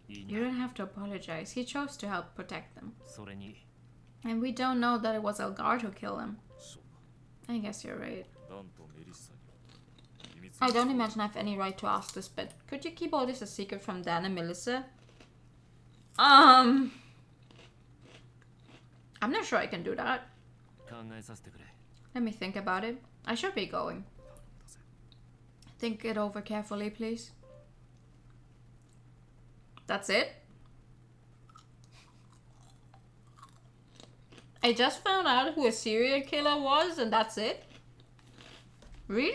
いい You な don't have to apologize. He chose to help protect them. それに And we don't know that it was Elgard who killed him. I guess you're right. ダンとメリッサに秘密 I don't imagine I have any right to ask this, but could you keep all this a secret from Dan and Melissa? I'm not sure I can do that. 考えさせてくれ Let me think about it. I should be going. Think it over carefully, please. That's it? I just found out who a serial killer was and that's it? Really?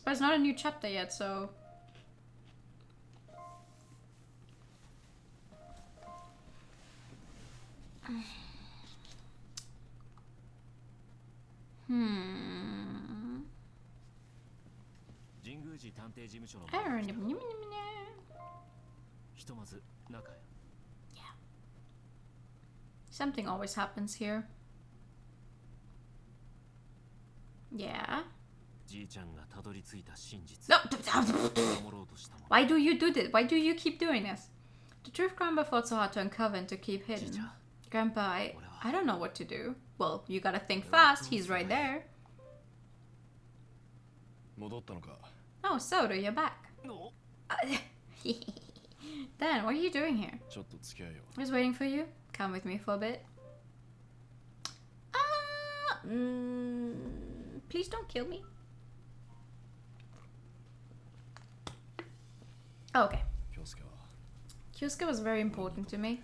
But it's not a new chapter yet, so... Hmm... 神宮寺探偵事務所の I don't know. ひとまず中へ Something always happens here. Yeah. じいちゃんがたどり着いた真実 No. 守ろうとしたもの Why do you do this? Why do you keep doing this? The truth Grandpa fought so hard to uncover and to keep hidden. Grandpa, I don't know what to do. Well, you gotta think fast. He's right there. 戻ったのか Oh, Soda, you're back. の Dan, what are you doing here? ちょっと付き合いよ I was waiting for you. Come with me for a bit. Please don't kill me. Oh, okay. 京介は Kyosuke was very important to me.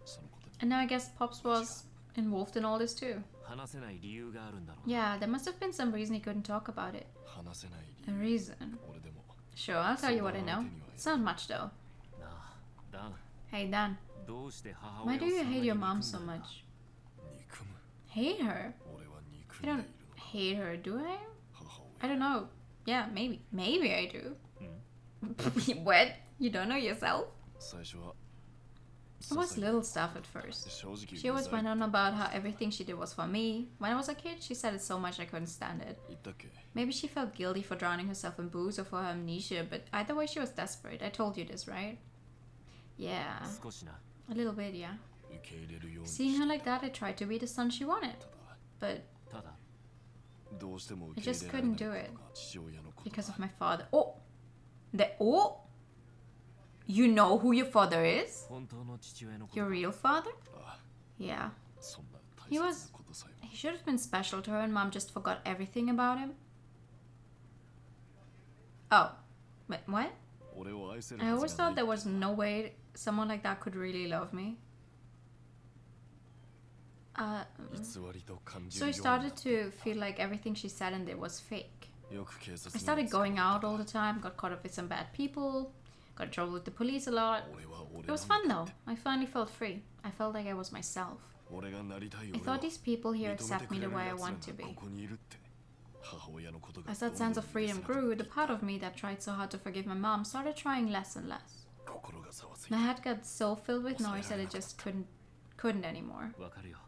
そのことに And now I guess Pops was involved in all this too. 話せない理由があるんだろう Yeah, there must have been some reason he couldn't talk about it. 話せない A 理由 reason. 俺でも Sure, I'll tell you what I know. It's not much though. なあダン Hey Dan, どうして母 why 親 do を you そんな hate に your 憎 mom ん so だんだ much? 憎む Hate her? 俺は憎 I んで don't いるの hate her, do I? 母 I 親 don't know. Yeah, maybe. Maybe I do. うん What? You don't know yourself? 最初は It was little stuff at first. 正直 She always went on about how everything she did was for me. When I was a kid, she said it so much I couldn't stand it. 言ったっけ Maybe she felt guilty for drowning herself in booze or for her amnesia, but either way she was desperate. I told you this, right? Yeah. 少しな A little bit, yeah. 受け入れるように Seeing her like that, I tried to be the son she wanted. ただ But ただどうしても I 受け just 入れられな couldn't い do こと it が父親のこと because だ of my father. Oh! Oh! You know who your father is? 本当の父親のこと Your real father? あ Yeah. そんな He 大 was- 切なことさえも He should have been special to her and mom just forgot everything about him. Oh. Wait, what? 俺を愛せる I は always ずが thought ない there was no way someone like that could really love me. 偽りと感じ So る I ようにな started った to feel like everything she said and did was fake. よく警察 I に started going out all the time, got caught up with some bad people, got in trouble with the police a lot. 俺は俺 It was なん fun だ though. I finally felt free. I felt like I was myself. 俺がなりたい I 俺 thought は these people here 認めて accept く me れ the る way I 奴ら want to が be. ここにいるって母親のことが As that どん sense ど of ん freedom 許せなく grew, な the って part of me that tried so hard to forgive my mom started trying less and less. 心がざわつい My た head got so filled with noise that it just couldn't anymore. わかるよ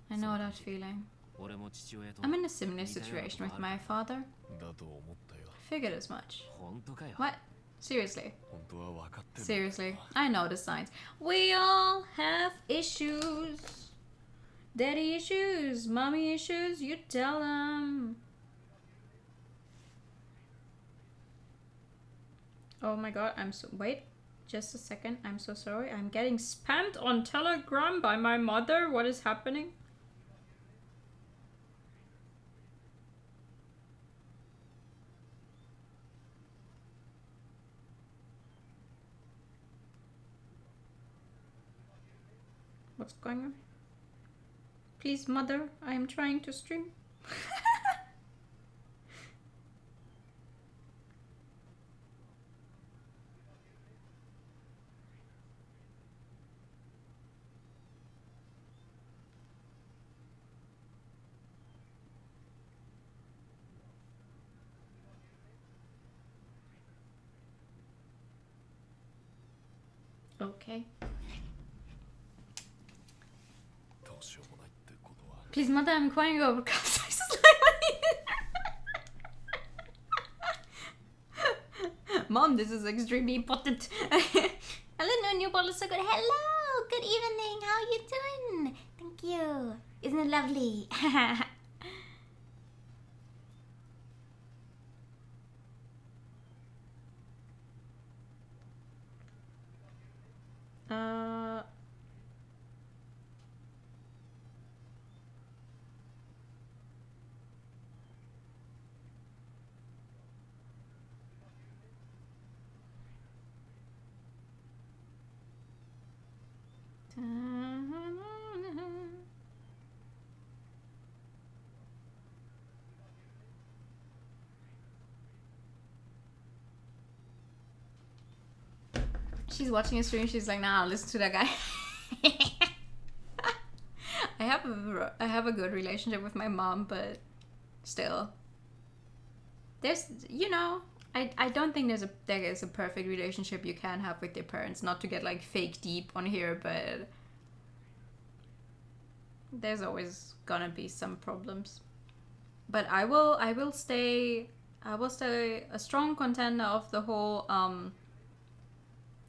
I know that feeling. 俺も父親と I'm in a similar situation with my father. だと思ったよ Figured as much. 本当かよ What? Seriously? 本当は分かってる Seriously? I know the signs. We all have issues. Daddy issues, mommy issues, you tell them. Oh my god, wait, just a second, I'm so sorry. I'm getting spammed on Telegram by my mother. What is happening? What's going on? Please, mother, I am trying to stream. Okay. どうしようもないってことは Please, mother, I'm crying over capsizes. Mom, this is extremely important. Hello, new bottle so good. Hello, good evening. How you doing? Thank you. Isn't it lovely? uh She's watching a stream. She's like, "Nah, listen to that guy." I have a good relationship with my mom, but still, there's I don't think there is a perfect relationship you can have with your parents. Not to get like fake deep on here, but there's always gonna be some problems. But I will stay a strong contender of the whole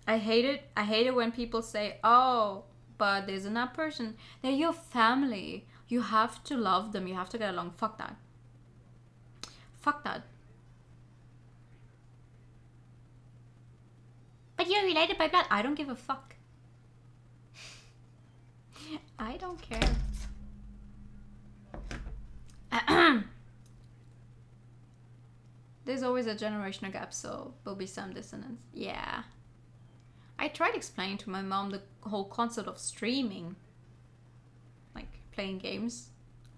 I hate it when people say, "Oh, but there's another person." They're your family. You have to love them. You have to get along. Fuck that. Fuck that. But you're related by blood. I don't give a fuck. I don't care. There's always a generational gap, so there'll be some dissonance. Yeah. I tried explaining to my mom the whole concept of streaming. Like playing games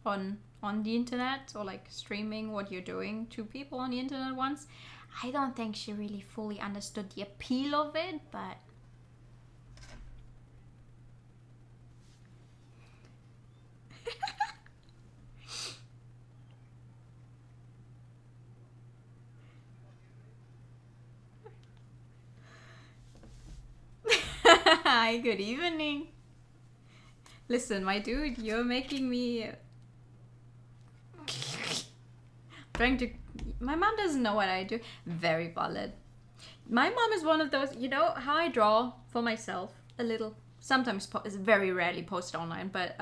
on the internet, or like streaming what you're doing to people on the internet once. I don't think she really fully understood the appeal of it, but hi, good evening. Listen, my dude, you're making me trying to. My mom doesn't know what I do. Very valid. My mom is one of those. You know how I draw for myself a little. Sometimes it's very rarely posted online, but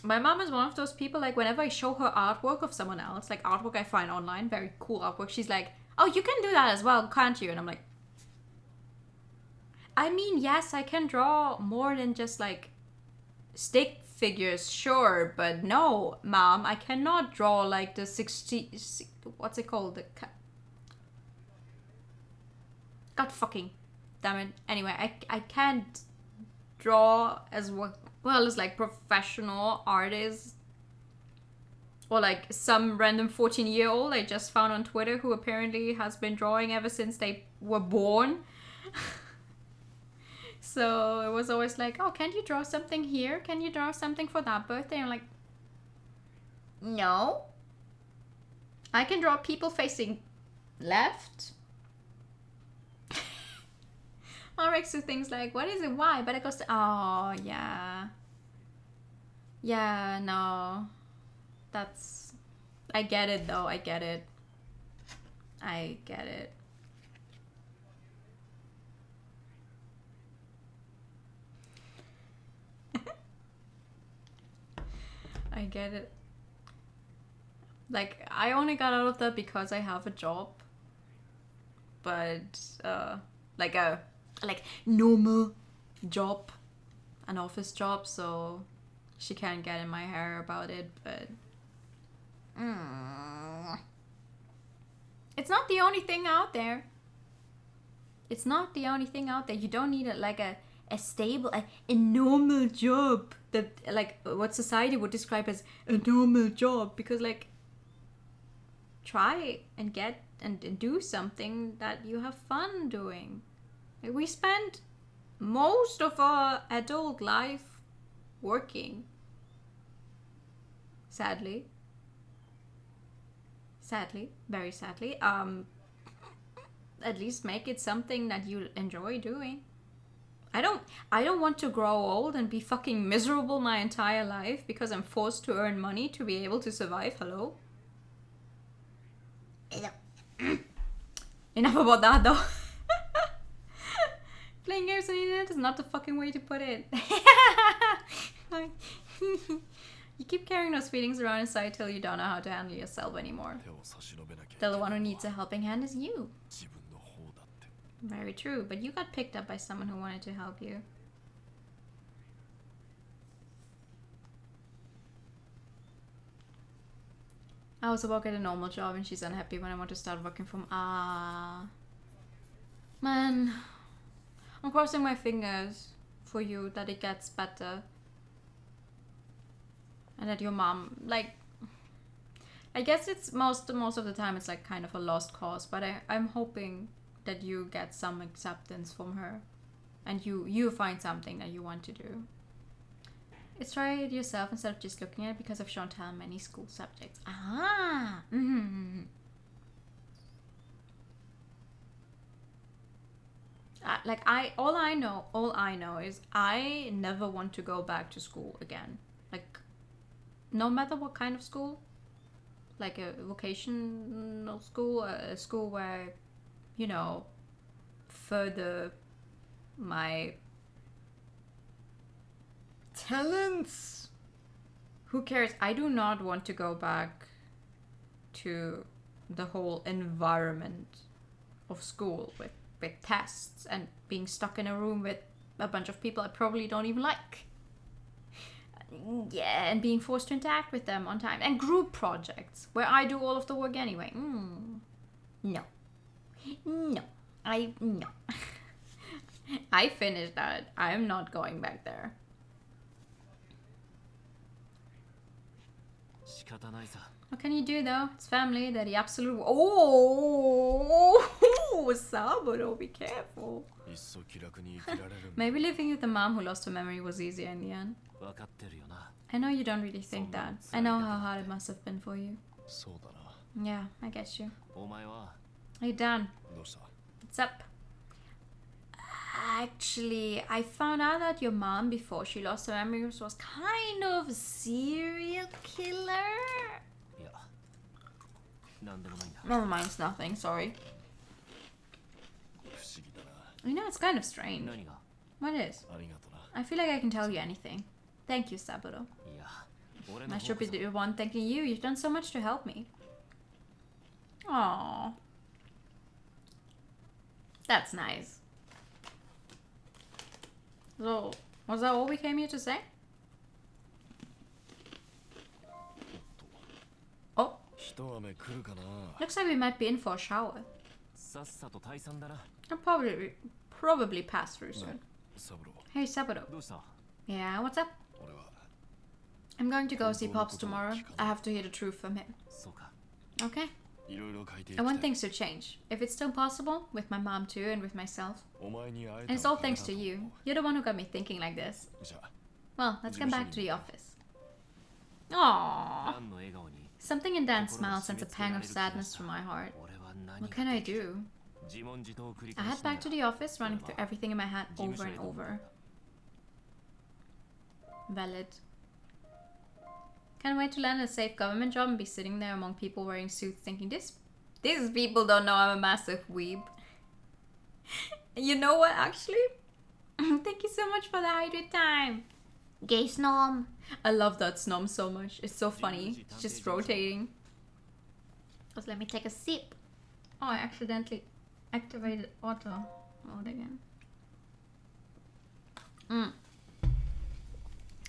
my mom is one of those people. Like whenever I show her artwork of someone else, like artwork I find online, very cool artwork, she's like, "Oh, you can do that as well, can't you?" And I'm like, I mean, yes, I can draw more than just like stick figures, sure, but no, mom, I cannot draw like the 60, what's it called? God fucking damn it. Anyway, I can't draw as well as like professional artists, or like some random 14-year-old I just found on Twitter who apparently has been drawing ever since they were born. So it was always like, "Oh, can you draw something here? Can you draw something for that birthday?" And I'm like, no. I can draw people facing left. Or next to things like, what is it? Why? But it goes to, oh, yeah. Yeah, no. That's, I get it though. I get it. I get it. I get it. Like, I only got out of that because I have a job. But, like a normal job. An office job, so she can't get in my hair about it, but... It's not the only thing out there. It's not the only thing out there. You don't need a stable, a normal job that, like, what society would describe as a normal job, because, like, try and get and do something that you have fun doing. Like, we spend most of our adult life working, sadly, very sadly. At least make it something that you enjoy doing. I don't want to grow old and be fucking miserable my entire life because I'm forced to earn money to be able to survive. Hello? Enough about that though. Playing games on the internet is not the fucking way to put it. You keep carrying those feelings around inside till you don't know how to handle yourself anymore. 手を差し伸べなきゃいけ The ない one who の needs a は helping hand is you. 自分の方だって。 Very true, but you got picked up by someone who wanted to help you. I also work at a normal job and she's unhappy when I want to start working from man. I'm crossing my fingers for you that it gets better. And that your mom, like, I guess it's most of the time it's like kind of a lost cause, but I'm hoping that you get some acceptance from her and you find something that you want to do. It's try it yourself instead of just looking at it because I've shown Tal many school subjects. Like all I know is I never want to go back to school again. Like, no matter what kind of school, like a vocational school, a school where, you know, further my talents. Who cares? I do not want to go back to the whole environment of school with tests and being stuck in a room with a bunch of people I probably don't even like. Yeah, and being forced to interact with them on time. And group projects, where I do all of the work anyway. No. No. No. I finished that. I am not going back there. 仕方ないさ。 What can you do though? It's family. They're the absolute. Oh, Saburo, be careful. いっそ気楽に生きられるんだ。 Maybe living with a mom who lost her memory was easier in the end. 分かってるよな。 I know you don't really think that. I know how hard it must have been for you. そうだな。 Yeah, I get you. お前は Hey Dan, どうした？ what's up? Actually, I found out that your mom, before she lost her memory, was kind of a serial killer. いや、なんでもないんだ。 Never mind, it's nothing. Sorry. 不思議だな。 You know, it's kind of strange. 何が？ What is? ありがとな。 I feel like I can tell you anything. Thank you, Saburo. いや、俺の I 方 should こ be そ the one thanking you. You've done so much to help me. Aww. That's nice. So, was that all we came here to say? Oh, 一雨来るかな。 looks like we might be in for a shower. さっさと退散だな。 I'll probably pass through soon. サブロー、 Hey, Saburo. どうした？ Yeah, what's up? 俺は I'm going to go see Pops tomorrow. I have to hear the truth from him. そうか。 Okay? いろいろ書いてい I き want たい。 things to change. If it's still possible, with my mom too and with myself. お前に会え And た it's all おかげ thanks だ to と思う you. You're the one who got me thinking like this. じゃあ、 Well, let's get back to the office. Aww. ダンの笑顔に Something in Dan's smile sends a pang of sadness through my heart. 俺は何 What が can I do? 自問自答を繰り I 返 head しな back が to ら the office, running through everything in my head over and over. Valid. Can't wait to land a safe government job and be sitting there among people wearing suits thinking, these people don't know I'm a massive weeb. You know what, actually? Thank you so much for the hydrate time. Gay snom. I love that snom so much. It's so funny. It's just rotating. Just let me take a sip. Oh, I accidentally activated auto mode again.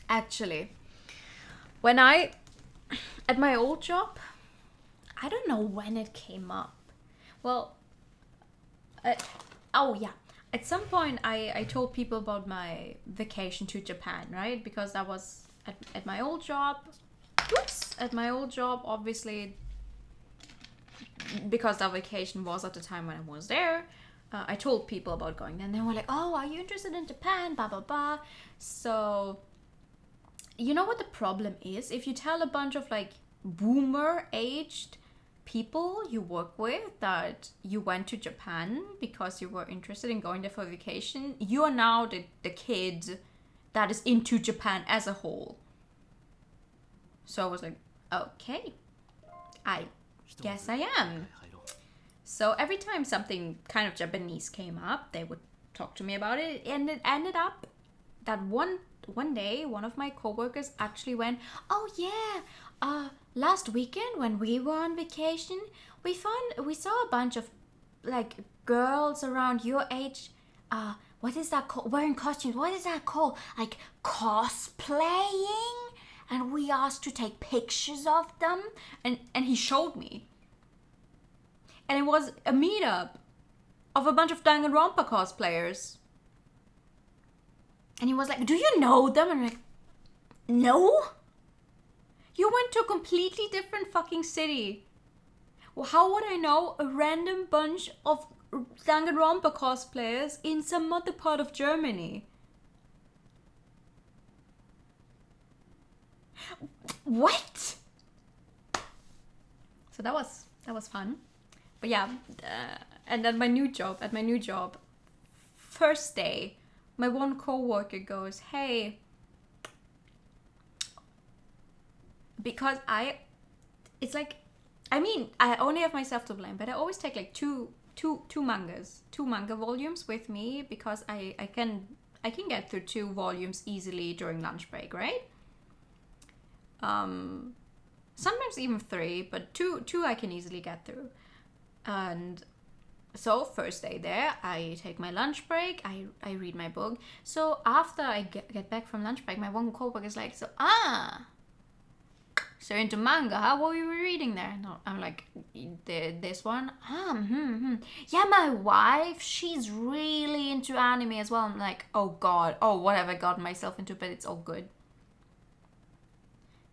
Actually, at my old job, I don't know when it came up. Well, oh yeah. At some point, I told people about my vacation to Japan, right? Because that was at my old job. Oops! At my old job, obviously, because that vacation was at the time when I was there, I told people about going there. And they were like, oh, are you interested in Japan? Blah, blah, blah. So, you know what the problem is? If you tell a bunch of like boomer-aged people you work with that you went to Japan because you were interested in going there for vacation, you are now the kid that is into Japan as a whole. So I was like, okay, I guess I am. 入ろう。 So every time something kind of Japanese came up, they would talk to me about it, and it ended up that one day one of my coworkers actually went, "Oh yeah, last weekend when we were on vacation, we saw a bunch of like girls around your age, what is that called, wearing costumes, what is that called, like cosplaying, and we asked to take pictures of them." And he showed me, and it was a meetup of a bunch of Danganronpa cosplayers. And he was like, "Do you know them?" And I'm like, "No." You went to a completely different fucking city. Well, how would I know a random bunch of Danganronpa cosplayers in some other part of Germany? What? So that was fun. But yeah, and at my new job, first day, my one coworker goes, "Hey," because it's like, I mean, I only have myself to blame, but I always take like two manga volumes with me, because I can get through 2 volumes easily during lunch break, right? Sometimes even 3, but two I can easily get through. And so first day there, I take my lunch break, I read my book. So after I get back from lunch break, my one coworker is like, "So so into manga, huh? What were you reading there?" No, I'm like, "This one? Yeah, my wife, she's really into anime as well." I'm like, "Oh god, oh, what have I gotten myself into?" But it's all good.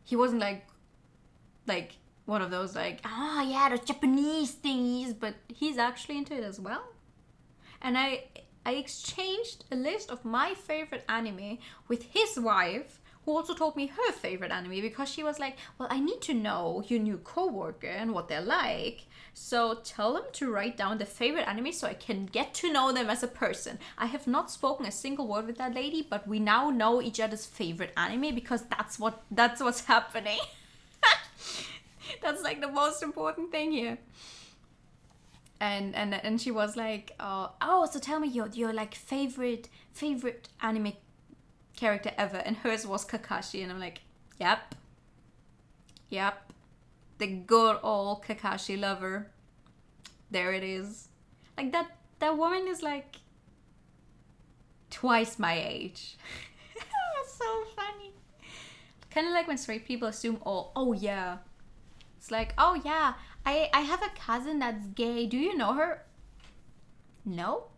He wasn't like one of those like, yeah, the Japanese thingies, but he's actually into it as well. And I exchanged a list of my favorite anime with his wife, who also told me her favorite anime, because she was like, "Well, I need to know your new coworker and what they're like. So tell them to write down the favorite anime so I can get to know them as a person." I have not spoken a single word with that lady, but we now know each other's favorite anime, because that's what's happening. That's like the most important thing here. And she was like, "Oh, so tell me your like favorite anime character ever." And hers was Kakashi, and I'm like, yep, the good old Kakashi lover. There it is. Like that woman is like twice my age. That's so funny. Kind of like when straight people assume, oh yeah. It's like, "Oh yeah, I have a cousin that's gay. Do you know her?" No?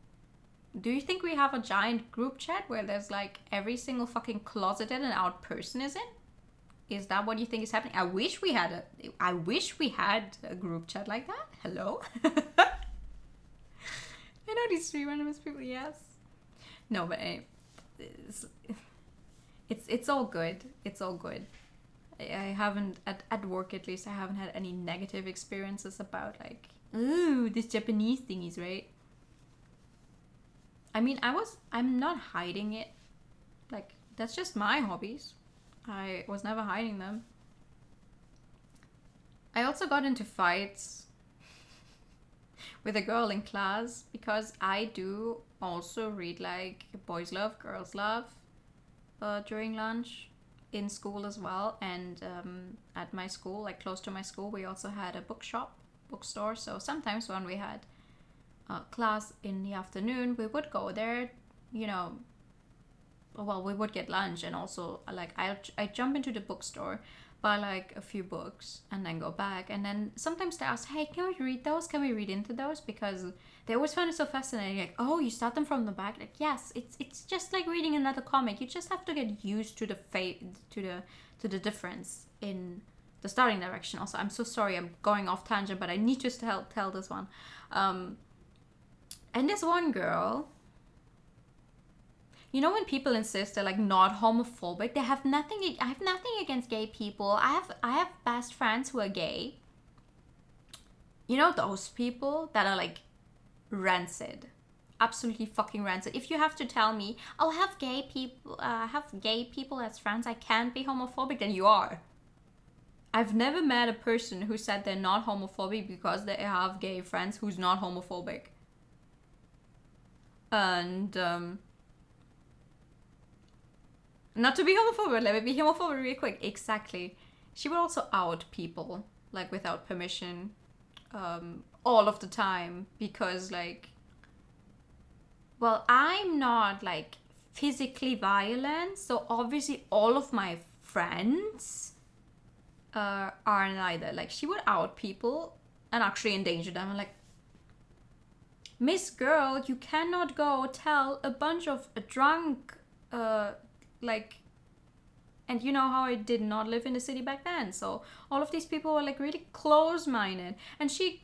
Do you think we have a giant group chat where there's like every single fucking closeted and out person is in? Is that what you think is happening? I wish we had a group chat like that. Hello? I know these 3 random people, yes. No, but anyway, it's all good. It's all good. I haven't, at work at least, I haven't had any negative experiences about like, "Ooh, this Japanese thingies," right? I mean, I'm not hiding it. Like, that's just my hobbies. I was never hiding them. I also got into fights with a girl in class, because I do also read like boys love, girls love during lunch. In school as well, and at my school, like close to my school, we also had a bookstore. So sometimes when we had class in the afternoon, we would go there, you know. Well, we would get lunch, and also like I jump into the bookstore, buy like a few books, and then go back. And then sometimes they ask, "Hey, can we read those? Can we read into those?" Because they always find it so fascinating. Like, "Oh, you start them from the back?" Like, yes, it's just like reading another comic. You just have to get used to the difference in the starting direction. Also, I'm so sorry, I'm going off tangent, but I need to tell this one. And this one girl, you know, when people insist they're like not homophobic, I have nothing against gay people. I have best friends who are gay. You know, those people that are like rancid, absolutely fucking rancid. If you have to tell me, "Oh, have gay people as friends, I can't be homophobic," then you are. I've never met a person who said they're not homophobic because they have gay friends who's not homophobic. And Not to be homophobic, let me be homophobic real quick. Exactly. She would also out people, like, without permission, all of the time, because, like, well, I'm not, like, physically violent, so obviously all of my friends aren't either. Like, she would out people and actually endanger them. I'm like, Miss Girl, you cannot go tell a bunch of drunk, like, and you know how I did not live in the city back then, so all of these people were, like, really close-minded, and she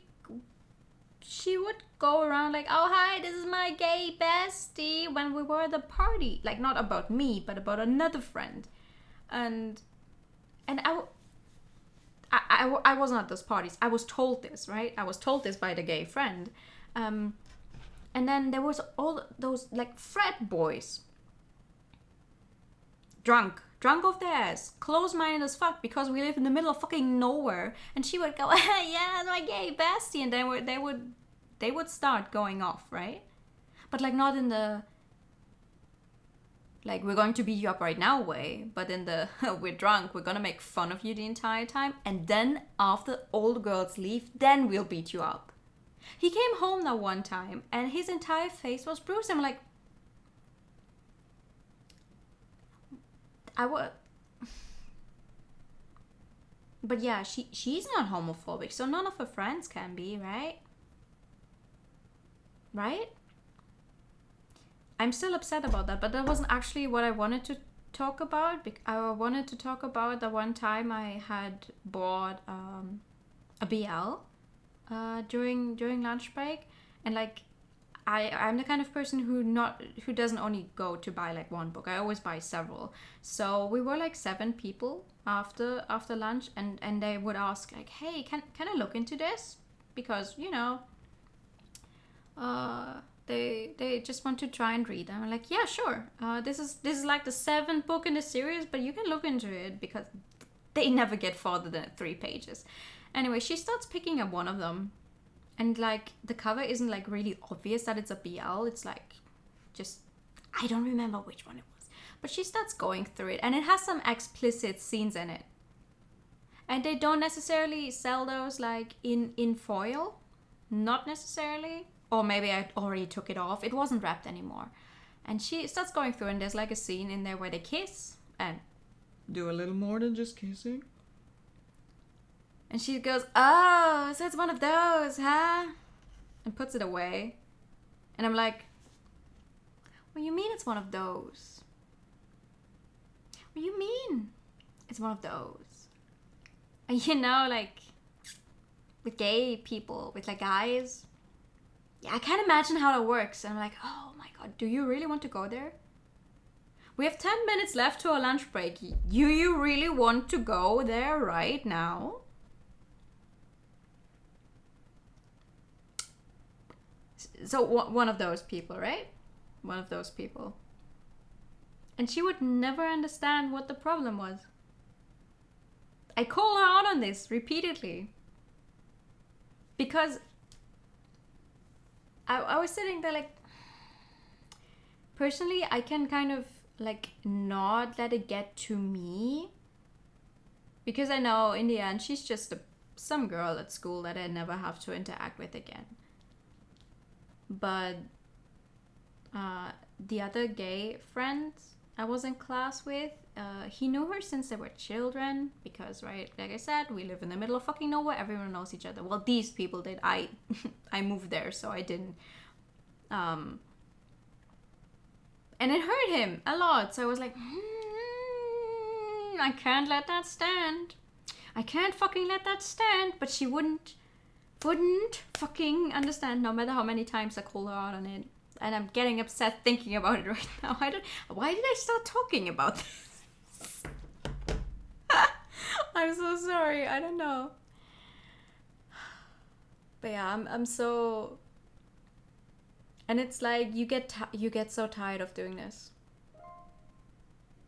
would go around like, oh, hi, this is my gay bestie, when we were at the party, like, not about me, but about another friend, and I wasn't at those parties. I was told this, right? I was told this by the gay friend, and then there was all those, like, frat boys, drunk off their ass, close-minded as fuck, because we live in the middle of fucking nowhere, and she would go, yeah, my gay bestie, and they would start going off, right? But, like, not in the, like, we're going to beat you up right now way, but in the, we're drunk, we're gonna make fun of you the entire time, and then after all the girls leave, then we'll beat you up. He came home that one time, and his entire face was bruised. I'm like, but yeah, she's not homophobic, so none of her friends can be, right? Right? I'm still upset about that, but that wasn't actually what I wanted to talk about. I wanted to talk about the one time I had bought a BL during lunch break, and, like, I'm the kind of person who doesn't only go to buy, like, one book. I always buy several. So we were, like, 7 people after lunch, and they would ask, like, hey, can I look into this? Because, you know, they just want to try and read them. I'm like, yeah, sure. This is like the 7th book in the series, but you can look into it, because they never get farther than 3 pages. Anyway, she starts picking up one of them. And, like, the cover isn't, like, really obvious that it's a BL. It's, like, just, I don't remember which one it was. But she starts going through it, and it has some explicit scenes in it. And they don't necessarily sell those, like, in foil. Not necessarily. Or maybe I already took it off. It wasn't wrapped anymore. And she starts going through, and there's, like, a scene in there where they kiss. And do a little more than just kissing. And she goes, oh, so it's one of those, huh? And puts it away. And I'm like, what do you mean it's one of those? What do you mean it's one of those? And, you know, like, with gay people, with, like, guys, yeah, I can't imagine how that works. And I'm like, oh my god, do you really want to go there? We have 10 minutes left to our lunch break. Do you really want to go there right now? So one of those people, right? One of those people. And she would never understand what the problem was. I call her out on this repeatedly. Because I was sitting there like, personally, I can kind of, like, not let it get to me. Because I know in the end, she's just some girl at school that I never have to interact with again. But the other gay friend I was in class with, he knew her since they were children, because, right, like I said, we live in the middle of fucking nowhere, everyone knows each other. Well, these people did. I moved there, so I didn't. And it hurt him a lot, so I was like, I can't let that stand. I can't fucking let that stand. But she wouldn't fucking understand, no matter how many times I call her out on it. And I'm getting upset thinking about it right now. Why did I start talking about this? I'm so sorry. I don't know. But yeah, I'm so... And it's like, you get so tired of doing this.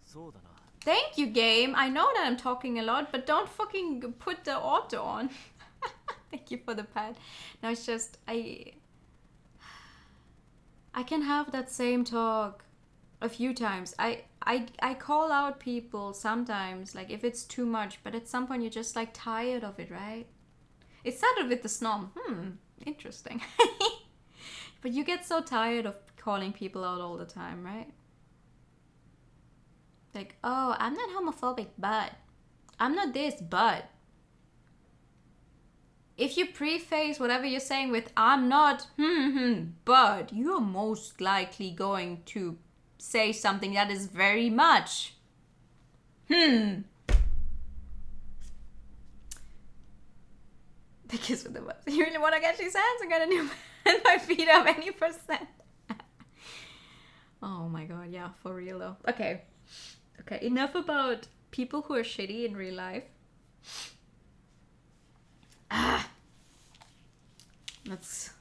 そうだな。 Thank you, game. I know that I'm talking a lot, but don't fucking put the auto on. Thank you for the pad. No, it's just, I can have that same talk a few times. I call out people sometimes, like if it's too much, but at some point you're just like tired of it, right? It started with the snom. Interesting. But you get so tired of calling people out all the time, right? Like, oh, I'm not homophobic, but I'm not this, but if you preface whatever you're saying with I'm not, but you're most likely going to say something that is very much, The kiss with the bus. You really want to get these hands? I'm gonna do my feet up any percent. Oh my god, yeah, for real though. Okay, enough about people who are shitty in real life. Let's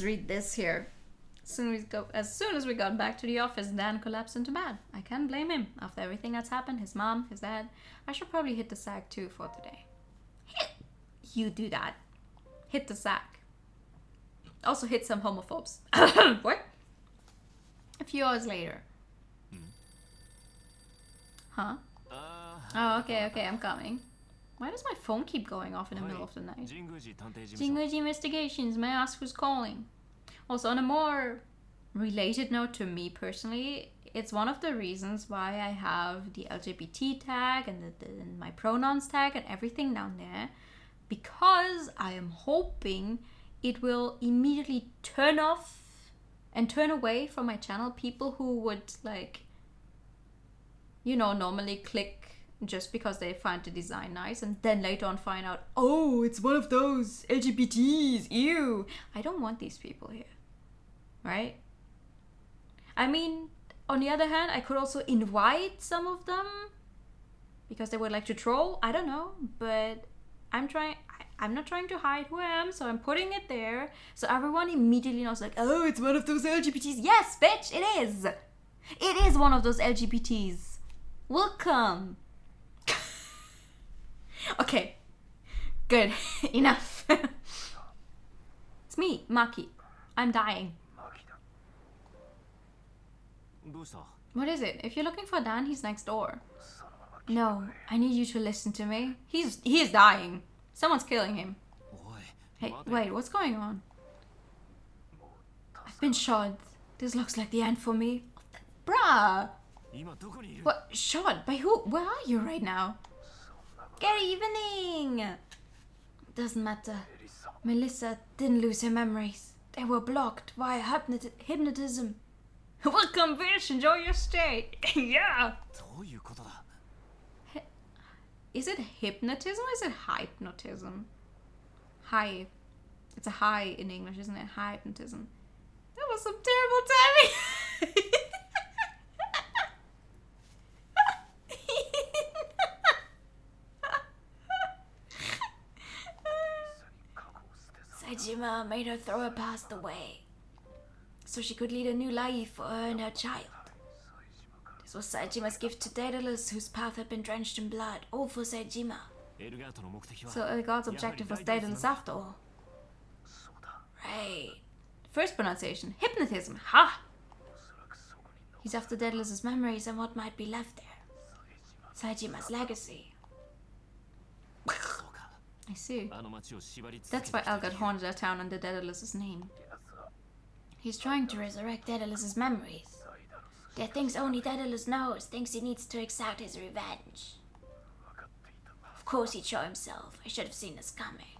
read this here. As soon as we got back to the office, Dan collapsed into bed. I can't blame him after everything that's happened. His mom, his dad. I should probably hit the sack too for today. You do that. Hit the sack. Also hit some homophobes. What? A few hours later. Huh? Oh, okay, I'm coming. Why does my phone keep going off in the middle of the night? Jinguji Investigations, may I ask who's calling? Also, on a more related note to me personally, it's one of the reasons why I have the LGBT tag and my pronouns tag and everything down there. Because I am hoping it will immediately turn off and turn away from my channel people who would, like, you know, normally click just because they find the design nice and then later on find out, oh, it's one of those LGBTs, ew. I don't want these people here, right? I mean, on the other hand, I could also invite some of them because they would like to troll, I don't know, but I'm not trying to hide who I am, so I'm putting it there so everyone immediately knows, like, oh, it's one of those LGBTs. Yes, bitch, it is. It is one of those LGBTs. Welcome. Okay, good. Enough. It's me, Maki. I'm dying. What is it? If you're looking for Dan, he's next door. No, I need you to listen to me. He is dying. Someone's killing him. Hey, wait, what's going on? I've been shot. This looks like the end for me. Bruh! What? Shot? By who? Where are you right now? Good evening! Doesn't matter. Melissa didn't lose her memories. They were blocked via hypnotism. Welcome, bitch! Enjoy your stay! Yeah! Is it hypnotism or is it hypnotism? High. It's a high in English, isn't it? Hypnotism. That was some terrible timing! Saejima made her throw her past away so she could lead a new life for her and her child. This was Saejima's gift to Daedalus, whose path had been drenched in blood, all for Saejima. So Elgaard's objective was Daedalus after all. Right. First pronunciation, hypnotism, ha! He's after Daedalus's memories and what might be left there. Saejima's legacy. I see. That's why Elgaard haunted our town under Daedalus's name. He's trying to resurrect Daedalus's memories. There are things only Daedalus knows, things he needs to exact his revenge. Of course he'd show himself. I should have seen this coming.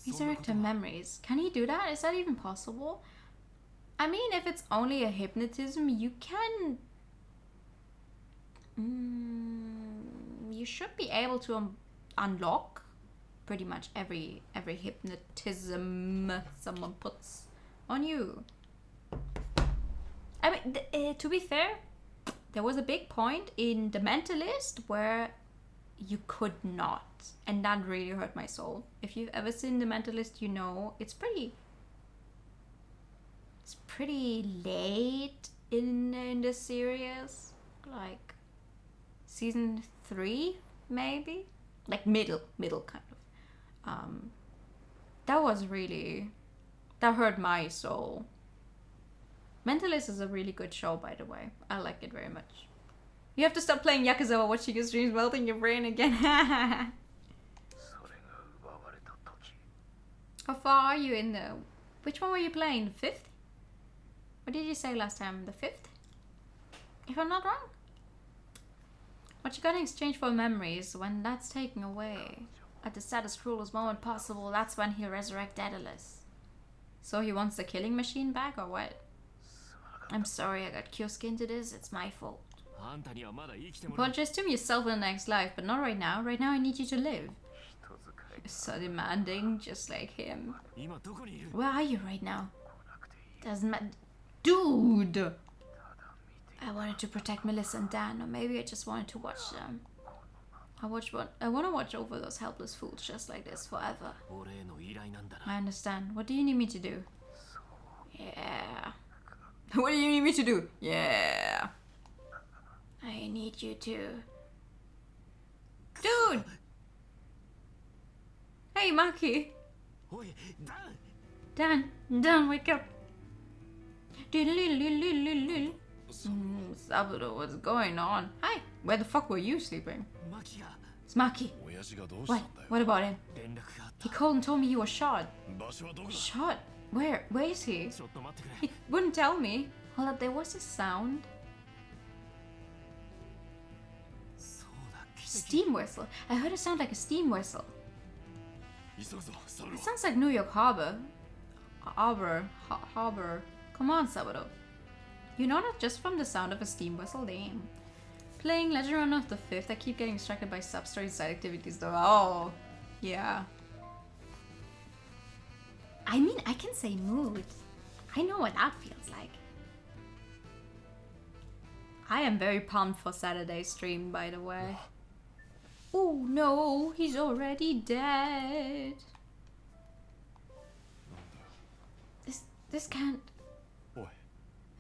Resurrect her memories. Can he do that? Is that even possible? I mean, if it's only a hypnotism, you can... you should be able to unlock pretty much every hypnotism someone puts on you. I mean, to be fair, there was a big point in The Mentalist where you could not, and that really hurt my soul. If you've ever seen The Mentalist, you know it's pretty late in the series, like season 3 maybe, like middle kind of. That hurt my soul. Mentalist is a really good show, by the way. I like it very much. You have to stop playing Yakuza while watching your streams, melting your brain again. How far are you in the... Which one were you playing? The 5th? What did you say last time? The 5th? If I'm not wrong? What you got in exchange for memories, when that's taken away, at the saddest, cruelest moment possible, that's when he'll resurrect Daedalus. So he wants the killing machine back, or what? I'm sorry I got Kyosuke into this, it's my fault. Apologize to yourself in the next life, but not right now. Right now I need you to live. You're so demanding, just like him. Where are you right now? Doesn't matter. Dude! I wanted to protect Melissa and Dan, or maybe I just wanted to watch them. I want to watch over those helpless fools just like this forever. I understand. What do you need me to do? Yeah. What do you need me to do? Yeah. I need you to... Dude! Hey, Maki! Dan, wake up! Saburo, what's going on? Hi! Where the fuck were you sleeping? It's Maki. What about him? He called and told me you were shot. Shot? Where? Where is he? He wouldn't tell me. Hold up, there was a sound. Steam whistle. I heard a sound like a steam whistle. It sounds like New York Harbor. Harbor. Come on, Saburo. You know that just from the sound of a steam whistle? Damn. Playing Legend Run of the 5th, I keep getting distracted by sub-story side activities though. Oh, yeah. I mean, I can say mood. I know what that feels like. I am very pumped for Saturday's stream, by the way. Oh no, he's already dead. This can't...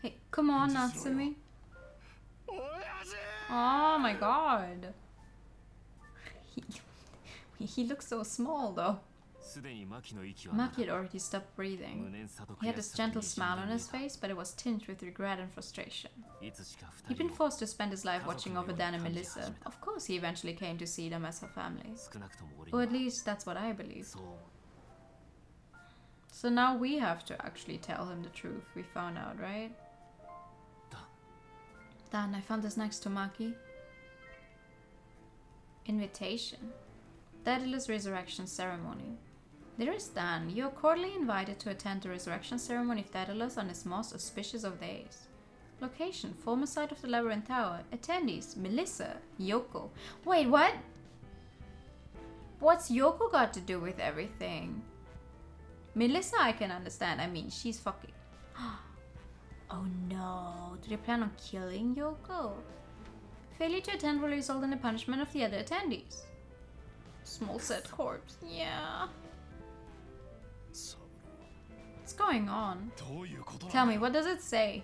Hey, come on, Natsumi. Oh my god. He looks so small though. Maki had already stopped breathing. He had this gentle smile on his face, but it was tinged with regret and frustration. He'd been forced to spend his life watching over Dan and Melissa. Of course he eventually came to see them as her family. Or at least that's what I believe. So now we have to actually tell him the truth we found out, right? Dan, I found this next to Maki. Invitation. Daedalus Resurrection Ceremony. Dear Dan, you are cordially invited to attend the resurrection ceremony of Daedalus on his most auspicious of days. Location, former site of the Labyrinth Tower. Attendees, Melissa, Yoko. Wait, what? What's Yoko got to do with everything? Melissa I can understand, I mean, she's fucking... Oh no, do they plan on killing Yoko? Failure to attend will result in the punishment of the other attendees. Small set corpse, yeah. What's going on? Tell me, what does it say?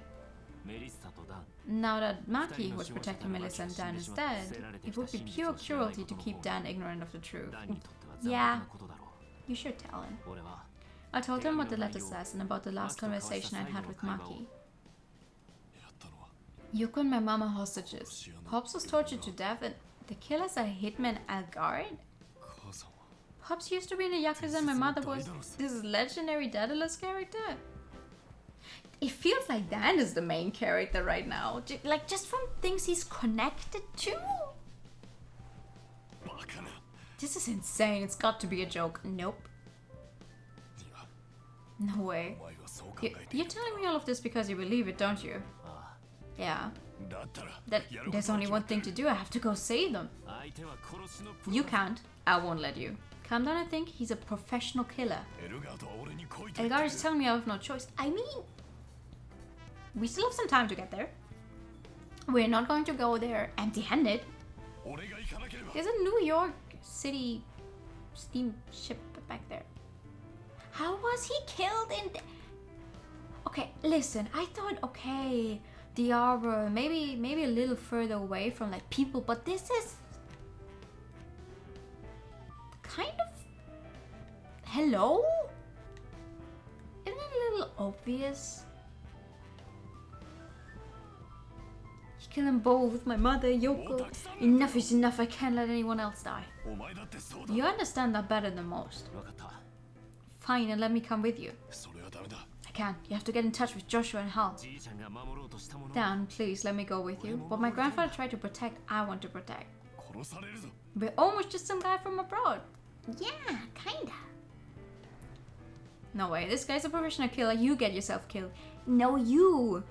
Now that Maki, who was protecting Melissa and Dan, is dead, it would be pure cruelty to keep Dan ignorant of the truth. Yeah, you should tell him. I told him what the letter says and about the last conversation I'd had with Maki. Yuko and my mom are hostages. Pops was tortured to death and the killer's a hitman Algard? Pops used to be in the Yakuza and my mother was this legendary Daedalus character? It feels like Dan is the main character right now. Like, just from things he's connected to? This is insane. It's got to be a joke. Nope. No way. You're telling me all of this because you believe it, don't you? Yeah. There's only one thing to do. I have to go save them. You can't. I won't let you. Calm down and think. He's a professional killer. Elgar is telling me I have no choice. I mean, we still have some time to get there. We're not going to go there empty-handed. There's a New York City steamship back there. How was he killed in... Okay, listen, I thought, okay, the arbor, maybe a little further away from like people, but this is kind of... Hello? Isn't it a little obvious? Kill them both, my mother, Yoko. Enough is enough, I can't let anyone else die. お前だってそうだ You understand that better than most. 分かった Fine, and let me come with you. それはダメだ I can't. You have to get in touch with Joshua and Hal. じいちゃんが守ろうとしたもの Dan, please let me go with you. What my grandfather tried to protect, I want to protect. 殺されるぞ We're almost just some guy from abroad. Yeah, kinda. No way, this guy's a professional killer. You get yourself killed. No, you.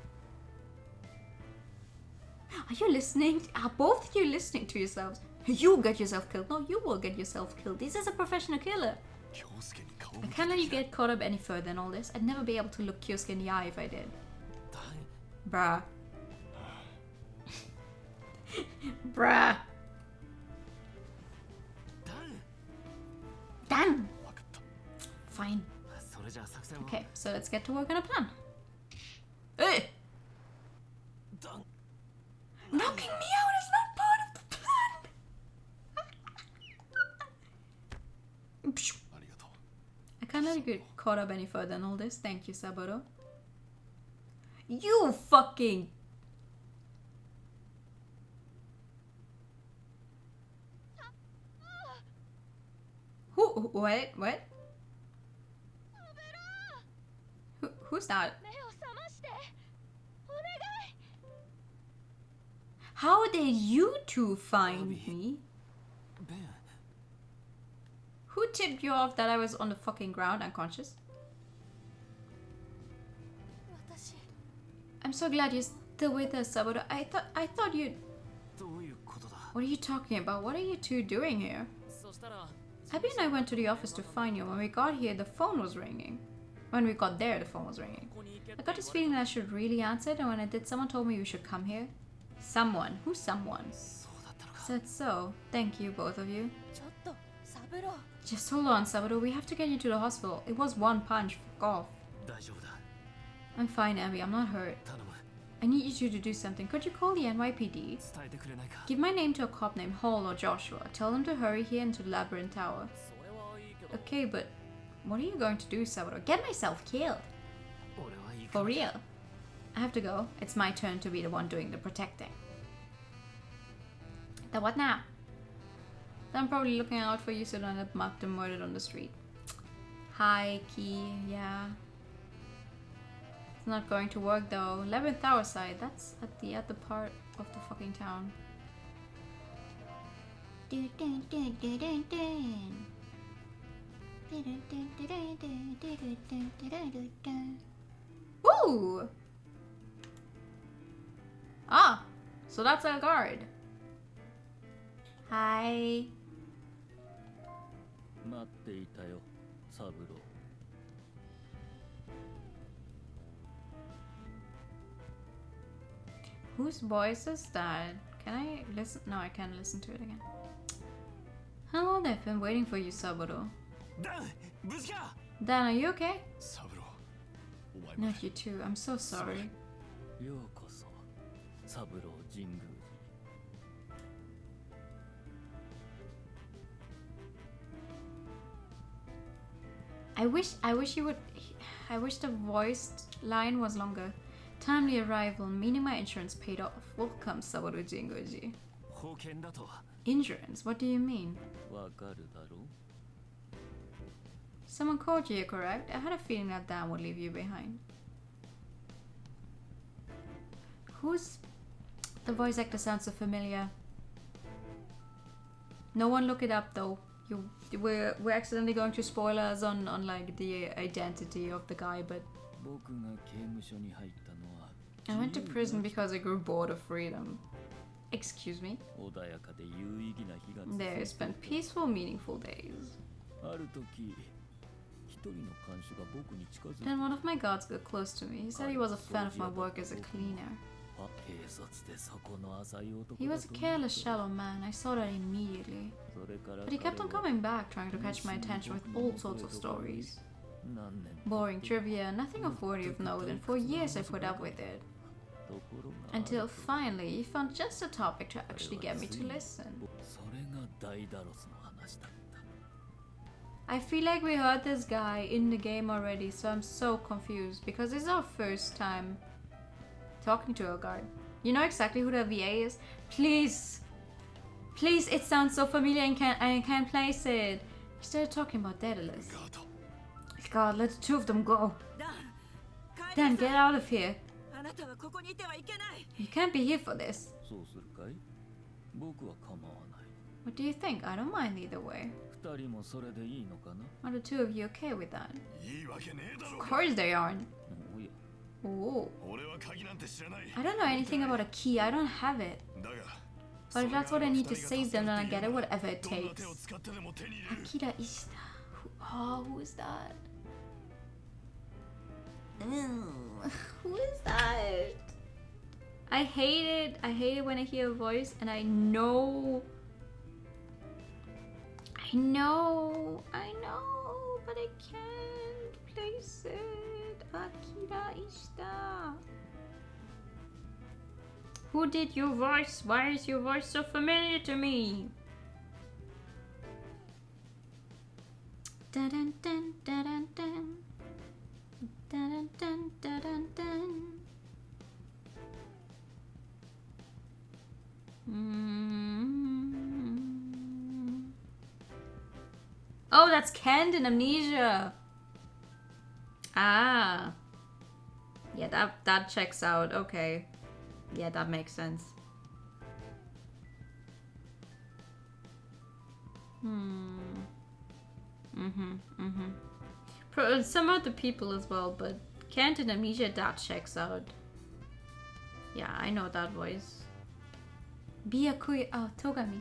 Are you listening? Are both of you listening to yourselves? You get yourself killed. No, you will get yourself killed. This is a professional killer. 京介に顔 I can't let you get caught up any further in all this. I'd never be able to look Kyosuke in the eye if I did. だ Bruh. Bruh. だ Dan. 分かった Fine. それじゃあ作戦を Okay, so let's get to work on a plan. Hey! だ Knocking me out is not part of the plan! ありがとう I can't let you get caught up any further in all this. Thank you, Saburo. You fucking... What? What? Who's that? How did you two find me? ベン Who tipped you off that I was on the fucking ground unconscious? 私 I'm so glad you're still with us, Saburo. I thought you... どういうことだ What are you talking about? What are you two doing here? そしたら Abby and I went to the office to find you. When we got here, the phone was ringing. When we got there, the phone was ringing. ここに行けっ I て got this feeling that I should really answer it, and when I did, someone told me we should come here. Someone. Who's someone? そうだったのか Said so. Thank you, both of you. ちょっとサブロー Just hold on, Saburo. We have to get you to the hospital. It was one punch. Fuck off. 大丈夫だ I'm fine, Abby. I'm not hurt. 頼む I need you two to do something. Could you call the NYPD? 伝えてくれないか Give my name to a cop named Hall or Joshua. Tell them to hurry here into the Labyrinth Tower. それはいいけど Okay, but what are you going to do, Saburo? Get myself killed. 俺はいいか For real. I have to go. It's my turn to be the one doing the protecting. Then what now? Then I'm probably looking out for you so don't get mugged and murdered on the street. Hi, Key. Yeah. It's not going to work though. 11th Tower side. That's at the other part of the fucking town. Woo! Ah, so that's our guard. Hi. 待っていたよサブロー Whose voice is that? Can I listen? No, I can't listen to it again. How long I've been waiting for you, Saburo. ダン無事か Dan, are you okay? サブローお前ま Not you too. I'm so sorry. ようこそサブロー神宮 I wish you would. I wish the voiced line was longer. Timely arrival, meaning my insurance paid off. Welcome, Saburo Jingoji. 保険だと Insurance? What do you mean? わかるだろ Someone called you, correct? I had a feeling that Dan would leave you behind. Who's... The voice actor sounds so familiar. No one look it up though. We're accidentally going to spoilers on like the identity of the guy, but 僕が刑務所に入ったのは I went to prison because I grew bored of freedom. Excuse me? 穏やかで有意義な日が There, I spent peaceful, meaningful days. ある時一人の看守が僕に近づいて Then one of my guards got close to me. He said he was a fan of my work as a cleaner. 警察でそこの浅い男 He was a careless, shallow man. I saw that immediately. それから But he kept on coming back, trying to catch my attention with all sorts of stories. 何年 Boring trivia, nothing of worthy of note, and for years I put up with it. ところが Until finally, he found just a topic to actually get me to listen. それがダイダロスの話だった I feel like we heard this guy in the game already, so I'm so confused because this is our first time talking to a guard. You know exactly who the VA is? Please. Please, it sounds so familiar and I can't place it. He started talking about Daedalus. ガート God, let the two of them go. ダン帰り Dan, なさ get い out of here. あなたはここにいてはいけない You can't be here for this. そうするかい？僕は構わない。 What do you think? I don't mind either way. 二人もそれでいいのかな？ Are the two of you okay with that? いいわけねえだろ Of うが course they aren't. おや、 Oh. 俺は鍵なんて知らない I don't know anything about a key. I don't have it. だが But if that's what I need to save them, then I get it, whatever it どんな takes. 手を使ってでも手に入れる Akira Ishida. Who is that? Who is that? I hate it when I hear a voice and I know, but I can't place it. Akira Ishida. Who did your voice? Why is your voice so familiar to me? Dun dun dun dun dun dun dun dun dun dun. Oh, that's Canned in Amnesia. Ah. Yeah, that checks out. Okay. Yeah, that makes sense. Some other people as well, but Canned in Amnesia, that checks out. Yeah, I know that voice. Byakuya. Oh, Togami.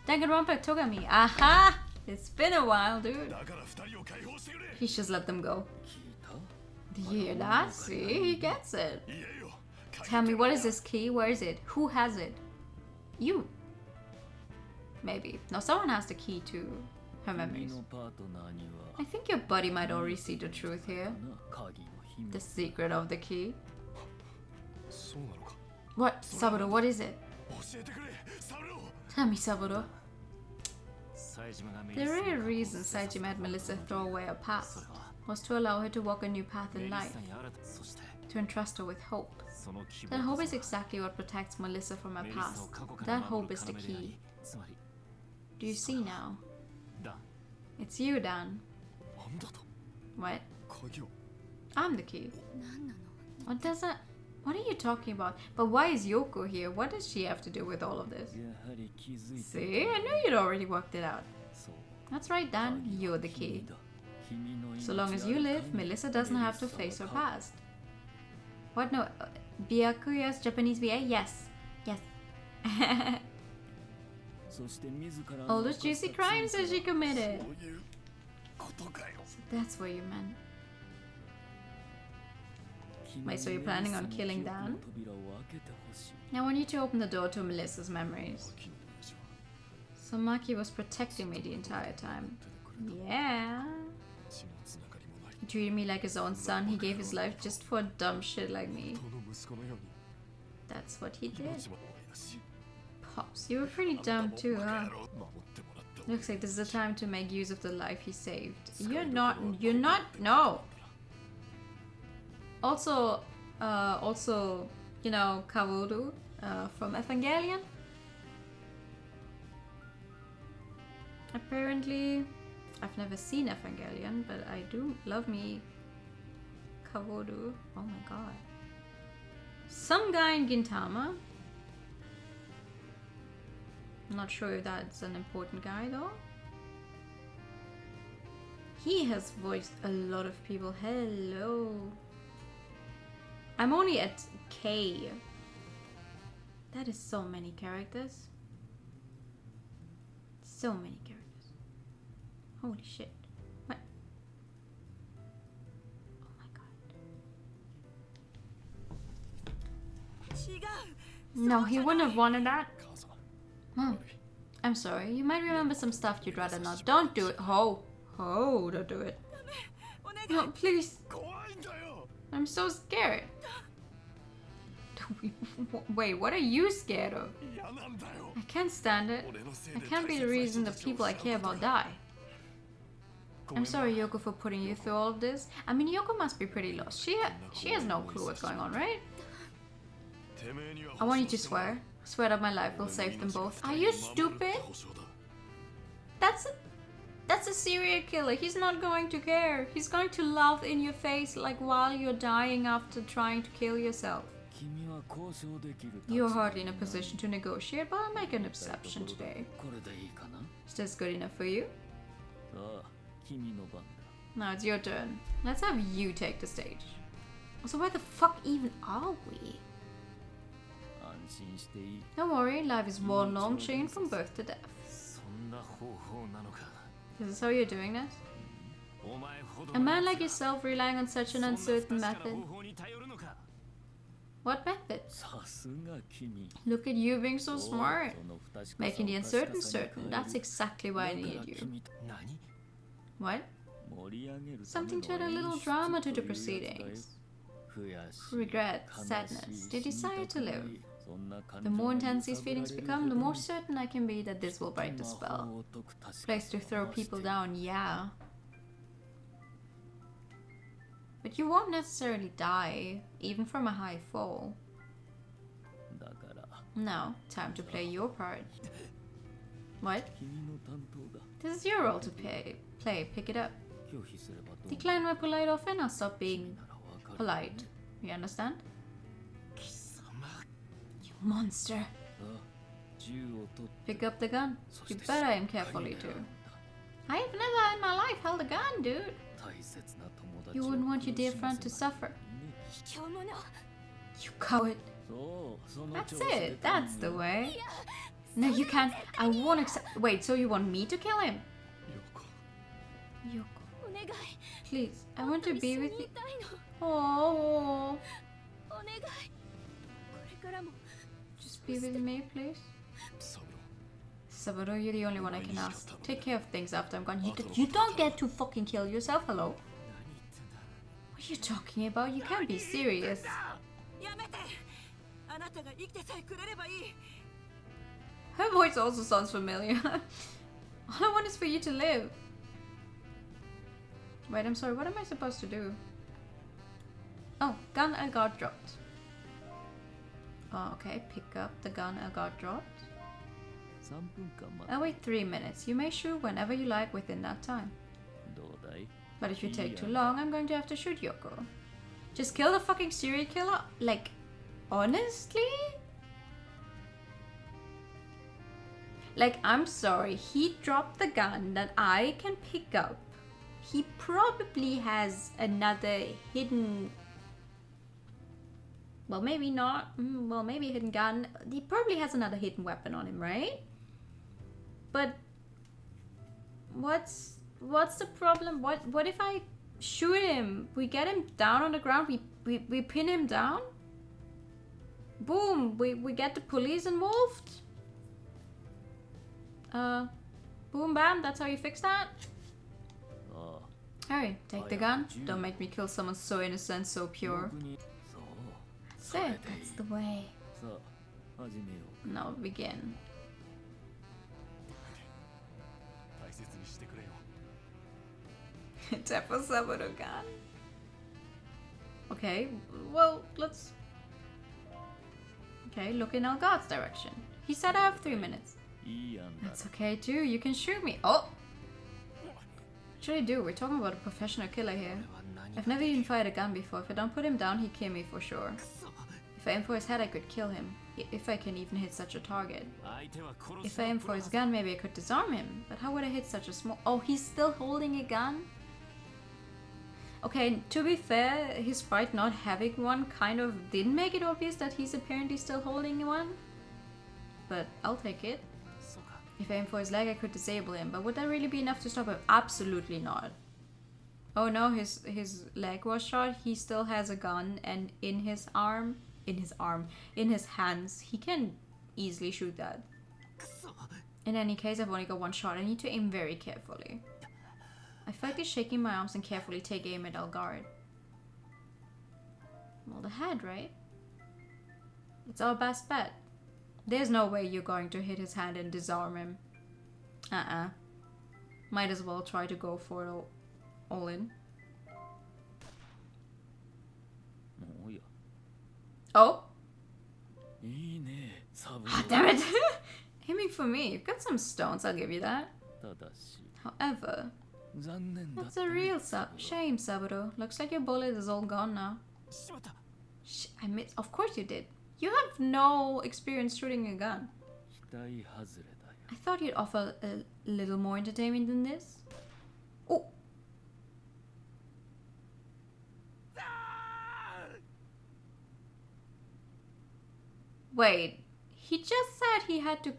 Danganronpa Togami. Aha! It's been a while, dude. だから二人を解放してくれ He should let them go. 聞いた？ Do you hear that? See? He gets it. 言えよ Tell me, what is this key? Where is it? Who has it? You. Maybe. No, someone has the key to her 君 memories. のパートナーに I think your buddy might already see the truth here. は鍵の秘密 The secret of the key. そうなのか What? Saburo, what is it? 教えてくれサブロー Tell me, Saburo. 冴島がメ The リッサ real reason Saejima had Melissa throw away her past was to allow her to walk a new path メ in リッ life, サに新たそして to entrust her with hope. その希 That 望 hope こ is そ exactly what protects Melissa from her メリッサを past. 過去から That 守 hope る is the 要であ key. りつまり Do you see now? だ It's you, Dan. なんだと What? 鍵を I'm the key. 何なの What does that... What are you talking about? But why is Yoko here? What does she have to do with all of this? やはり気づいて See? I knew you'd already worked it out. そう That's right, Dan. You're the key. 君だ君の So long as you 命ある live, 限り Melissa doesn't have to メリッサ face her は past. What? No. Byakuya's Japanese VA? Yes. Yes. そして自ら All の those juicy 犯 crimes した that 罪 she committed. そういうことかよ So that's what you meant. 君 Wait, so you're planning on メリッサの killing 記憶の Dan? 扉を開けてほしい I want you to open the door to Melissa's memories. 昨日の親父は So Maki was protecting me the entire time. Yeah. 血のつながりもない He treated me like his own son. He gave his life just for dumb shit like me. 人の息子のように That's what he did. 命も終わりだし Pops, you were pretty あんた dumb も too, バカ huh? 野郎守ってもらってお Looks like this is the time to make use of the life he saved. You're not, no. Also, you know, Kaworu, from Evangelion. Apparently, I've never seen Evangelion, but I do love me Kaworu. Oh my god. Some guy in Gintama. I'm not sure if that's an important guy though. He has voiced a lot of people. Hello. I'm only at K. That is so many characters. So many characters. Holy shit. What? Oh my god. 違う No, he wouldn't have wanted that. 母さん Mom, 悪い I'm sorry. You might remember some stuff you'd rather not. Don't do it. Ho. Ho, don't do it. お願い No, please. 怖いんだよ I'm so scared. Wait, what are you scared of? 嫌なんだよ I can't stand it. 俺のせい I で can't be the reason the people I care about die. I'm sorry, Yoko, for putting you through all of this. I mean, Yoko must be pretty lost. She has no clue what's going on, right? I want you to swear. Swear that my life will save them both. Are you stupid? That's a serial killer. He's not going to care. He's going to laugh in your face like while you're dying after trying to kill yourself. You're hardly in a position to negotiate, but I'll make an exception today. Is this good enough for you? Now it's your turn. Let's have you take the stage. So where the fuck even are we? Don't worry, life is one long chain from birth to death. Is this how you're doing this? A man like yourself relying on such an uncertain method. What method? Look at you being so smart. Making the uncertain certain. That's exactly why I needed you. What? Something to add a little drama to the proceedings. Regret, sadness, the desire to live. The more intense these feelings become, the more certain I can be that this will break the spell. Place to throw people down, yeah. But you won't necessarily die, even from a high fall. Now, time to play your part. What? This is your role to play. Pick it up. Decline my polite offer and I'll stop being polite. You understand? You monster. Pick up the gun. You better aim carefully too. I have never in my life held a gun, dude. You wouldn't want your dear friend to suffer. You coward. That's it. That's the way. No, you can't. I won't accept. Wait, so you want me to kill him? Yoko. Please, I want to be with you. Oh. Just be with me, please. Saburo, you're the only one I can ask. Take care of things after I'm gone. You don't get to fucking kill yourself, hello? What are you talking about? You can't be serious. Her voice also sounds familiar. All I want is for you to live. Wait, I'm sorry, what am I supposed to do? Oh, gun I got dropped. Oh, okay, pick up the gun I got dropped. I'll wait 3 minutes. You may shoot whenever you like within that time. But if you take too long, I'm going to have to shoot Yoko. Just kill the fucking serial killer? Like, honestly? Like, I'm sorry, he dropped the gun that I can pick up. He probably has another hidden... Well, maybe not. Well, maybe a hidden gun. He probably has another hidden weapon on him, right? But... What's the problem? What if I shoot him? We get him down on the ground, we pin him down? Boom! We get the police involved? Boom bam, that's how you fix that? Alright, take the gun. Don't make me kill someone so innocent, so pure. That's it, that's the way. Now begin. Tepo Saburo gun. Okay, well, let's... Okay, look in Elgaard's direction. He said I have 3 minutes. That's okay too, you can shoot me. Oh! Actually do, we're talking about a professional killer here. I've never even fired a gun before. If I don't put him down, he'd kill me for sure. If I aim for his head, I could kill him. If I can even hit such a target. If I aim for his gun, maybe I could disarm him. But how would I hit such a small... Oh, he's still holding a gun? Okay, to be fair, his sprite not having one kind of didn't make it obvious that he's apparently still holding one. But I'll take it. If I aim for his leg, I could disable him. But would that really be enough to stop him? Absolutely not. Oh no, his leg was shot. He still has a gun, and in his hands, he can easily shoot that. In any case, I've only got one shot. I need to aim very carefully. I felt like shaking my arms and carefully take aim at Elgaard. Well, the head, right? It's our best bet. There's no way you're going to hit his hand and disarm him. Might as well try to go for it all in. Oh? for me. You've got some stones, I'll give you that. ただし However, 残念だっ that's た a ね real shame, Saburo. Looks like your bullet is all gone now. しまった I missed. Of course you did. You have no experience shooting a gun. 期待外れだよ I thought you'd offer a little more entertainment than this. Oh, wait. He just said he had to.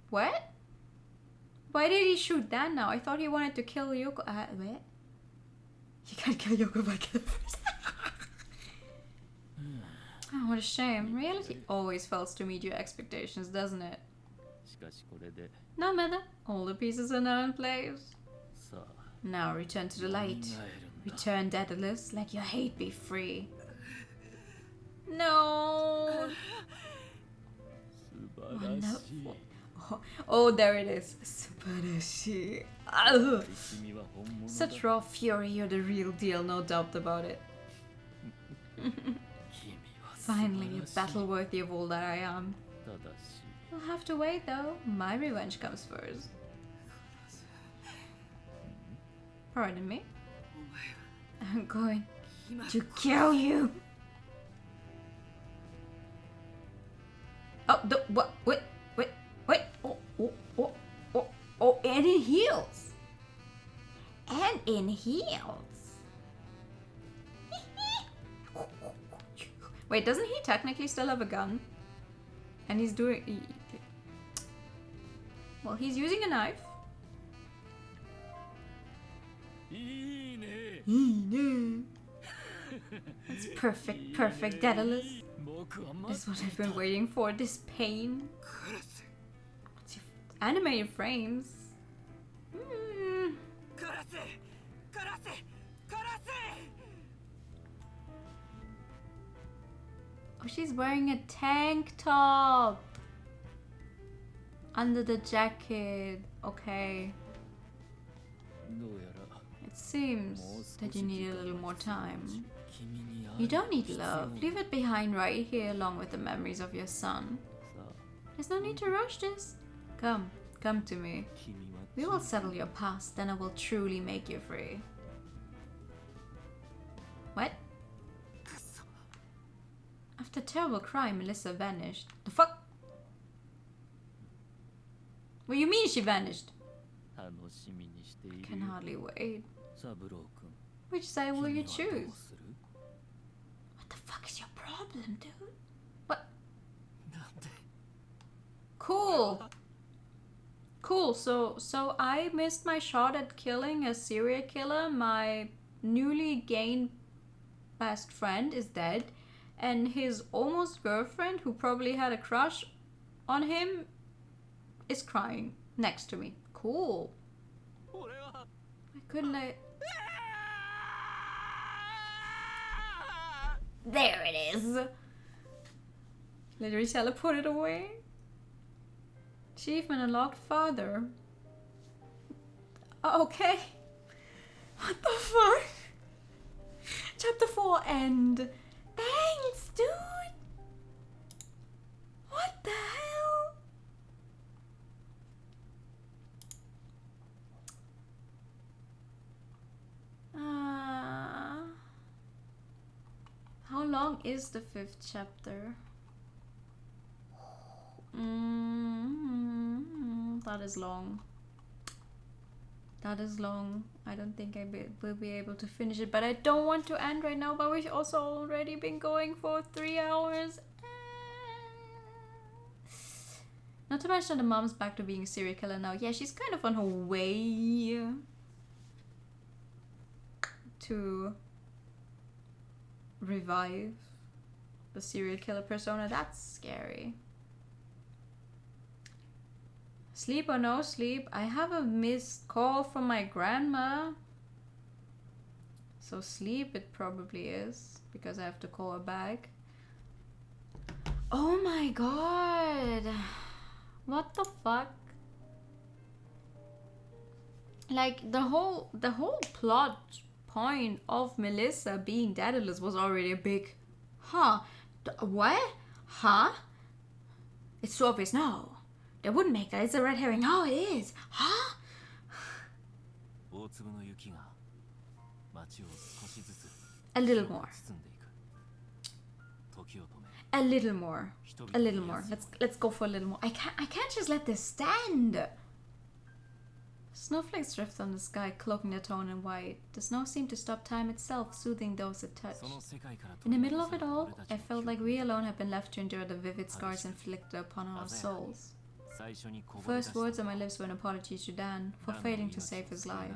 What? Why did he shoot that now? I thought he wanted to kill Yoko. Wait. You can't kill Yoko by killing first. Oh, what a shame. Reality always fails to meet your expectations, doesn't it? しかしこれで No matter. All the pieces are now in place. さあ Now return to the 考 light. えるんだ Return, Daedalus. Let your hate be free. No. 素晴らしい Oh, there it is. Subarashi. Ugh. 君は本物だ Such raw fury. You're the real deal. No doubt about it. 君は素晴 Finally, a らしい battle worthy of all that I am. ただし You'll have to wait, though. My revenge comes first. Pardon me? お前は I'm going 今 to kill you. Oh, what? Wait. Oh, and in heels. And in heels. Wait, doesn't he technically still have a gun? And he's doing... Well, he's using a knife. いいね It's perfect, perfect, Daedalus. 僕は This is 待 what って I've いた been waiting for, this pain. 殺せ What's your animated frames? Mm. 殺せ殺せ殺せ Oh, she's wearing a tank top under the jacket. Okay. どうやら It seems もう少し that you 時 need a 間 little が more 必要だ time. し君に会 You don't need 必要 love. Leave it behind right here along with the memories of your son. さあ There's no need to rush this. Come to me. 君は We will settle your past, then I will truly make you free. What? くそ After a terrible crime, Melissa vanished. The fuck? What do you mean she vanished? 楽しみにしてい I る can よ hardly wait. サブロー君 Which side will 君 you はど choose? うする What the fuck is your problem, dude? What? なんで Cool. Cool. So I missed my shot at killing a serial killer. My newly gained best friend is dead, and his almost girlfriend, who probably had a crush on him, is crying next to me. Cool. 俺は Why couldn't I? There it is. Literally teleported away. Achievement unlocked, father. Okay. What the fuck? Chapter 4 end. Thanks, dude. What the hell? How long is the 5th chapter? That is long. That is long. I don't think will be able to finish it, but I don't want to end right now. But we've also already been going for 3 hours. Not to mention the mom's back to being a serial killer now. Yeah, she's kind of on her way to revive the serial killer persona. That's scary. Sleep or no sleep, I have a missed call from my grandma. So sleep it probably is, because I have to call her back. Oh my god. What the fuck? Like the whole plot point of Melissa being Daedalus was already a big what? Huh? It's too obvious. No. They wouldn't make that. It's a red herring. Oh, it is. Huh? 大粒の雪が街を少しずつ A little more. 包んでいく。時を止め A little more. A little more. Let's go for a little more. I can't just let this stand. Snowflakes drift on the sky, cloaking their tone in white. The snow seemed to stop time itself, soothing those it touched. その世界から In the middle of it all, I felt like we alone had been left to endure the vivid scars inflicted upon our souls. 最初に The first words on my lips were an apology to Dan for failing to save his life.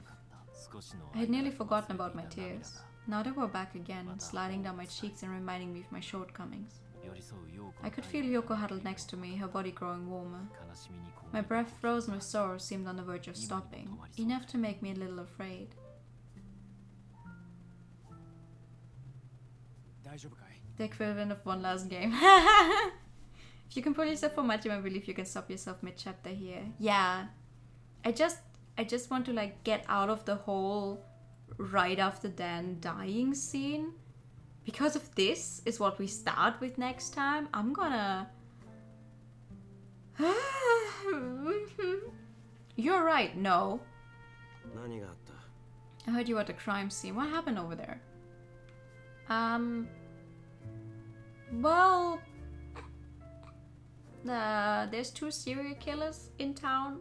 I had nearly forgotten about my tears. Now they were back again, sliding down my cheeks and reminding me of my shortcomings. I could feel Yoko huddled next to me, her body growing warmer. My breath, frozen with sorrow, seemed on the verge of stopping, enough to make me a little afraid. 大丈夫かい？ The equivalent of one last game. If you can pull yourself from much, I believe you can stop yourself mid-chapter here. Yeah. I just want to like get out of the whole right after Dan dying scene. Because if this is what we start with next time, I'm gonna... You're right, no. 何があった？ I heard you were at the crime scene. What happened over there? Well... there's 2 serial killers in town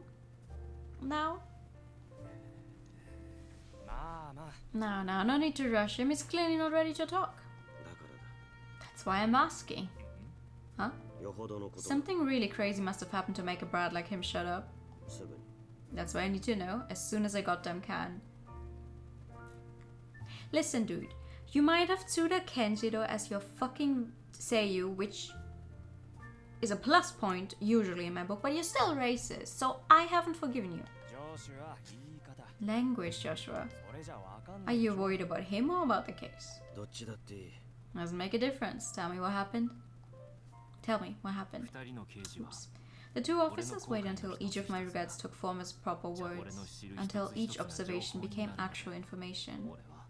now. まあまあ No need to rush him. He's clearly not ready to talk. だからだ。 That's why I'm asking. Huh? よほどのこと。 Something really crazy must have happened to make a brat like him shut up. すぐに。 That's what I need to know as soon as I goddamn can. Listen, dude. You might have Tsuda Kenjiro as your fucking Seiyu, which is a plus point usually in my book, but you're still racist, so I haven't forgiven you. ジョシュア言い方 Language, Joshua. それじゃわかんな Are い you worried about him or about the case? どっちだっていい。 Doesn't make a difference. Tell me what happened. Tell me what happened. 二人の刑事は Oops. The 2 officers waited until each of my regrets took form as proper words, until each observation became actual information. 俺は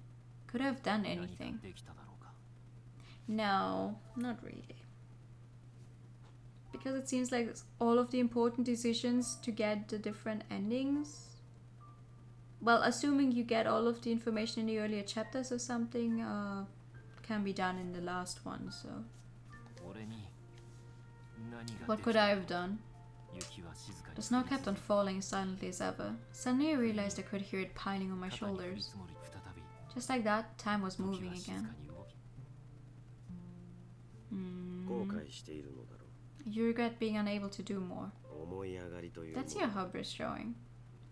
Could I have done 何か anything? できただろうか。 No, not really. Because it seems like all of the important decisions to get the different endings. Well, assuming you get all of the information in the earlier chapters or something, can be done in the last one, so. 俺に何が What でき could た？ I have done? 雪は静かに The snow kept on falling as silently as ever. Suddenly I realized I could hear it piling on my 肩に降り shoulders. 積もり再び Just like that, time was 時 moving は静か again. に動き後悔しているのだろ You regret being unable to do more. う。思い上がりというも That's your hubris showing.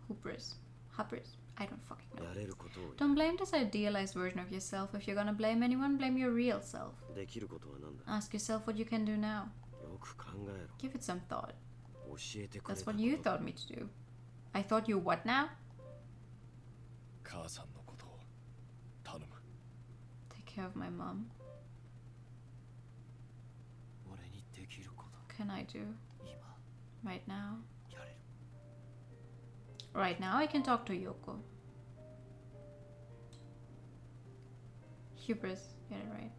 Hubris. Hubris? I don't fucking know. やれることを Don't blame this idealized version of yourself. If you're gonna blame anyone, blame your real self. できることは何だ。 Ask yourself what you can do now. よく考えろ。 Give it some thought. 教えてくれ That's た what こ you と。 thought me to do. I thought you what now? 母さんのことを頼む。 Take care of my mom. 俺にできること What can I do? 今 Right now? やれる Right now I can talk to Yoko. Hubris. Get it right.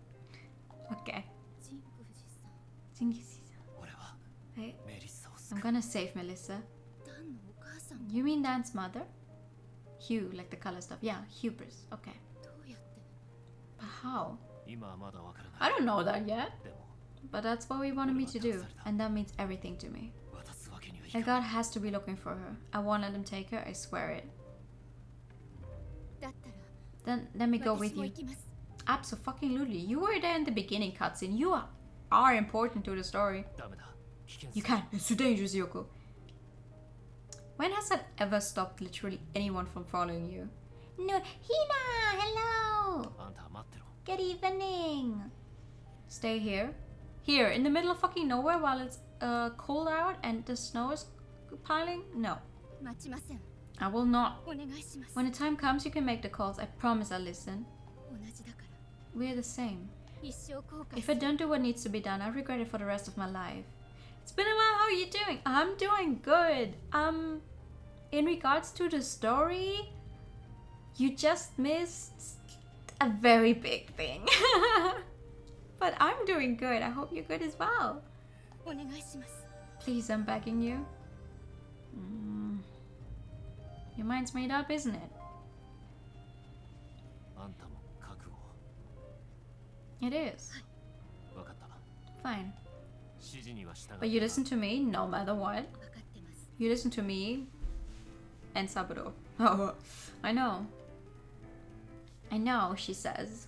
Okay. ジンクフジさん Jinkies-san. 俺は Hey, メリッサを救 I'm う gonna save Melissa. ダンのお母さん You mean Dan's mother? Hue, like the color stuff. Yeah, hubris. Okay. どうやって But how? 今はまだわからない I don't know that yet. でも But that's what we wanted me to do. And that means everything to me. 渡すわけにはい And かない God has to be looking for her. I won't let him take her, I swear it. だったら Then let me go 私 with も you. 行きます Absolutely. You were there in the beginning cutscene. You are important to the story. ダメだ危険 You す can't. It's too dangerous, Yoko. When has that ever stopped literally anyone from following you? No. Hina! Hello! あんたは待ってろ Good evening. Stay here. Here, in the middle of fucking nowhere while it's cold out and the snow is piling? No. 待ちません I will not. お願いします When the time comes, you can make the calls. I promise I'll listen. 同じだから We're the same. 一生後悔 If す I る don't do what needs to be done, I'll regret it for the rest of my life. It's been a while. How are you doing? I'm doing good. In regards to the story, you just missed a very big thing. But I'm doing good. I hope you're good as well. お願いします Please, I'm begging you. Your mind's made up, isn't it? あんたも覚悟 It is. 分かった Fine. 指示には従っ But you listen to me no matter what. 分かってます You listen to me and Saburo. Oh, I know. I know, she says.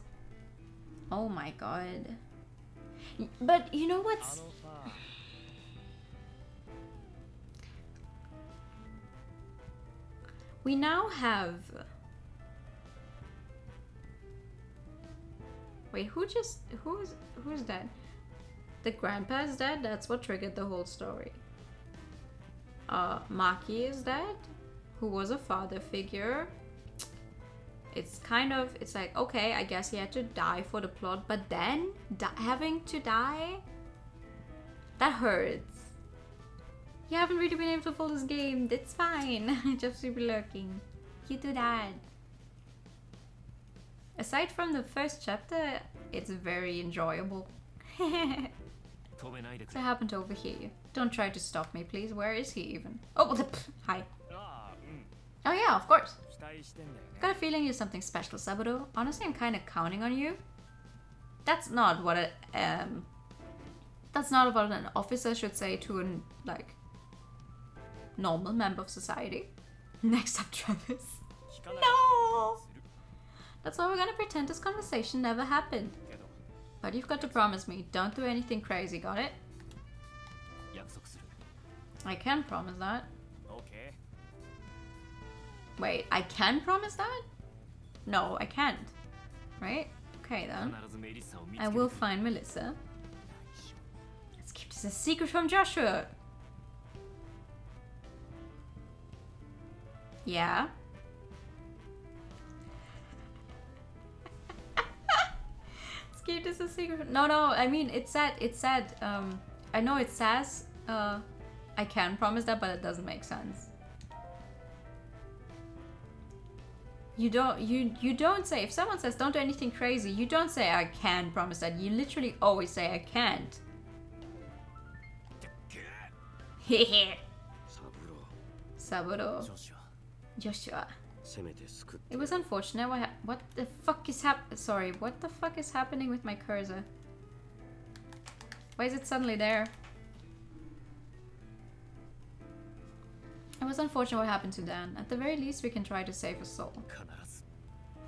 Oh my god. But you know あ what's... のさ We now have... Wait, who's dead? The grandpa's dead? That's what triggered the whole story. Maki is dead, who was a father figure. It's kind of, it's like, okay, I guess he had to die for the plot, but then having to die? That hurts. You haven't really been able to pull this game. It's fine. Just keep lurking. You do that. Aside from the first chapter, it's very enjoyable. 止めないでく So れ I happen to overhear you. Don't try to stop me, please. Where is he even? Oh, hi. ああうん Oh yeah, of course. 期待してんだよね Got a feeling you're something special, Saburo. Honestly, I'm kind of counting on you. That's not what that's not what an officer should say to an like normal member of society. Next up, Travis. 聞かない No. する That's why we're gonna pretend this conversation never happened. けど But you've got to promise me, don't do anything crazy. Got it? 約束する I can promise that. OK Wait, I can promise that? No, I can't. Right? Okay 必 then. ずメリッサを見つ I け will て find Melissa. Let's keep this a secret from Joshua. Yeah. Let's keep this a secret. No, I mean it said I know it says I can promise that, but it doesn't make sense. You don't say, if someone says don't do anything crazy, you don't say I can promise that. You literally always say I can't. Hehe. サブロー Saburo. 上司は Joshua. せめて救って It was unfortunate. What the fuck is Sorry, what the fuck is happening with my cursor? Why is it suddenly there? It was unfortunate what happened to Dan. At the very least, we can try to save a soul. 必ず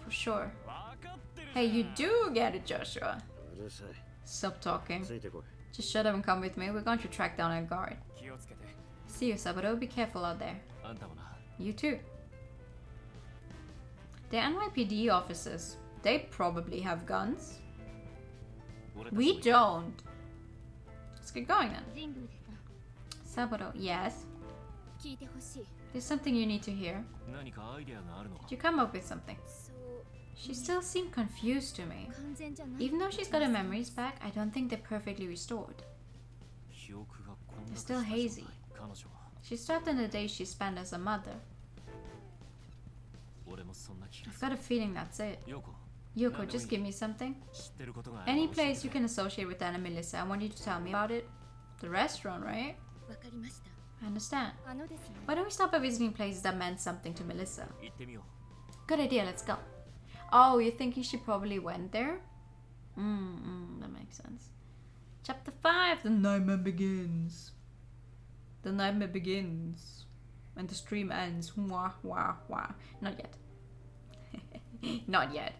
For sure. 分かってる Hey, you do get it, Joshua. うるさい Stop talking. ついてこい Just shut up and come with me. We're going to track down a guard. 気をつけて See you, Saburo. Be careful out there. あんたもな You too. The NYPD officers. They probably have guns. 俺たち We も don't. Let's get going then. 神宮さん Saburo, yes. 聞いてほしい There's something you need to hear. 何かアイデアがあるのか Did you come up with something? そう She still seemed confused to me. 完全じゃない Even though she's got her memories back, I don't think they're perfectly restored. 記憶が混濁 They're し still た状態 hazy. 彼女は She's trapped in the days she spent as a mother. 俺もそんな気が I've する got a feeling that's it. ヨコ Yoko, just give me something. 知ってることがあれば Any 教え place て you くれ can associate with Dan and Melissa. I want you to tell me about it. The restaurant, right? わかりました I understand. あのですね Why don't we stop by visiting places that meant something to Melissa? 行ってみよ Good idea, let's go. Oh, you're thinking she probably went there? That makes sense. Chapter 5, the nightmare begins. The nightmare begins. And the stream ends. Wah, wah, wah. Not yet. Not yet.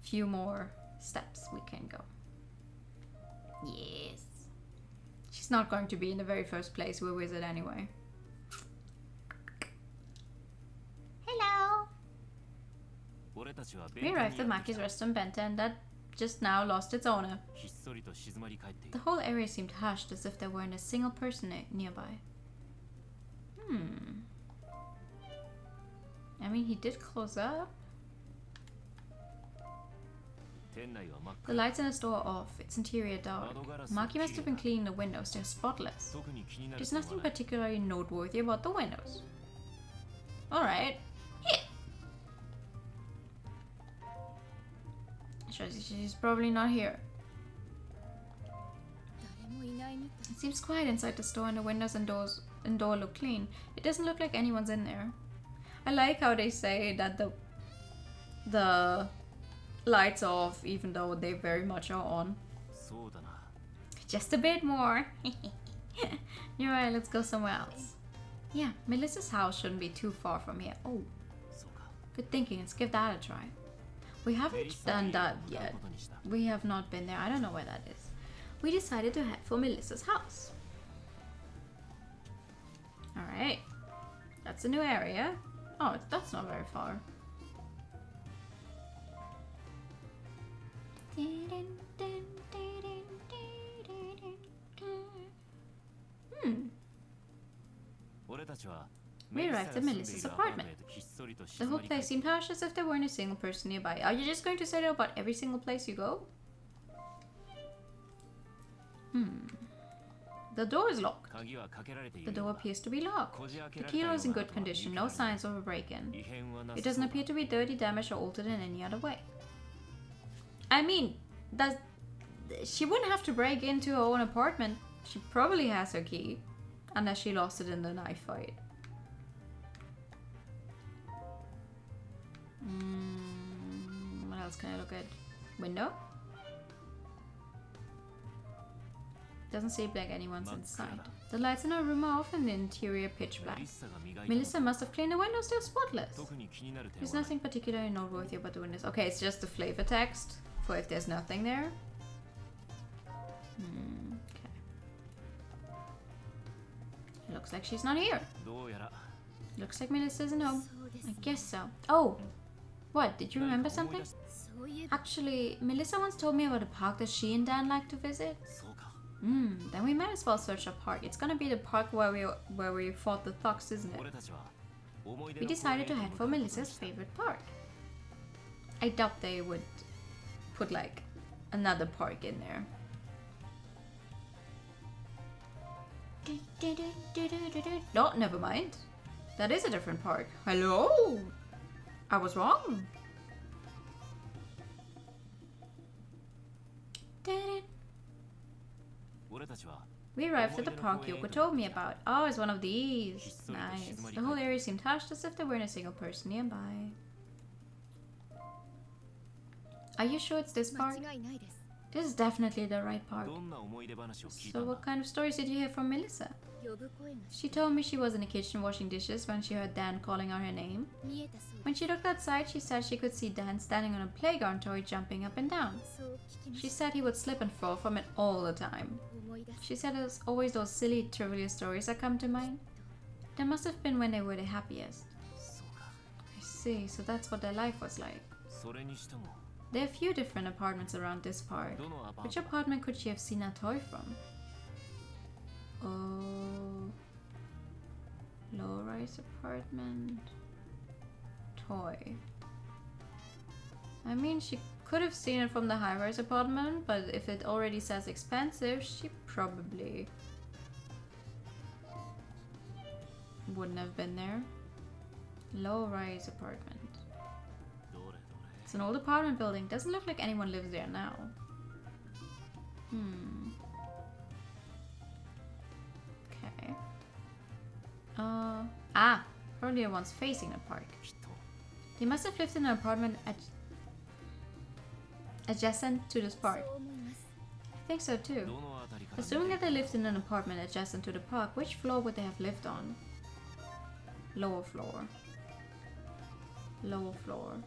Few more steps we can go. Yes. She's not going to be in the very first place we visit anyway. Hello. う俺たちは We arrived at Maki's restaurant Benta and that just now lost its owner. ひっそりと静まり返ってい The る whole area seemed hushed as if there weren't a single person nearby. I mean, he did close up. 店内は真っ The 暗 lights in the store are off, its interior dark. Maki must have been cleaning the windows, they're spotless. 特に気になる There's 点は nothing ない particularly noteworthy about the windows. Alright. She's probably not here. 誰もいないみたい It seems quiet inside the store and the windows and doors and door look clean. It doesn't look like anyone's in there. I like how they say that the lights off even though they very much are on. そうだな。 Just a bit more. You're right, let's go somewhere else. Yeah, Melissa's house shouldn't be too far from here. Oh, そうか。 good thinking. Let's give that a try. We haven't done that yet. We have not been there. I don't know where that is. We decided to head for Melissa's house. Alright. That's a new area. Oh, that's not very far. We arrived at Melissa's apartment. The whole place seemed harsh as if there weren't a single person nearby. Are you just going to say that about every single place you go? The door is locked. The door appears to be locked. The keyhole is in good condition, no signs of a break-in. It doesn't appear to be dirty, damaged, or altered in any other way. I mean, she wouldn't have to break into her own apartment. She probably has her key, unless she lost it in the knife fight. What else can I look at? Window? Doesn't seem like anyone's inside. The lights in her room are off and the interior pitch black. Melissa must have cleaned the windows, they're spotless. There's nothing particularly noteworthy about the windows. Okay, it's just the flavor text for if there's nothing there. Okay. Looks like she's not here. Looks like Melissa isn't home. I guess so. Oh! What? Did you remember something? Actually, Melissa once told me about a park that she and Dan like to visit. Then we might as well search a park. It's gonna be the park where we fought the thugs, isn't it? We decided to head for Melissa's favorite park. I doubt they would put like another park in there. No, never mind. That is a different park. Hello? I was wrong. We arrived at the park Yoko told me about. Oh, it's one of these. Nice. The whole area seemed hushed as if there weren't a single person nearby. Are you sure it's this park? This is definitely the right park. So what kind of stories did you hear from Melissa? She told me she was in the kitchen washing dishes when she heard Dan calling out her name. When she looked outside, she said she could see Dan standing on a playground toy jumping up and down. She said he would slip and fall from it all the time. She said there's always those silly trivial stories that come to mind. That must have been when they were the happiest. I see, so that's what their life was like. There are a few different apartments around this park. Which apartment could she have seen that toy from? Oh, low-rise apartment. Toy. I mean, she could have seen it from the high-rise apartment, but if it already says expensive, she probably wouldn't have been there. Low-rise apartment. It's an old apartment building. Doesn't look like anyone lives there now. Okay. Earlier one's facing the park. They must have lived in an apartment adjacent to this park. I think so too. Assuming that they lived in an apartment adjacent to the park, which floor would they have lived on? Lower floor. Lower floor.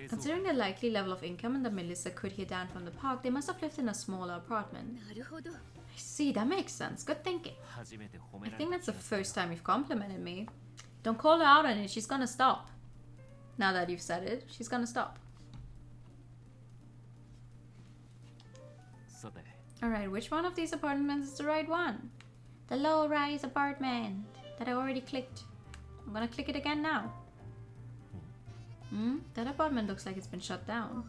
Considering the likely level of income and that Melissa could hear Dan from the park, they must have lived in a smaller apartment. I see, that makes sense. Good thinking. I think that's the first time you've complimented me. Don't call her out on it, she's gonna stop. Now that you've said it, she's gonna stop. Alright, which one of these apartments is the right one? The low-rise apartment that I already clicked. I'm gonna click it again now. That apartment looks like it's been shut down.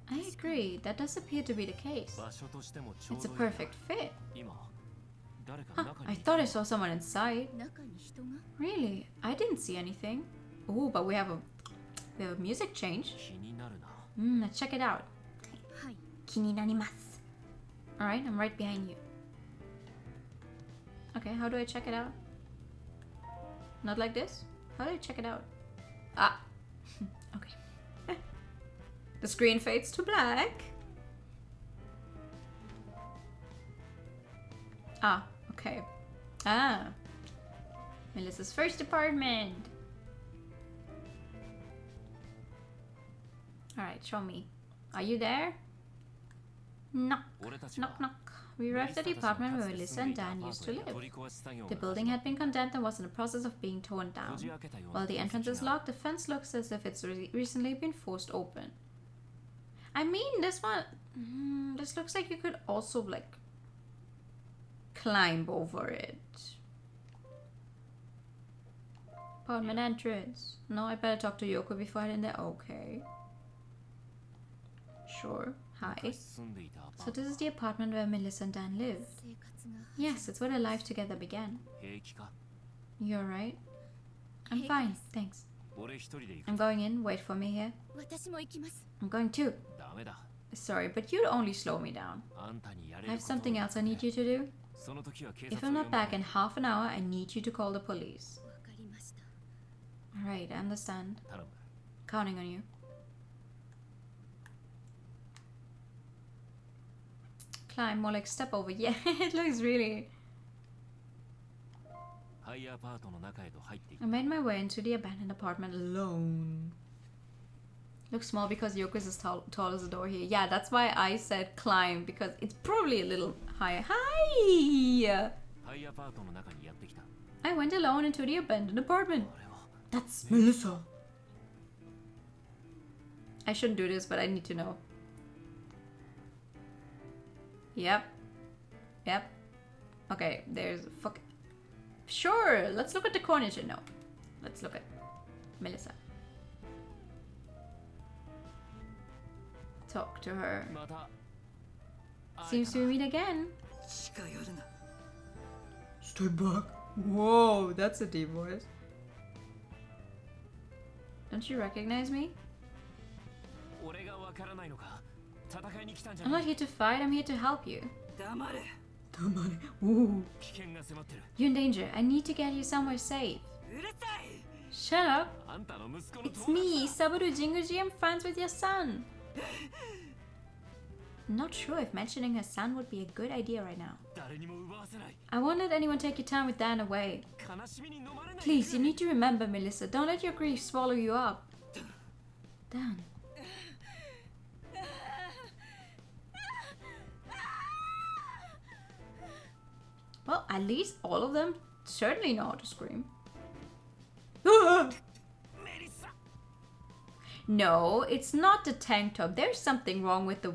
I agree, that does appear to be the case. It's a perfect fit. Huh, I thought I saw someone inside. Really? I didn't see anything. Oh, but we have a music change. Let's check it out. Alright, I'm right behind you. Okay, how do I check it out? Not like this? How do I check it out? Ah! Okay. The screen fades to black. Ah, okay. Ah. Melissa's first apartment. Alright, show me. Are you there? Knock. Knock, knock. We arrived at the apartment where Melissa and Dan used to live. The building had been condemned and was in the process of being torn down. While the entrance is locked, the fence looks as if it's recently been forced open. I mean, this one... this looks like you could also, like, climb over it. Apartment entrance. No, I better talk to Yoko before I get in there. Okay. Sure. Hi. So this is the apartment where Melissa and Dan live. Yes, it's where their life together began. You're right. I'm fine, thanks. I'm going in. Wait for me here. I'm going too. Sorry, but you'd only slow me down. I have something else I need you to do. If I'm not back in half an hour, I need you to call the police. Alright, I understand. Counting on you. Climb, more like step over. Yeah, it looks really... I made my way into the abandoned apartment alone. Looks small because Yoko is as tall as the door here. Yeah, that's why I said climb, because it's probably a little higher. Hi! I went alone into the abandoned apartment. That's Melissa. I shouldn't do this, but I need to know. Yep. Yep. Okay, there's fuck. Sure, let's look at the corner. No, let's look at Melissa. Talk to her. Seems to meet again. Stay back. Whoa, that's a deep voice. Don't you recognize me? I'm not here to fight, I'm here to help you. Ooh. You're in danger. I need to get you somewhere safe. Shut up. It's me, Saburo Jinguji. I'm friends with your son. Not sure if mentioning her son would be a good idea right now. I won't let anyone take your time with Dan away. Please, you need to remember, Melissa. Don't let your grief swallow you up. Dan. Well, at least all of them certainly know how to scream. No, it's not the tank top. There's something wrong with the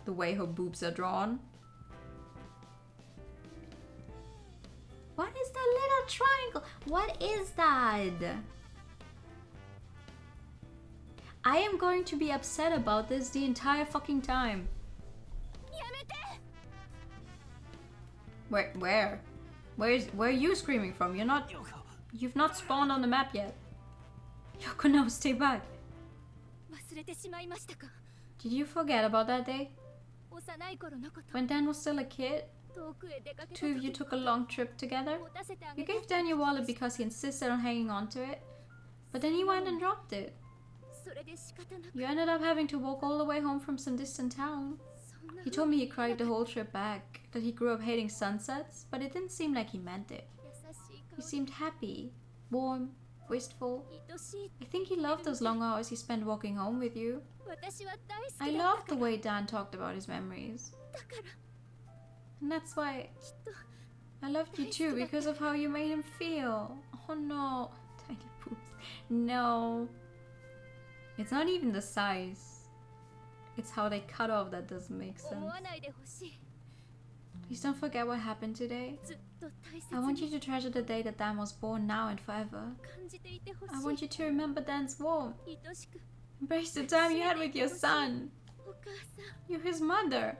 the way her boobs are drawn. What is that little triangle? What is that? I am going to be upset about this the entire fucking time. Where are you screaming from? You've not spawned on the map yet. Yoko, no, stay back. Did you forget about that day? When Dan was still a kid? Two of you took a long trip together? You gave Dan your wallet because he insisted on hanging on to it. But then he went and dropped it. You ended up having to walk all the way home from some distant town. He told me he cried the whole trip back, that he grew up hating sunsets, but it didn't seem like he meant it. He seemed happy, warm, wistful. I think he loved those long hours he spent walking home with you. I loved the way Dan talked about his memories. And that's why I loved you too, because of how you made him feel. Oh no, tiny boobs. No. It's not even the size. It's how they cut off that doesn't make sense. Please don't forget what happened today. I want you to treasure the day that Dan was born now and forever. I want you to remember Dan's warmth. Embrace the time you had with your son. You're his mother.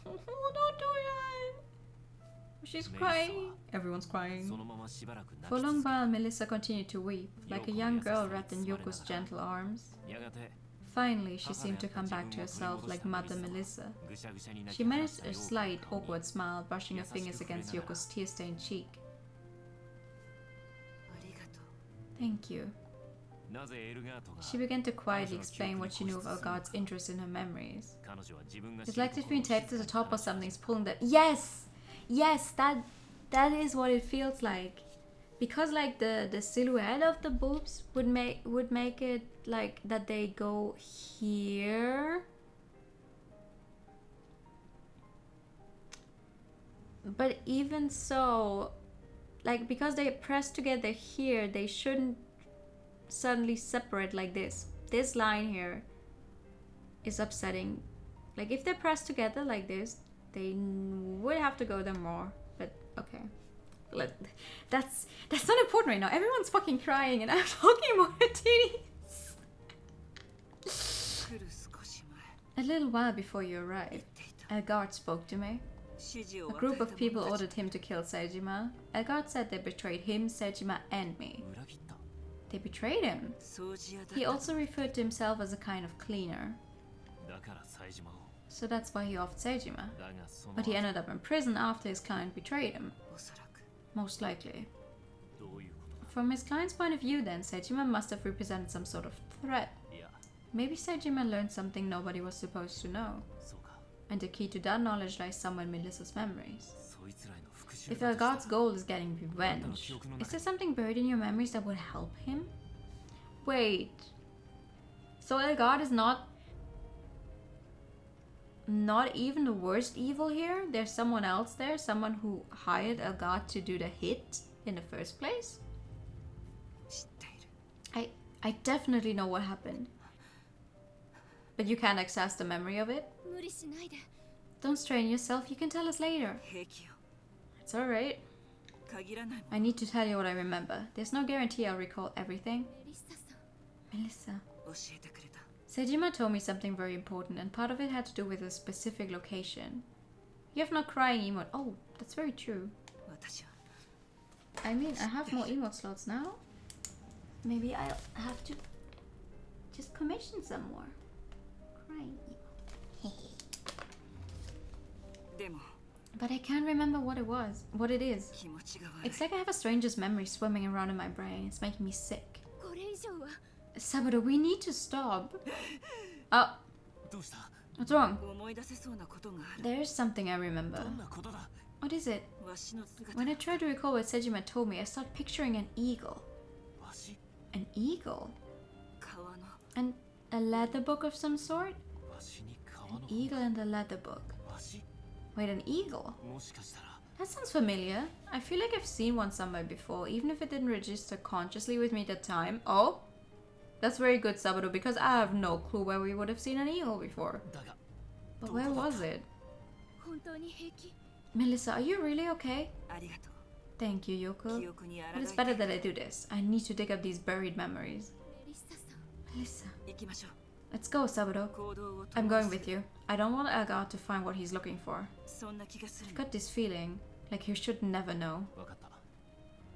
Oh, don't do that. She's crying. Everyone's crying. For a long while, Melissa continued to weep, like a young girl wrapped in Yoko's gentle arms. Finally, she seemed to come back to herself like Mother Melissa. She managed a slight, awkward smile, brushing her fingers against Yoko's tear-stained cheek. Thank you. She began to quietly explain what she knew of Elgarde's interest in her memories. It's like it's been taped to the top or something's pulling the— Yes! Yes, that is what it feels like. Because like the silhouette of the boobs would make it like that they go here. But even so, like because they press together here, they shouldn't suddenly separate like this. This line here is upsetting. Like if they're pressed together like this, they would have to go there more. But okay. That's not important right now. Everyone's fucking crying and I'm talking about her titties. A little while before you arrived, Elgarde spoke to me. A group of people ordered him to kill Sejima. Elgarde said they betrayed him, Sejima, and me. They betrayed him. He also referred to himself as a kind of cleaner. So that's why he offed Sejima. But he ended up in prison after his client betrayed him. Most likely. From his client's point of view then, Sejima must have represented some sort of threat. Maybe Sejima learned something nobody was supposed to know. And the key to that knowledge lies somewhere in Melissa's memories. If Elgarde's goal is getting revenge, is there something buried in your memories that would help him? Wait. So Elgarde is not even the worst evil here? There's someone else there? Someone who hired Elgarde to do the hit in the first place? I definitely know what happened. But you can't access the memory of it? Don't strain yourself, you can tell us later. It's alright. I need to tell you what I remember. There's no guarantee I'll recall everything. Melissa. Sejima told me something very important, and part of it had to do with a specific location. You have no crying emote. Oh, that's very true. I mean, I have more emote slots now. Maybe I'll have to just commission some more. Crying emote. But I can't remember what it is. It's like I have a stranger's memory swimming around in my brain. It's making me sick. Saburo, we need to stop. Oh. What's wrong? There's something I remember. What is it? When I tried to recall what Sejima told me, I started picturing an eagle. An eagle? And a leather book of some sort? An eagle and a leather book. Wait, an eagle? That sounds familiar. I feel like I've seen one somewhere before, even if it didn't register consciously with me at the time. Oh? That's very good, Saburo, because I have no clue where we would have seen an eagle before. But where was it? Melissa, are you really okay? Thank you, Yoko. But it's better that I do this. I need to dig up these buried memories. Melissa. Let's go, Saburo. I'm going with you. I don't want Elgarde to find what he's looking for. I've got this feeling, like he should never know.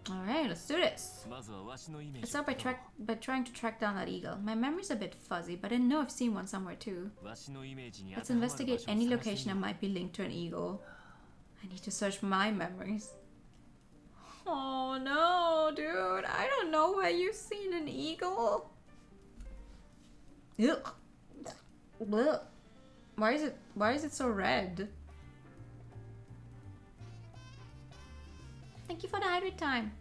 Alright, let's do this. Let's start by trying to track down that eagle. My memory's a bit fuzzy, but I know I've seen one somewhere too. Let's investigate any location that might be linked to an eagle. I need to search my memories. Oh no, dude. I don't know where you've seen an eagle. Ugh. Ugh. Why is it so red? Thank you for the hydrate time.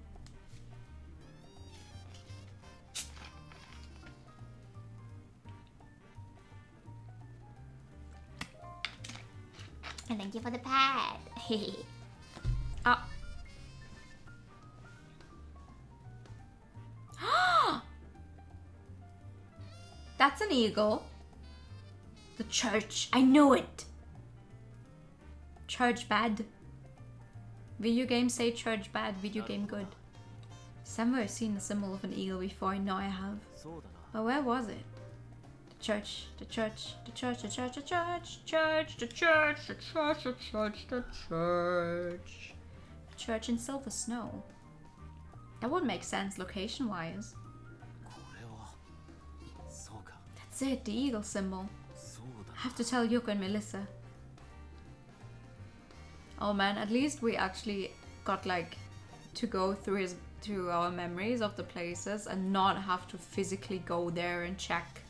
And thank you for the pad. Ah. That's an eagle. The church. I knew it. Church bad. Video game say church bad, video game good. Somewhere I've seen the symbol of an eagle before, I know I have. But where was it? The church, the church, the church, the church, the church, church, the church, the church, the church, the church. The church in Silver Snow. That would make sense location-wise. That's That's it, the eagle symbol. そうだ I have to tell Yoko and Melissa. Oh man, at least we actually got like to go through our memories of the places and not have to physically go there and check.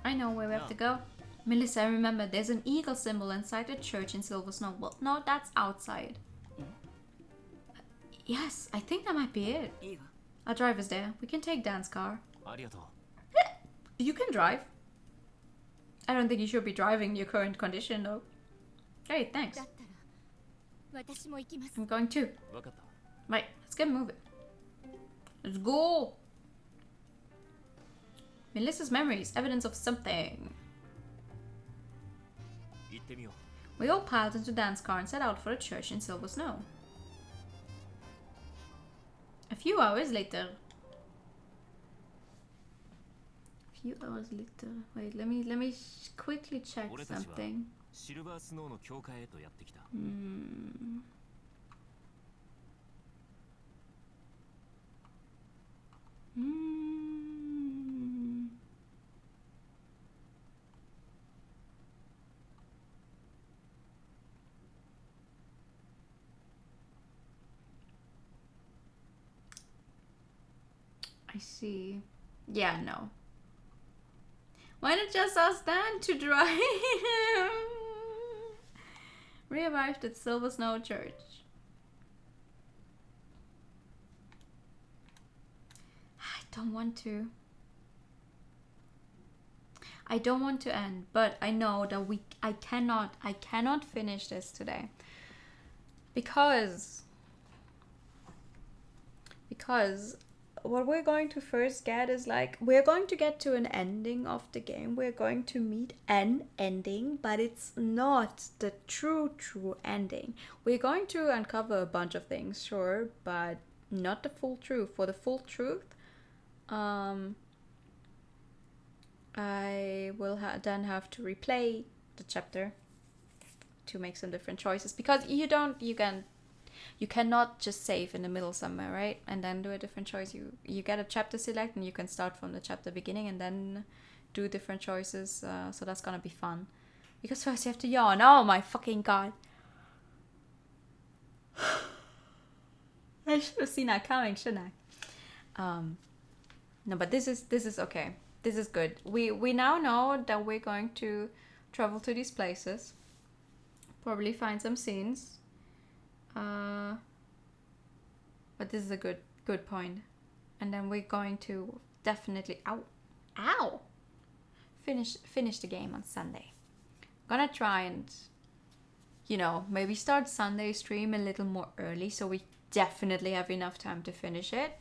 I know where we have to go. Melissa, I remember there's an eagle symbol inside the church in Silver Snow. Well, no, that's outside. Yes, I think that might be it. いいわ Our driver's there. We can take Dan's car. ありがとう You can drive. I don't think you should be driving in your current condition though. Great, thanks. だったら私も行きます I'm going too. 分かった Right, let's get moving. Let's go. Melissa's memories, evidence of something. 行ってみよ We all piled into Dan's car and set out for the church in Silver Snow. A few hours later. Wait, let me quickly check 俺たちは something. シルバースノーの教会へとやってきた I see. Yeah, no. Why not just ask Dan to drive? We arrived at Silver Snow Church. I don't want to. I don't want to end, but I know that I cannot finish this today. Because what we're going to first get is like, we're going to get to an ending of the game. We're going to meet an ending, but it's not the true ending. We're going to uncover a bunch of things, sure, but not the full truth. For the full truth, I will then have to replay the chapter to make some different choices, because you cannot just save in the middle somewhere, right? And then do a different choice. You get a chapter select and you can start from the chapter beginning and then do different choices. So that's gonna be fun. Because first you have to yawn. Oh my fucking god. I should have seen that coming, shouldn't I? No, but this is okay. This is good. We now know that we're going to travel to these places. Probably find some scenes. But this is a good point. And then we're going to definitely finish the game on Sunday. Gonna try and, maybe start Sunday stream a little more early so we definitely have enough time to finish it.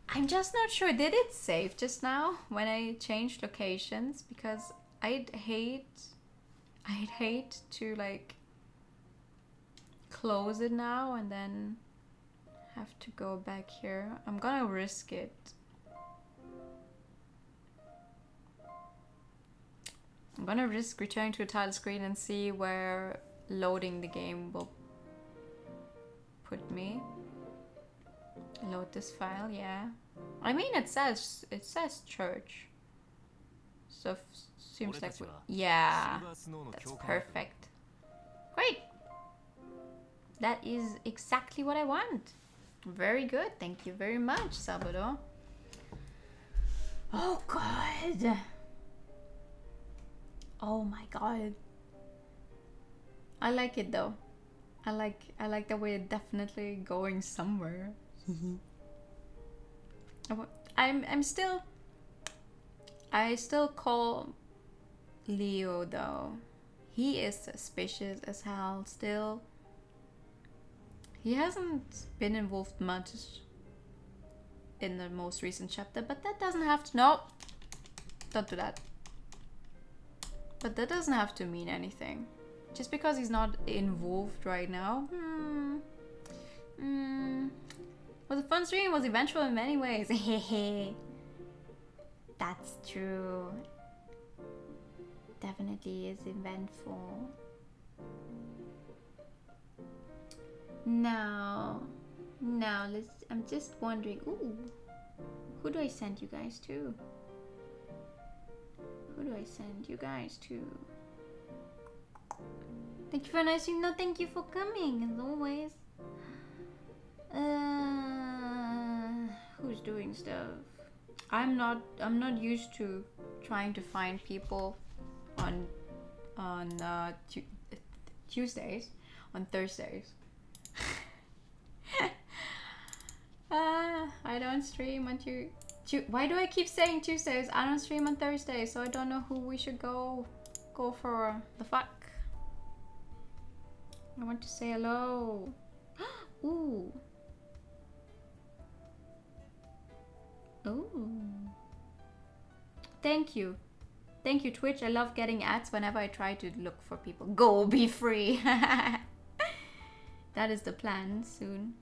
I'm just not sure. Did it save just now when I changed locations? Because I'd hate to like close it now and then have to go back here. I'm gonna risk it. I'm gonna risk returning to the title screen and see where loading the game will put me. Load this file, yeah. I mean, it says church. So seems like yeah, that's perfect. Great. That is exactly what I want. Very good. Thank you very much, Saburo. Oh god. Oh my god. I like it though. I like that we're definitely going somewhere. I still call Leo though. He is suspicious as hell still. He hasn't been involved much in the most recent chapter, but that doesn't have to... No! Don't do that. But that doesn't have to mean anything. Just because he's not involved right now. Was a fun stream, was eventful in many ways. That's true. Definitely is eventful. Now, Now I'm just wondering. Ooh, who do I send you guys to? Who do I send you guys to? Thank you for a nice stream. No, thank you for coming as always. Who's doing stuff? I'm not used to trying to find people on Tuesdays, on Thursdays. I don't stream on why do I keep saying Tuesdays? I don't stream on Thursdays, so I don't know who we should go for the fuck. I want to say hello. Ooh. Ooh. Thank you. Thank you, Twitch. I love getting ads whenever I try to look for people. Go be free. That is the plan soon.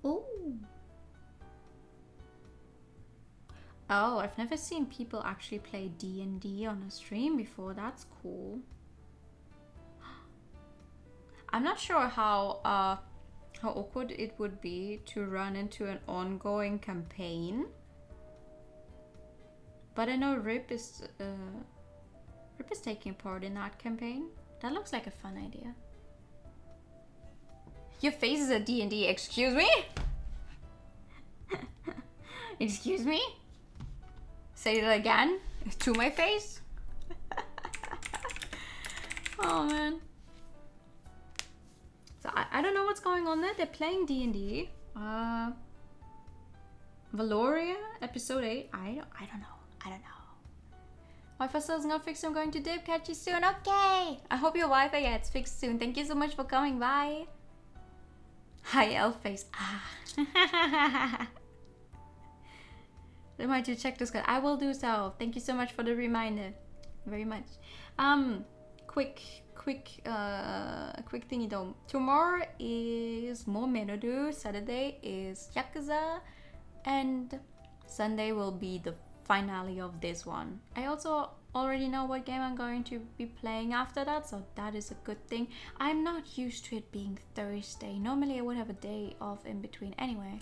Ooh. Oh, I've never seen people actually play D&D on a stream before. That's cool. I'm not sure how awkward it would be to run into an ongoing campaign. But I know Rip is taking part in that campaign. That looks like a fun idea. Your face is a D&D. Excuse me? Excuse me? Say it again to my face. Oh man. So I don't know what's going on there. They're playing D&D. Valoria episode 8. I don't know. Wi-Fi still's not fixed. I'm going to dip. Catch you soon. Okay. I hope your Wi-Fi gets fixed soon. Thank you so much for coming. Bye. Hi, elf face. Ah. Remind you to check this. I will do so. Thank you so much for the reminder. Very much. Quick thingy though. Tomorrow is more Menodu. Saturday is Yakuza, and Sunday will be the finale of this one. I also already know what game I'm going to be playing after that, so that is a good thing. I'm not used to it being Thursday. Normally I would have a day off in between. Anyway,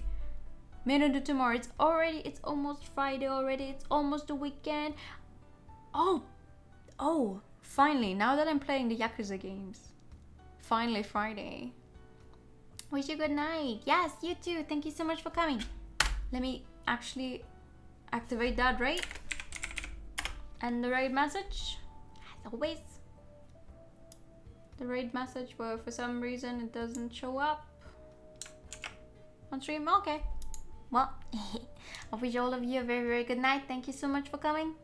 Menodu tomorrow. It's almost Friday already. It's almost the weekend. Oh, finally, now that I'm playing the Yakuza games. Finally Friday. Wish you good night. Yes, you too. Thank you so much for coming. Let me actually activate that raid. And the raid message. As always. The raid message where for some reason it doesn't show up on stream. Okay. Well, I wish all of you a very, very good night. Thank you so much for coming.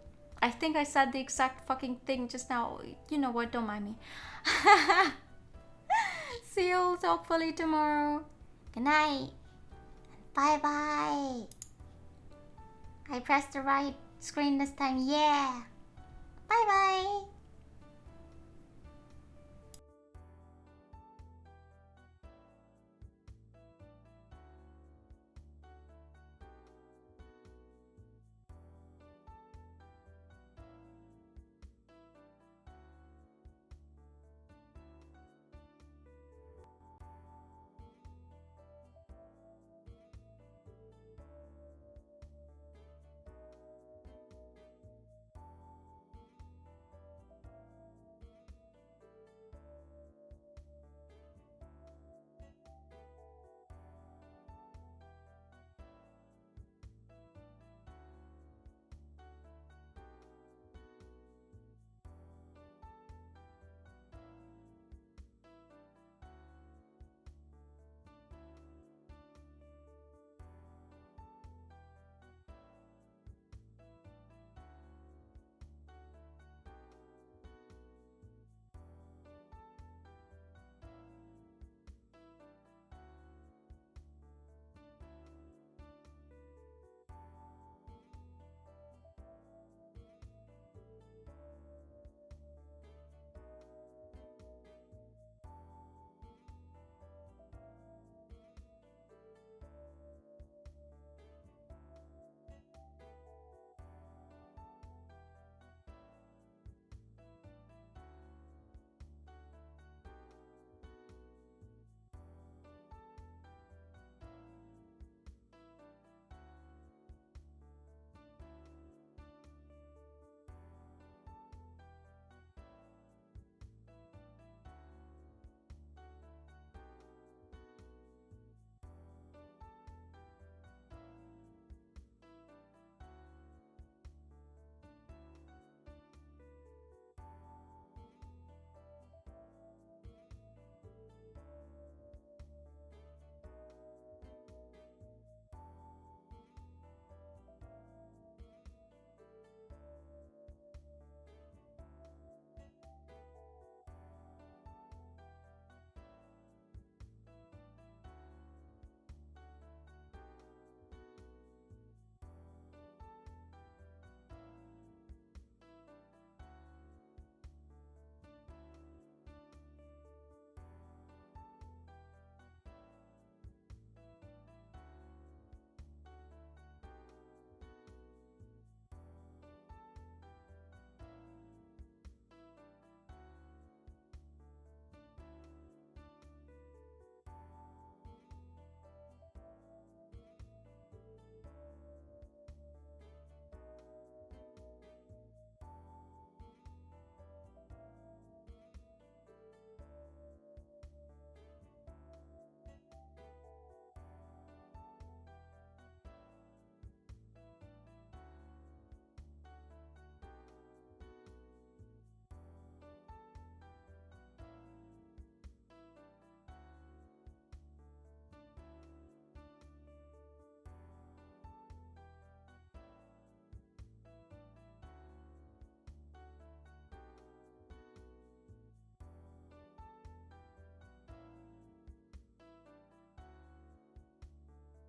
I think I said the exact fucking thing just now. You know what? Don't mind me. See you all hopefully tomorrow. Good night. Bye bye. I pressed the right screen this time. Yeah. Bye bye.